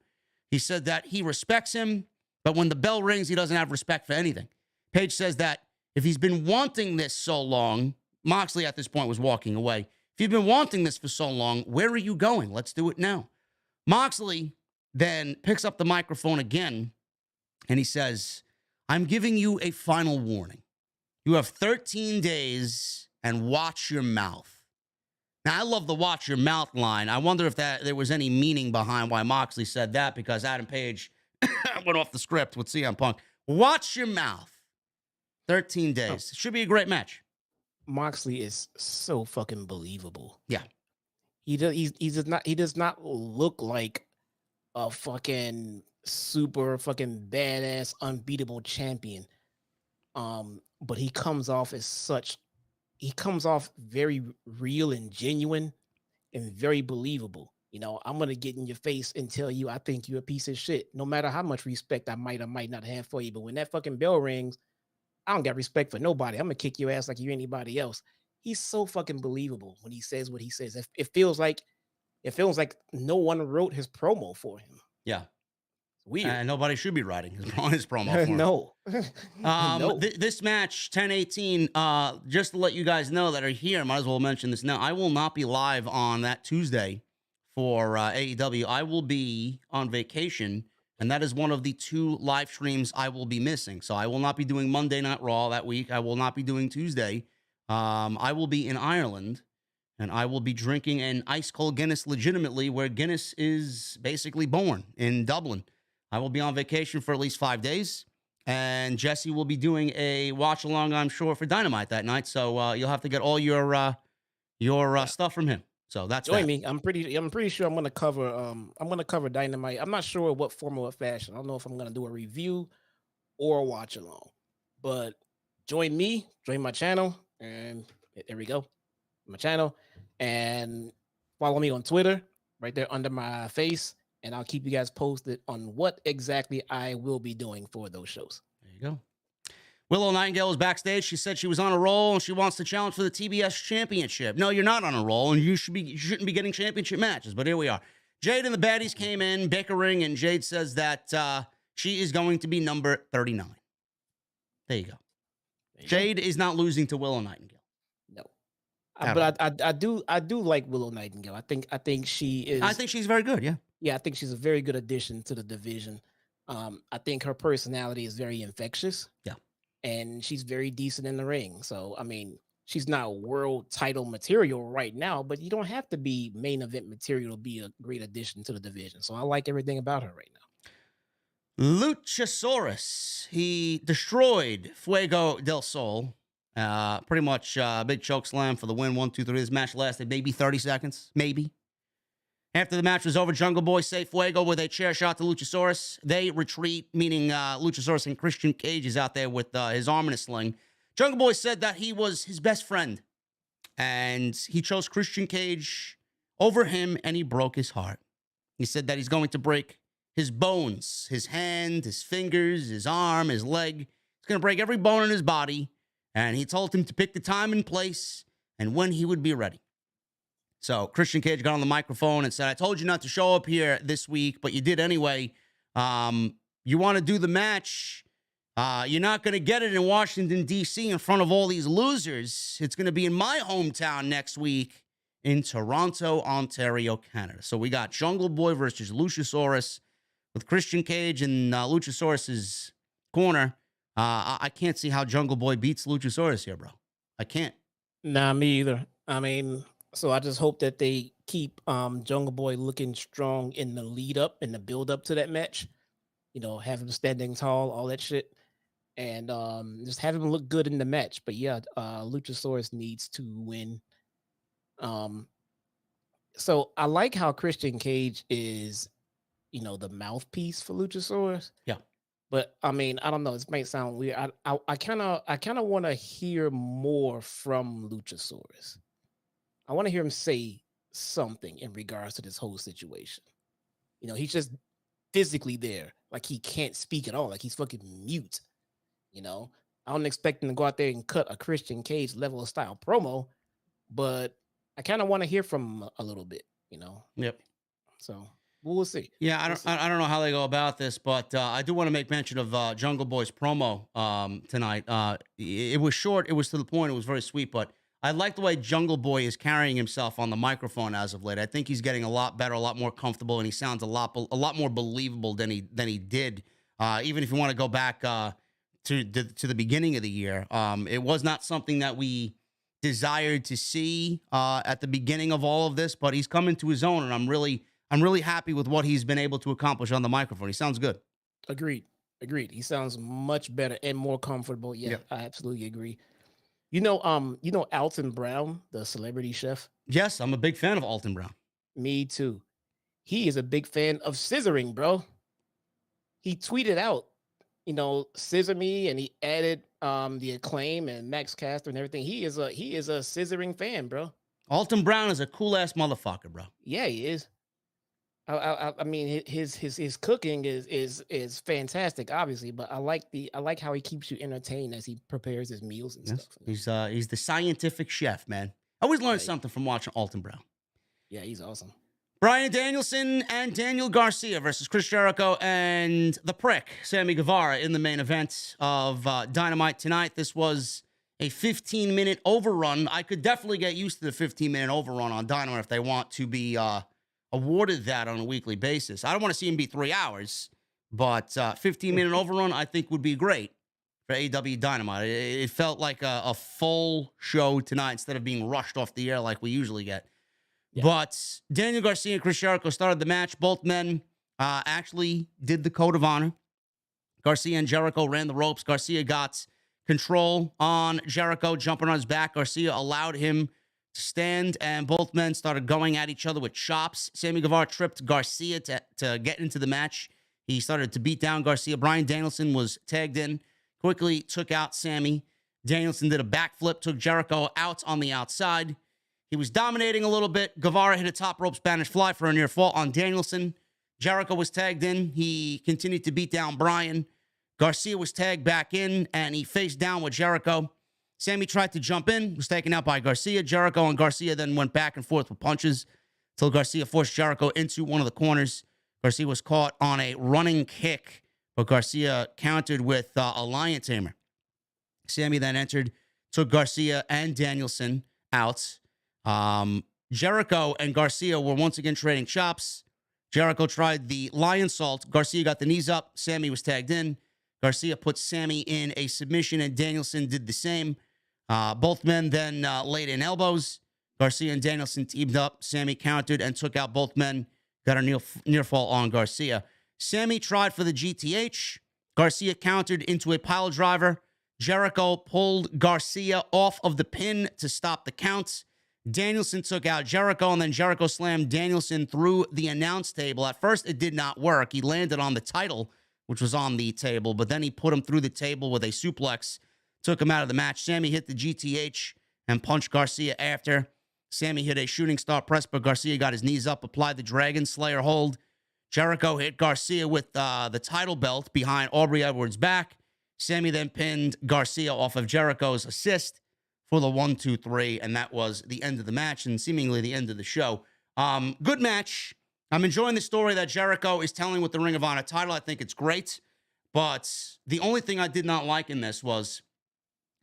He said that he respects him, but when the bell rings, he doesn't have respect for anything. Page says that if he's been wanting this so long, Moxley at this point was walking away. If you've been wanting this for so long, where are you going? Let's do it now. Moxley then picks up the microphone again, and he says, I'm giving you a final warning. You have 13 days and watch your mouth. Now, I love the watch your mouth line. I wonder if there was any meaning behind why Moxley said that, because Adam Page went off the script with CM Punk. Watch your mouth. 13 days. Oh. Should be a great match. Moxley is so fucking believable. Yeah. He does not look like a fucking super fucking badass unbeatable champion. But he comes off very real and genuine and very believable. You know, I'm going to get in your face and tell you I think you're a piece of shit, no matter how much respect I might or might not have for you. But when that fucking bell rings, I don't got respect for nobody. I'm going to kick your ass like you're anybody else. He's so fucking believable when he says what he says. It feels like no one wrote his promo for him. Yeah. Weird. And nobody should be writing his promo for him. No. No. This match, 10/18, just to let you guys know that are here, might as well mention this now. I will not be live on that Tuesday for AEW. I will be on vacation, and that is one of the 2 live streams I will be missing. So I will not be doing Monday Night Raw that week. I will not be doing Tuesday. I will be in Ireland, and I will be drinking an ice cold Guinness legitimately, where Guinness is basically born in Dublin. I will be on vacation for at least 5 days, and Jesse will be doing a watch along, I'm sure, for Dynamite that night. So you'll have to get all your stuff from him. So that's join me. I'm pretty sure I'm gonna cover Dynamite. I'm not sure what form or what fashion. I don't know if I'm gonna do a review or a watch along, but join me, join my channel, and there we go, my channel, and follow me on Twitter, right there under my face, and I'll keep you guys posted on what exactly I will be doing for those shows. There you go. Willow Nightingale was backstage. She said she was on a roll and she wants to challenge for the TBS championship. No, you're not on a roll, and you shouldn't be getting championship matches. But here we are. Jade and the baddies came in bickering, and Jade says that she is going to be number 39. There you go. Jade is not losing to Willow Nightingale. No, but I do like Willow Nightingale. I think she is. I think she's very good. Yeah. Yeah, I think she's a very good addition to the division. I think her personality is very infectious. Yeah. And she's very decent in the ring. So, I mean, she's not world title material right now, but you don't have to be main event material to be a great addition to the division. So I like everything about her right now. Luchasaurus. He destroyed Fuego del Sol. Pretty much big choke slam for the win. 1, 2, 3. This match lasted maybe 30 seconds. Maybe. After the match was over, Jungle Boy saved Fuego with a chair shot to Luchasaurus. They retreat, meaning Luchasaurus and Christian Cage is out there with his arm in a sling. Jungle Boy said that he was his best friend, and he chose Christian Cage over him, and he broke his heart. He said that he's going to break his bones, his hand, his fingers, his arm, his leg. He's going to break every bone in his body, and he told him to pick the time and place and when he would be ready. So Christian Cage got on the microphone and said, I told you not to show up here this week, but you did anyway. You want to do the match. You're not going to get it in Washington, D.C. in front of all these losers. It's going to be in my hometown next week in Toronto, Ontario, Canada. So we got Jungle Boy versus Luchasaurus with Christian Cage in Luchasaurus's corner. I can't see how Jungle Boy beats Luchasaurus here, bro. I can't. Nah, me either. I mean... So I just hope that they keep Jungle Boy looking strong in the lead up and the build up to that match. You know, have him standing tall, all that shit, and just have him look good in the match. But yeah, Luchasaurus needs to win. So I like how Christian Cage is, you know, the mouthpiece for Luchasaurus. Yeah. But I mean, I don't know. This might sound weird. I kind of want to hear more from Luchasaurus. I want to hear him say something in regards to this whole situation. You know, he's just physically there. Like he can't speak at all. Like he's fucking mute. You know, I don't expect him to go out there and cut a Christian Cage level of style promo, but I kind of want to hear from him a little bit, you know? Yep. So we'll see. Yeah, I don't know how they go about this, but I do want to make mention of Jungle Boy's promo tonight. It was short. It was to the point. It was very sweet, but I like the way Jungle Boy is carrying himself on the microphone as of late. I think he's getting a lot better, a lot more comfortable, and he sounds a lot more believable than he did. Even if you want to go back to the beginning of the year, it was not something that we desired to see at the beginning of all of this. But he's come into his own, and I'm really happy with what he's been able to accomplish on the microphone. He sounds good. Agreed. He sounds much better and more comfortable. Yeah, I absolutely agree. You know Alton Brown, the celebrity chef? Yes, I'm a big fan of Alton Brown. Me too. He is a big fan of scissoring, bro. He tweeted out, you know, scissor me, and he added the Acclaim and Max Caster and everything. He is a scissoring fan, bro. Alton Brown is a cool ass motherfucker, bro. Yeah, he is. I mean, his cooking is fantastic, obviously, but I like how he keeps you entertained as he prepares his meals and stuff. He's the scientific chef, man. I always learn something from watching Alton Brown. Yeah, he's awesome. Bryan Danielson and Daniel Garcia versus Chris Jericho and the prick Sammy Guevara in the main event of Dynamite tonight. This was a 15-minute overrun. I could definitely get used to the 15-minute overrun on Dynamite if they want to be awarded that on a weekly basis. I don't want to see him be 3 hours, but 15-minute overrun I think would be great for AEW Dynamite. It felt like a full show tonight instead of being rushed off the air like we usually get. Yeah. But Daniel Garcia and Chris Jericho started the match. Both men actually did the code of honor. Garcia and Jericho ran the ropes. Garcia got control on Jericho, jumping on his back. Garcia allowed him to stand, and both men started going at each other with chops. Sammy Guevara tripped Garcia to get into the match. He started to beat down Garcia. Bryan Danielson was tagged in, quickly took out Sammy. Danielson did a backflip, took Jericho out on the outside. He was dominating a little bit. Guevara hit a top rope Spanish fly for a near fall on Danielson. Jericho was tagged in. He continued to beat down Bryan. Garcia was tagged back in, and he faced down with Jericho. Sammy tried to jump in, was taken out by Garcia. Jericho and Garcia then went back and forth with punches until Garcia forced Jericho into one of the corners. Garcia was caught on a running kick, but Garcia countered with a Lion Tamer. Sammy then entered, took Garcia and Danielson out. Jericho and Garcia were once again trading chops. Jericho tried the Lion Salt. Garcia got the knees up. Sammy was tagged in. Garcia put Sammy in a submission, and Danielson did the same. Both men then laid in elbows. Garcia and Danielson teamed up. Sammy countered and took out both men. Got a near fall on Garcia. Sammy tried for the GTH. Garcia countered into a pile driver. Jericho pulled Garcia off of the pin to stop the count. Danielson took out Jericho, and then Jericho slammed Danielson through the announce table. At first, it did not work. He landed on the title, which was on the table, but then he put him through the table with a suplex, took him out of the match. Sammy hit the GTH and punched Garcia after. Sammy hit a shooting star press, but Garcia got his knees up, applied the Dragon Slayer hold. Jericho hit Garcia with the title belt behind Aubrey Edwards' back. Sammy then pinned Garcia off of Jericho's assist for the 1-2-3, and that was the end of the match and seemingly the end of the show. Good match. I'm enjoying the story that Jericho is telling with the Ring of Honor title. I think it's great, but the only thing I did not like in this was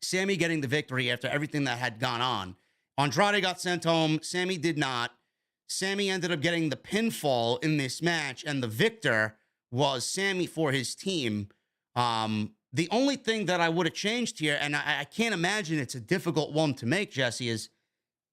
Sammy getting the victory after everything that had gone on. Andrade got sent home. Sammy did not. Sammy ended up getting the pinfall in this match, and the victor was Sammy for his team. The only thing that I would have changed here, and I can't imagine it's a difficult one to make, Jesse, is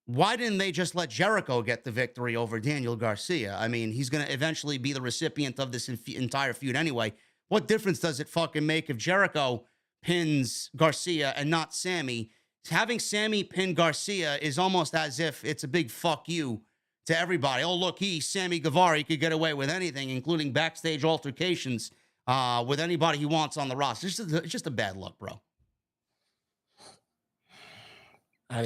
why didn't they just let Jericho get the victory over Daniel Garcia? I mean, he's going to eventually be the recipient of this entire feud anyway. What difference does it fucking make if Jericho pins Garcia and not Sammy? Having Sammy pin Garcia is almost as if it's a big fuck you to everybody. Oh, look, Sammy Guevara, he could get away with anything, including backstage altercations with anybody he wants on the roster. It's just a bad look, bro. It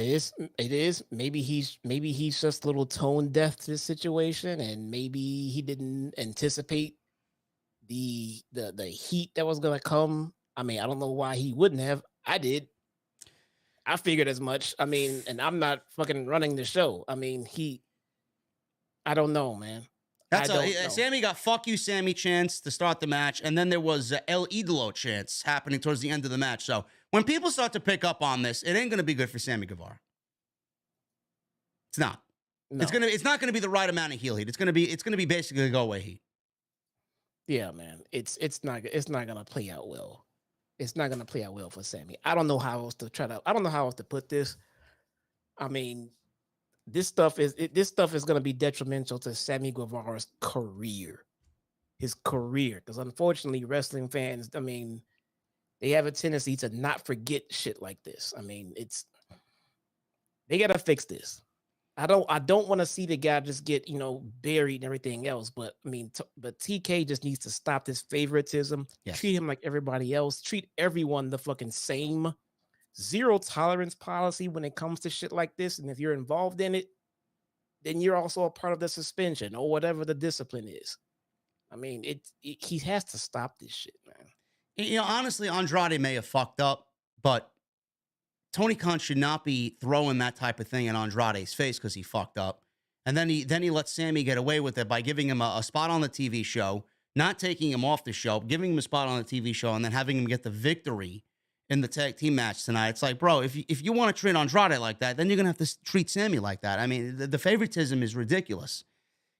is. Maybe he's just a little tone deaf to this situation, and maybe he didn't anticipate the heat that was gonna come. I mean, I don't know why he wouldn't have. I did. I figured as much. I mean, and I'm not fucking running the show. I mean, I don't know, man. Sammy got fuck you, Sammy chance to start the match, and then there was El Idolo chance happening towards the end of the match. So when people start to pick up on this, it ain't gonna be good for Sammy Guevara. It's not. No. It's not gonna be the right amount of heel heat. It's gonna be basically go away heat. Yeah, man. It's not gonna play out well. It's not gonna play out well for Sammy. I don't know how else to put this. I mean, this stuff is going to be detrimental to Sammy Guevara's career, his career. Because unfortunately, wrestling fans, I mean, they have a tendency to not forget shit like this. I mean, they got to fix this. I don't want to see the guy just get, buried and everything else. But I mean, but TK just needs to stop this favoritism. Yes. Treat him like everybody else. Treat everyone the fucking same. Zero tolerance policy when it comes to shit like this. And if you're involved in it, then you're also a part of the suspension or whatever the discipline is. I mean, he has to stop this shit, man. Honestly, Andrade may have fucked up, but Tony Khan should not be throwing that type of thing in Andrade's face because he fucked up. And then he let Sammy get away with it by giving him a spot on the TV show, not taking him off the show, giving him a spot on the TV show, and then having him get the victory in the tag team match tonight. It's like, bro, if you want to treat Andrade like that, then you're going to have to treat Sammy like that. I mean, the favoritism is ridiculous.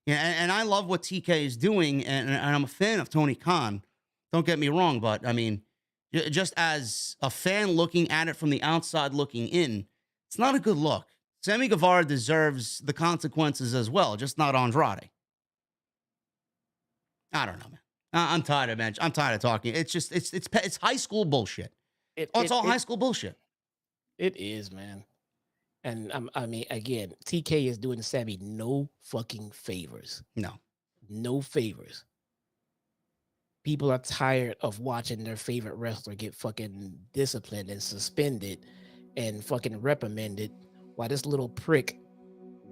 And I love what TK is doing, and I'm a fan of Tony Khan. Don't get me wrong, but, I mean, just as a fan looking at it from the outside looking in, it's not a good look. Sammy Guevara deserves the consequences as well, just not Andrade. I don't know, man. I'm tired of it, man. I'm tired of talking. It's just, it's high school bullshit. It's all high school bullshit. It is, man. And I mean, again, TK is doing Sammy no fucking favors. No favors. People are tired of watching their favorite wrestler get fucking disciplined and suspended and fucking reprimanded while this little prick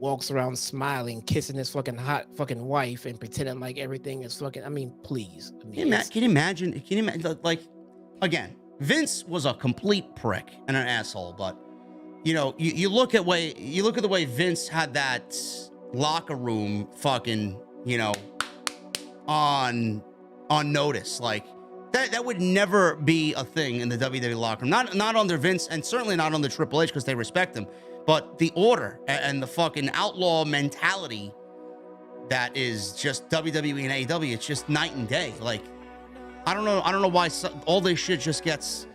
walks around smiling, kissing his fucking hot fucking wife, and pretending like everything is fucking. I mean, please. I mean, Can you imagine? Can you imagine? Like, again, Vince was a complete prick and an asshole, but you know, you look at the way Vince had that locker room fucking, you know, on notice. Like that would never be a thing in the WWE locker room. Not under Vince, and certainly not under Triple H, because they respect him. But the order and the fucking outlaw mentality that is just WWE and AEW, it's just night and day. Like, I don't know why all this shit just gets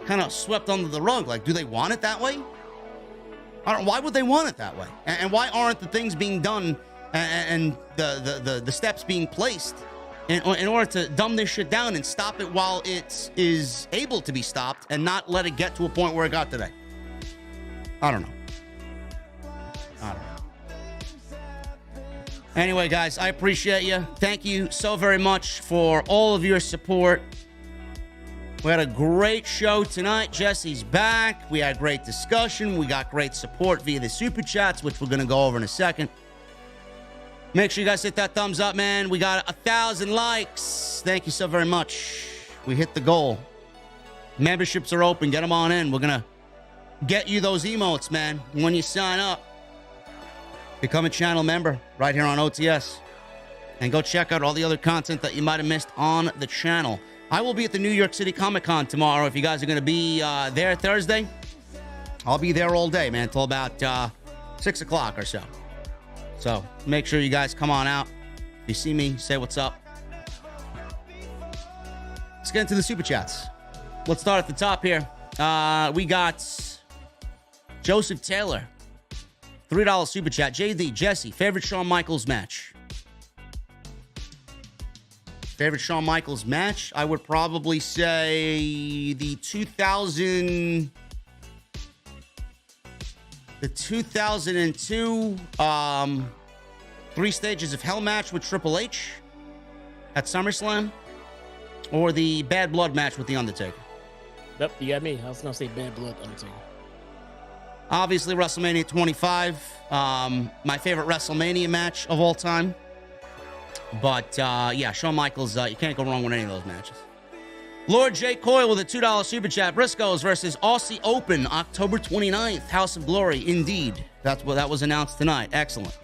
kind of swept under the rug. Like, do they want it that way? Why would they want it that way? And why aren't the things being done and the steps being placed in order to dumb this shit down and stop it while it is able to be stopped and not let it get to a point where it got today? I don't know. Anyway, guys, I appreciate you. Thank you so very much for all of your support. We had a great show tonight. Jesse's back. We had a great discussion. We got great support via the super chats, which we're going to go over in a second. Make sure you guys hit that thumbs up, man. We got 1,000 likes. Thank you so very much. We hit the goal. Memberships are open. Get them on in. We're going to get you those emotes, man, when you sign up. Become a channel member right here on OTS. And go check out all the other content that you might have missed on the channel. I will be at the New York City Comic Con tomorrow. If you guys are going to be there Thursday, I'll be there all day, man, until about 6 o'clock or so. So make sure you guys come on out. If you see me, say what's up. Let's get into the super chats. Let's start at the top here. We got Joseph Taylor. $3 super chat. JD, Jesse, favorite Shawn Michaels match? Favorite Shawn Michaels match? I would probably say the 2002 Three Stages of Hell match with Triple H at SummerSlam, or the Bad Blood match with The Undertaker. Yep, you got me. I was gonna say Bad Blood Undertaker. Obviously, WrestleMania 25, my favorite WrestleMania match of all time. But, yeah, Shawn Michaels, you can't go wrong with any of those matches. Lord J. Coyle with a $2 super chat. Briscoes versus Aussie Open, October 29th. House of Glory, indeed. That was announced tonight. Excellent.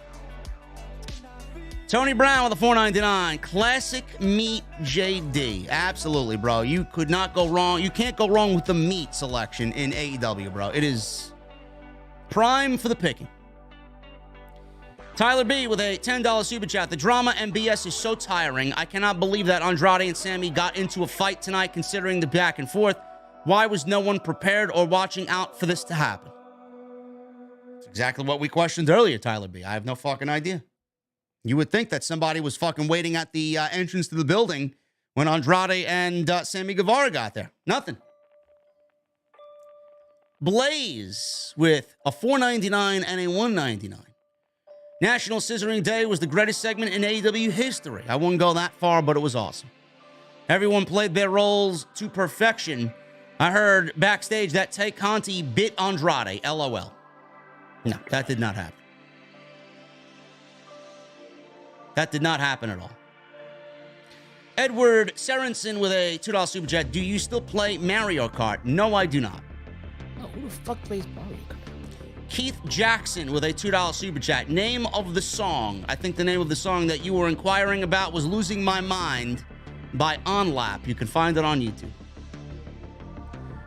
Tony Brown with a $4.99. Classic Meat JD. Absolutely, bro. You could not go wrong. You can't go wrong with the meat selection in AEW, bro. It is prime for the picking. Tyler B with a $10 super chat. The drama and BS is so tiring. I cannot believe that Andrade and Sammy got into a fight tonight, considering the back and forth. Why was no one prepared or watching out for this to happen? It's exactly what we questioned earlier, Tyler B. I have no fucking idea. You would think that somebody was fucking waiting at the entrance to the building when Andrade and Sammy Guevara got there. Nothing. Blaze with a $4.99 and a $1.99. National Scissoring Day was the greatest segment in AEW history. I wouldn't go that far, but it was awesome. Everyone played their roles to perfection. I heard backstage that Tay Conti bit Andrade. LOL. No, that did not happen. That did not happen at all. Edward Sorensen with a $2 super chat. Do you still play Mario Kart? No, I do not. Oh, who the fuck plays Mario Kart? Keith Jackson with a $2 super chat. Name of the song. I think the name of the song that you were inquiring about was Losing My Mind by OnLap. You can find it on YouTube.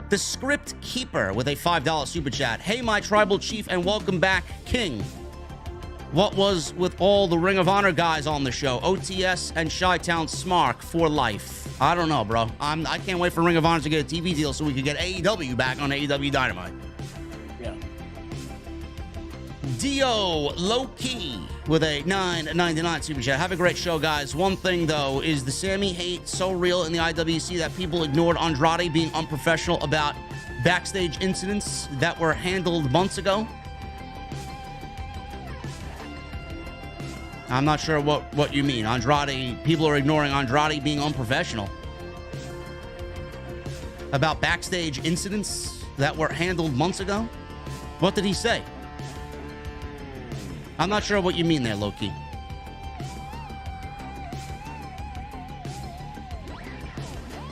The Script Keeper with a $5 super chat. Hey, my tribal chief, and welcome back, King. What was with all the Ring of Honor guys on the show? OTS and Chi-Town Smark for life. I don't know, bro. I can't wait for Ring of Honor to get a TV deal so we could get AEW back on AEW Dynamite. Yeah. Dio Low-Key with a $9.99 super chat. Have a great show, guys. One thing, though, is the Sammy hate so real in the IWC that people ignored Andrade being unprofessional about backstage incidents that were handled months ago? I'm not sure what you mean. Andrade, people are ignoring Andrade being unprofessional about backstage incidents that were handled months ago? What did he say? I'm not sure what you mean there, Loki.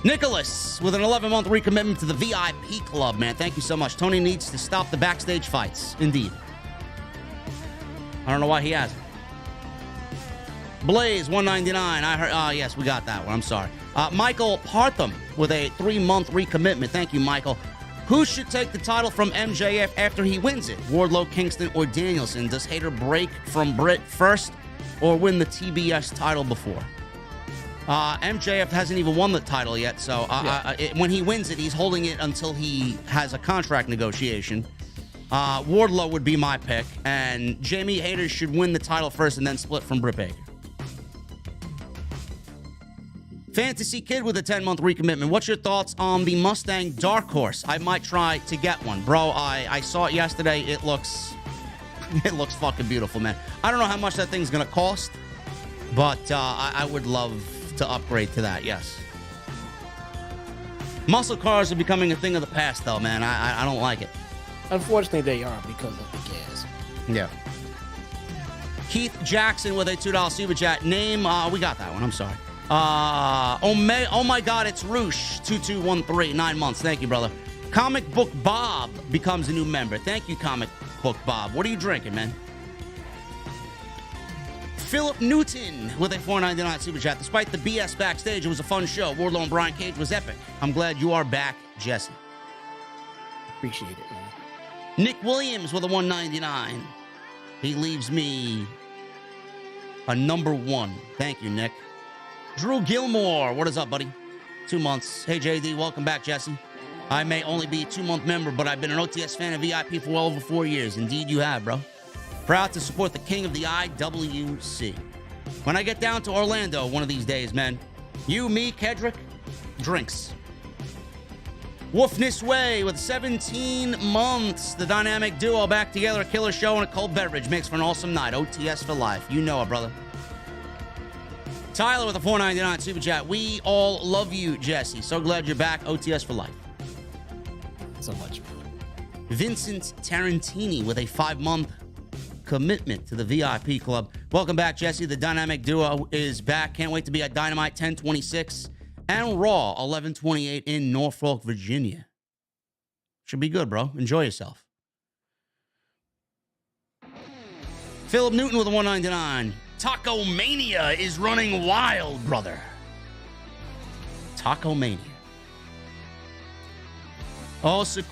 Nicholas with an 11-month recommitment to the VIP club, man. Thank you so much. Tony needs to stop the backstage fights. Indeed. I don't know why he hasn't. Blaze, 199. I heard. Yes, we got that one. I'm sorry. Michael Partham with a 3-month recommitment. Thank you, Michael. Who should take the title from MJF after he wins it? Wardlow, Kingston, or Danielson? Does Hayter break from Britt first or win the TBS title before? MJF hasn't even won the title yet, so when he wins it, he's holding it until he has a contract negotiation. Wardlow would be my pick, and Jamie Hayter should win the title first and then split from Britt Baker. Fantasy Kid with a 10-month recommitment. What's your thoughts on the Mustang Dark Horse? I might try to get one. Bro, I saw it yesterday. It looks fucking beautiful, man. I don't know how much that thing's going to cost, but I would love to upgrade to that, yes. Muscle cars are becoming a thing of the past, though, man. I don't like it. Unfortunately, they are because of the gas. Yeah. Keith Jackson with a $2 super chat. Name, we got that one. I'm sorry. Oh my God, it's Roosh 2213, 9 months. Thank you, brother. Comic Book Bob becomes a new member. Thank you, Comic Book Bob. What are you drinking, man? Philip Newton with a $4.99 super chat. Despite the BS backstage, it was a fun show. Wardlow and Brian Cage was epic. I'm glad you are back, Jesse. Appreciate it, man. Nick Williams with a $1.99. He leaves me a number 1. Thank you, Nick. Drew Gilmore, what is up, buddy? 2 months. Hey, JD, welcome back, Jesse. I may only be a 2-month member, but I've been an OTS fan of VIP for well over 4 years. Indeed, you have, bro. Proud to support the king of the IWC. When I get down to Orlando one of these days, man, you, me, Kedrick, drinks. Woofness Way with 17 months. The dynamic duo back together, a killer show and a cold beverage makes for an awesome night. OTS for life. You know it, brother. Tyler with a $4.99 super chat. We all love you, Jesse. So glad you're back. OTS for life. So much, man. Vincent Tarantini with a 5-month commitment to the VIP club. Welcome back, Jesse. The dynamic duo is back. Can't wait to be at Dynamite 10/26 and Raw 11/28 in Norfolk, Virginia. Should be good, bro. Enjoy yourself. Philip Newton with a $1.99. Taco Mania is running wild, brother. Taco Mania. Oh, Sequoia.